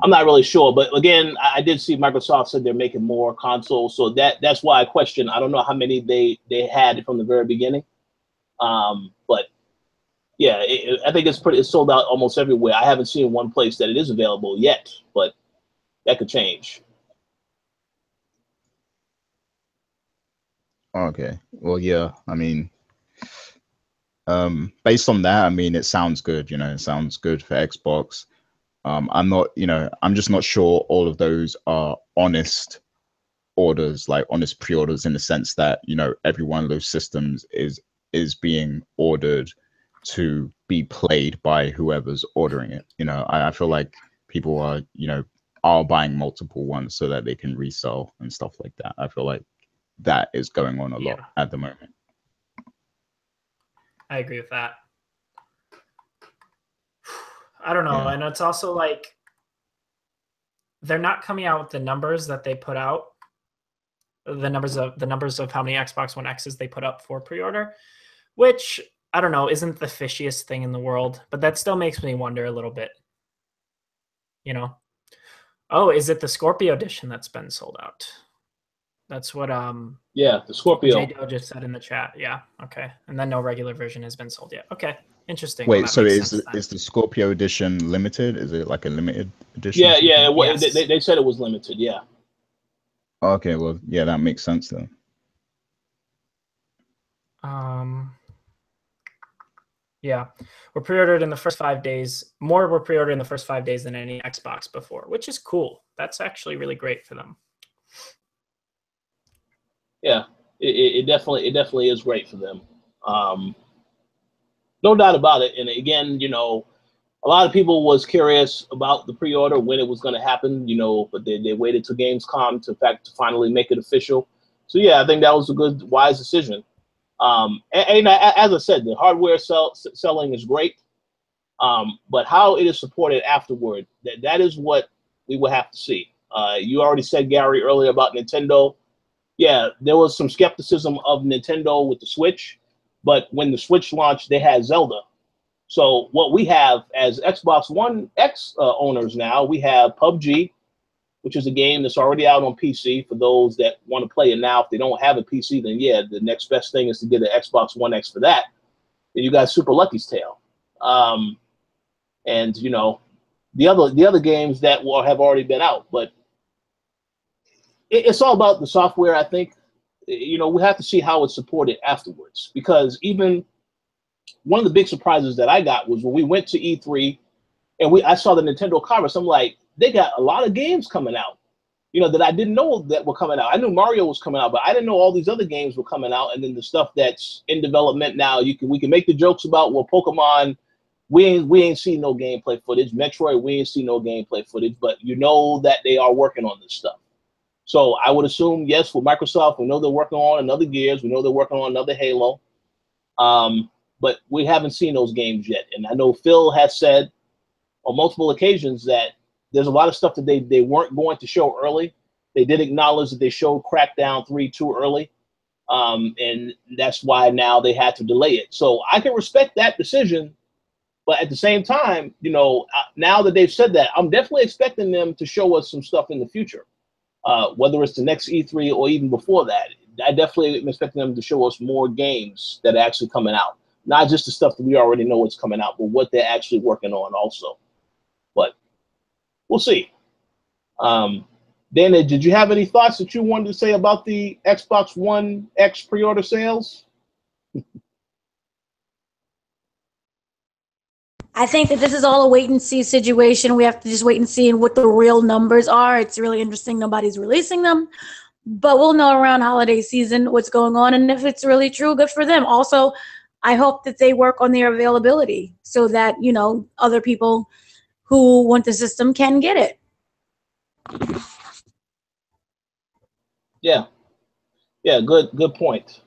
I'm not really sure. But again, I did see Microsoft said they're making more consoles. So that's why I question. I don't know how many they had from the very beginning. But yeah, I think it's sold out almost everywhere. I haven't seen one place that it is available yet, but that could change. Okay. Well, yeah. I mean, based on that, I mean, it sounds good. You know, it sounds good for Xbox. I'm not, you know, I'm just not sure all of those are honest orders, like honest pre-orders, in the sense that, you know, every one of those systems is being ordered to be played by whoever's ordering it. You know, I feel like people are, you know, are buying multiple ones so that they can resell and stuff like that. I feel like that is going on a lot at the moment. I agree with that. I don't know. And it's also like, they're not coming out with the numbers that they put out, the numbers of how many Xbox One X's they put up for pre-order, which, I don't know, isn't the fishiest thing in the world, but that still makes me wonder a little bit. You know, oh, is it the Scorpio edition that's been sold out? That's what yeah, the Scorpio J-Do just said in the chat. Yeah, okay. And then no regular version has been sold yet. Okay, interesting. Wait, well, so is the Scorpio edition limited? Is it like a limited edition? Yeah, yeah. Yes. They said it was limited. Yeah. Okay, well, yeah, that makes sense then. Yeah, we're pre-ordered in the first 5 days. More were pre-ordered in the first 5 days than any Xbox before, which is cool. That's actually really great for them. Yeah, it definitely is great for them. No doubt about it. And again, you know, a lot of people was curious about the pre-order, when it was going to happen, you know, but they waited till Gamescom to finally make it official. So yeah, I think that was a good, wise decision. And as I said, the hardware selling is great, but how it is supported afterward, that is what we will have to see. You already said, Gary, earlier about Nintendo. Yeah, there was some skepticism of Nintendo with the Switch, but when the Switch launched, they had Zelda. So what we have as Xbox One X owners now, we have PUBG, which is a game that's already out on PC for those that want to play it now. If they don't have a PC, then yeah, the next best thing is to get an Xbox One X for that. Then you got Super Lucky's Tale, and you know the other games that have already been out. But it's all about the software. I think you know we have to see how it's supported afterwards, because even one of the big surprises that I got was when we went to E3 and I saw the Nintendo Conference. I'm like, they got a lot of games coming out, you know, that I didn't know that were coming out. I knew Mario was coming out, but I didn't know all these other games were coming out. And then the stuff that's in development now, we can make the jokes about, well, Pokemon, we ain't seen no gameplay footage. Metroid, we ain't seen no gameplay footage, but you know that they are working on this stuff. So I would assume, yes, for Microsoft, we know they're working on another Gears, we know they're working on another Halo, but we haven't seen those games yet. And I know Phil has said on multiple occasions that there's a lot of stuff that they weren't going to show early. They did acknowledge that they showed Crackdown 3 too early, and that's why now they had to delay it. So I can respect that decision, but at the same time, you know, now that they've said that, I'm definitely expecting them to show us some stuff in the future, whether it's the next E3 or even before that. I definitely am expecting them to show us more games that are actually coming out, not just the stuff that we already know is coming out, but what they're actually working on also. But we'll see. Dana, did you have any thoughts that you wanted to say about the Xbox One X pre-order sales? I think that this is all a wait and see situation. We have to just wait and see what the real numbers are. It's really interesting. Nobody's releasing them, but we'll know around holiday season what's going on. And if it's really true, good for them. Also, I hope that they work on their availability so that, you know, other people who want the system can get it. Yeah, good point.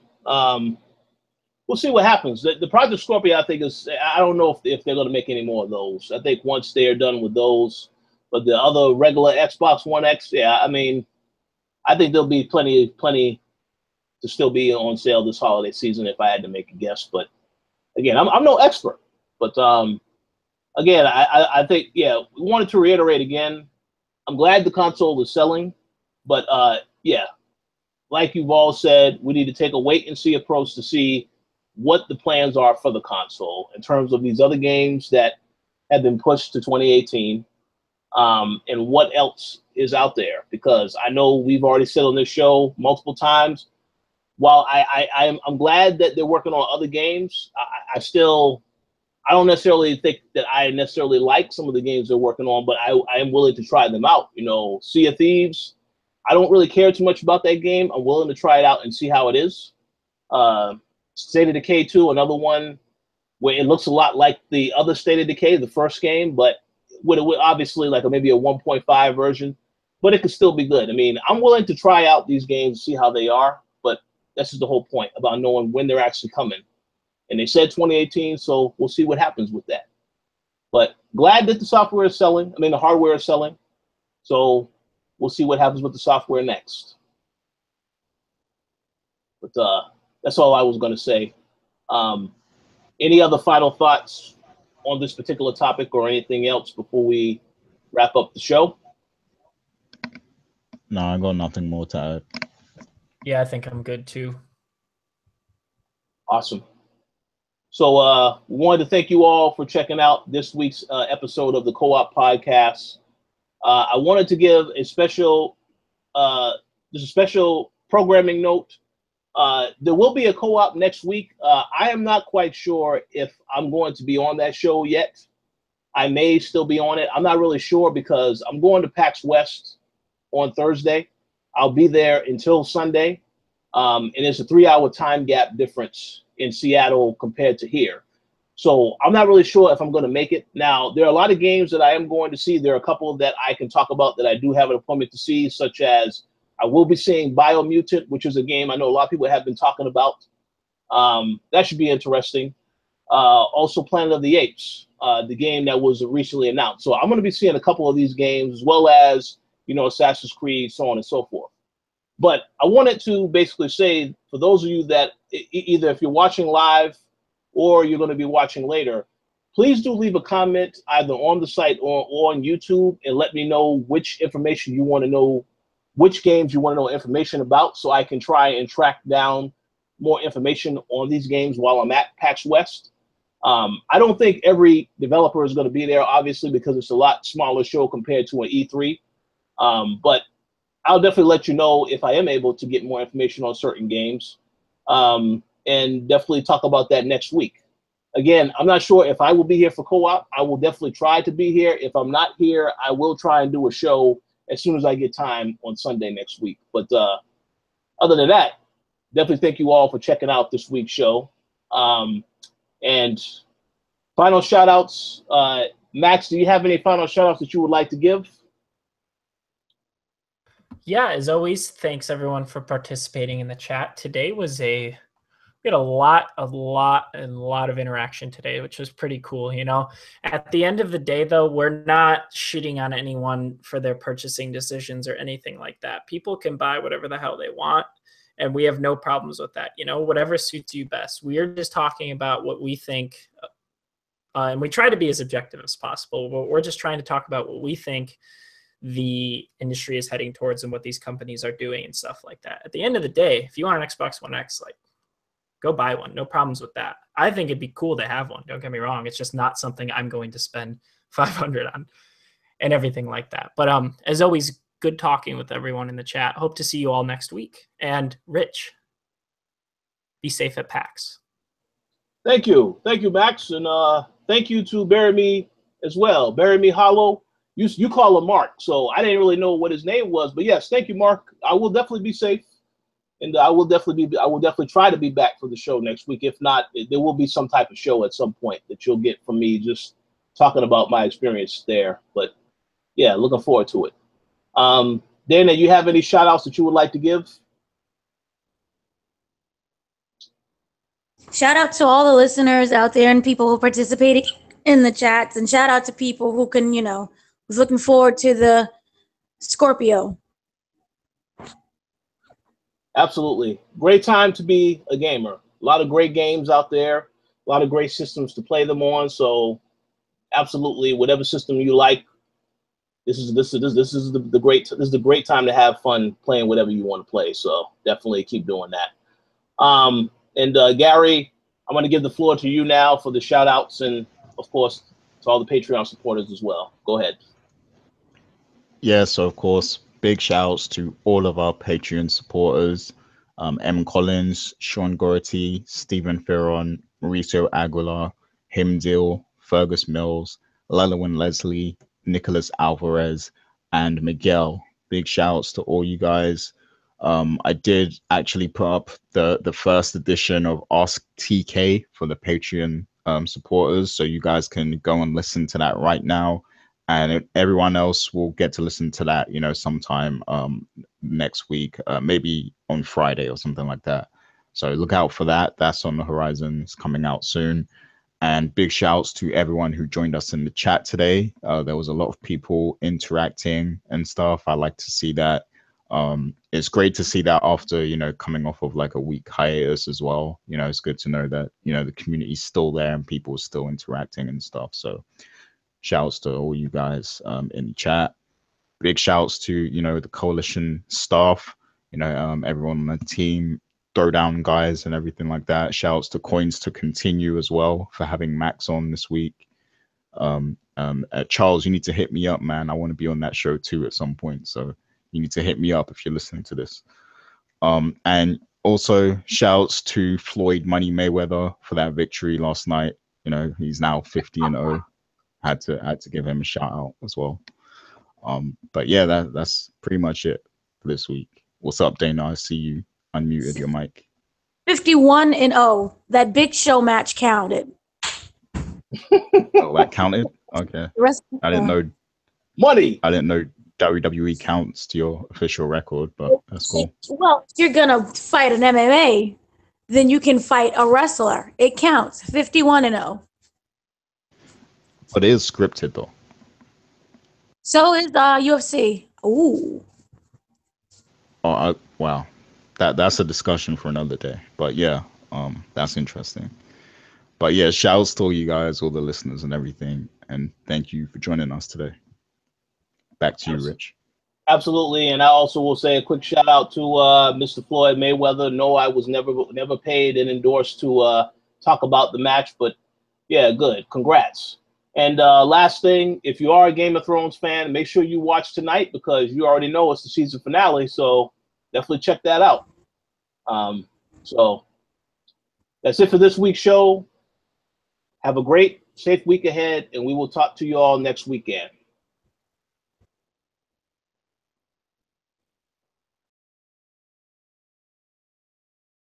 We'll see what happens. The Project Scorpio, I think, I don't know if they're going to make any more of those. I think once they're done with those, but the other regular Xbox One X, yeah, I mean, I think there'll be plenty to still be on sale this holiday season if I had to make a guess. But again, I'm no expert, but again, I think, yeah, we wanted to reiterate again, I'm glad the console is selling, but yeah, like you've all said, we need to take a wait and see approach to see what the plans are for the console in terms of these other games that have been pushed to 2018, and what else is out there. Because I know we've already said on this show multiple times, while I'm glad that they're working on other games, I don't necessarily think that I necessarily like some of the games they're working on, but I am willing to try them out. You know, Sea of Thieves, I don't really care too much about that game. I'm willing to try it out and see how it is. State of Decay 2, another one where it looks a lot like the other State of Decay, the first game, but with obviously like maybe a 1.5 version, but it could still be good. I mean, I'm willing to try out these games and see how they are, but that's just the whole point about knowing when they're actually coming. And they said 2018, so we'll see what happens with that. But glad that the software is selling. I mean, the hardware is selling. So we'll see what happens with the software next. But that's all I was going to say. Any other final thoughts on this particular topic or anything else before we wrap up the show? No, I got nothing more to add. Yeah, I think I'm good too. Awesome. So we wanted to thank you all for checking out this week's episode of the Co-op Podcast. I wanted to give a special, just a special programming note. There will be a co-op next week. I am not quite sure if I'm going to be on that show yet. I may still be on it. I'm not really sure because I'm going to PAX West on Thursday. I'll be there until Sunday. And it's a 3-hour time gap difference in Seattle compared to here. So I'm not really sure if I'm going to make it. Now, there are a lot of games that I am going to see. There are a couple that I can talk about that I do have an appointment to see, such as I will be seeing Biomutant, which is a game I know a lot of people have been talking about. That should be interesting. Also, Planet of the Apes, the game that was recently announced. So I'm going to be seeing a couple of these games, as well as, you know, Assassin's Creed, so on and so forth. But I wanted to basically say, for those of you that either if you're watching live or you're going to be watching later, please do leave a comment either on the site or on YouTube and let me know which information you want to know, which games you want to know information about, so I can try and track down more information on these games while I'm at PAX West. I don't think every developer is going to be there, obviously, because it's a lot smaller show compared to an E3. But I'll definitely let you know if I am able to get more information on certain games, and definitely talk about that next week. Again, I'm not sure if I will be here for co-op. I will definitely try to be here. If I'm not here, I will try and do a show as soon as I get time on Sunday next week. But other than that, definitely thank you all for checking out this week's show. And final shout outs. Max, do you have any final shout outs that you would like to give? Yeah, as always, thanks everyone for participating in the chat. Today was we had a lot of interaction today, which was pretty cool. You know, at the end of the day, though, we're not shitting on anyone for their purchasing decisions or anything like that. People can buy whatever the hell they want, and we have no problems with that. You know, whatever suits you best. We are just talking about what we think, and we try to be as objective as possible. But we're just trying to talk about what we think the industry is heading towards and what these companies are doing and stuff like that. At the end of the day, if you want an Xbox One X, like, go buy one. No problems with that. I think it'd be cool to have one. Don't get me wrong. It's just not something I'm going to spend $500 on and everything like that. But as always, good talking with everyone in the chat. Hope to see you all next week. And Rich, be safe at PAX. Thank you, Max, and thank you to Bury Me as well. Bury Me Hollow. You call him Mark, so I didn't really know what his name was, but yes, thank you, Mark. I will definitely be safe, and I will definitely try to be back for the show next week. If not, there will be some type of show at some point that you'll get from me just talking about my experience there. But yeah, looking forward to it. Dana, you have any shout outs that you would like to give? Shout out to all the listeners out there and people who participated in the chats, and shout out to people who can, you know, was looking forward to the Scorpio. Absolutely. Great time to be a gamer. A lot of great games out there, a lot of great systems to play them on. So absolutely, whatever system you like, this is the great time to have fun playing whatever you want to play. So definitely keep doing that. And Gary, I'm going to give the floor to you now for the shout outs, and of course to all the Patreon supporters as well. Go ahead. Yeah, so of course, big shouts to all of our Patreon supporters, M. Collins, Sean Gority, Stephen Ferron, Mauricio Aguilar, Himdil, Fergus Mills, Lelawin Leslie, Nicholas Alvarez, and Miguel. Big shouts to all you guys. I did actually put up the first edition of Ask TK for the Patreon supporters, so you guys can go and listen to that right now. And everyone else will get to listen to that, you know, sometime next week, maybe on Friday or something like that. So look out for that. That's on the horizon. It's coming out soon. And big shouts to everyone who joined us in the chat today. There was a lot of people interacting and stuff. I like to see that. It's great to see that after, you know, coming off of like a week hiatus as well. You know, it's good to know that, you know, the community's still there and people are still interacting and stuff. So shouts to all you guys in the chat. Big shouts to, you know, the Koalition staff, you know, everyone on the team, Throwdown guys and everything like that. Shouts to Coins to Continue as well for having Max on this week. Charles, you need to hit me up, man. I want to be on that show too at some point. So you need to hit me up if you're listening to this. And also shouts to Floyd Money Mayweather for that victory last night. You know, he's now 50-0. Had to give him a shout out as well. But yeah, that's pretty much it for this week. What's up, Dana? I see you unmuted your mic. 51-0. That Big Show match counted. Oh, that counted? Okay. I didn't know. Money. I didn't know WWE counts to your official record, but that's cool. Well, if you're gonna fight an MMA, then you can fight a wrestler. It counts. 51-0. But it is scripted though. So is UFC. Ooh. Oh, wow. That's a discussion for another day. But yeah, that's interesting. But yeah, shouts to all you guys, all the listeners and everything. And thank you for joining us today. Back to you, Rich. Absolutely. And I also will say a quick shout out to Mr. Floyd Mayweather. No, I was never paid and endorsed to talk about the match, but yeah, good. Congrats. And last thing, if you are a Game of Thrones fan, make sure you watch tonight because you already know it's the season finale. So definitely check that out. So that's it for this week's show. Have a great, safe week ahead, and we will talk to you all next weekend.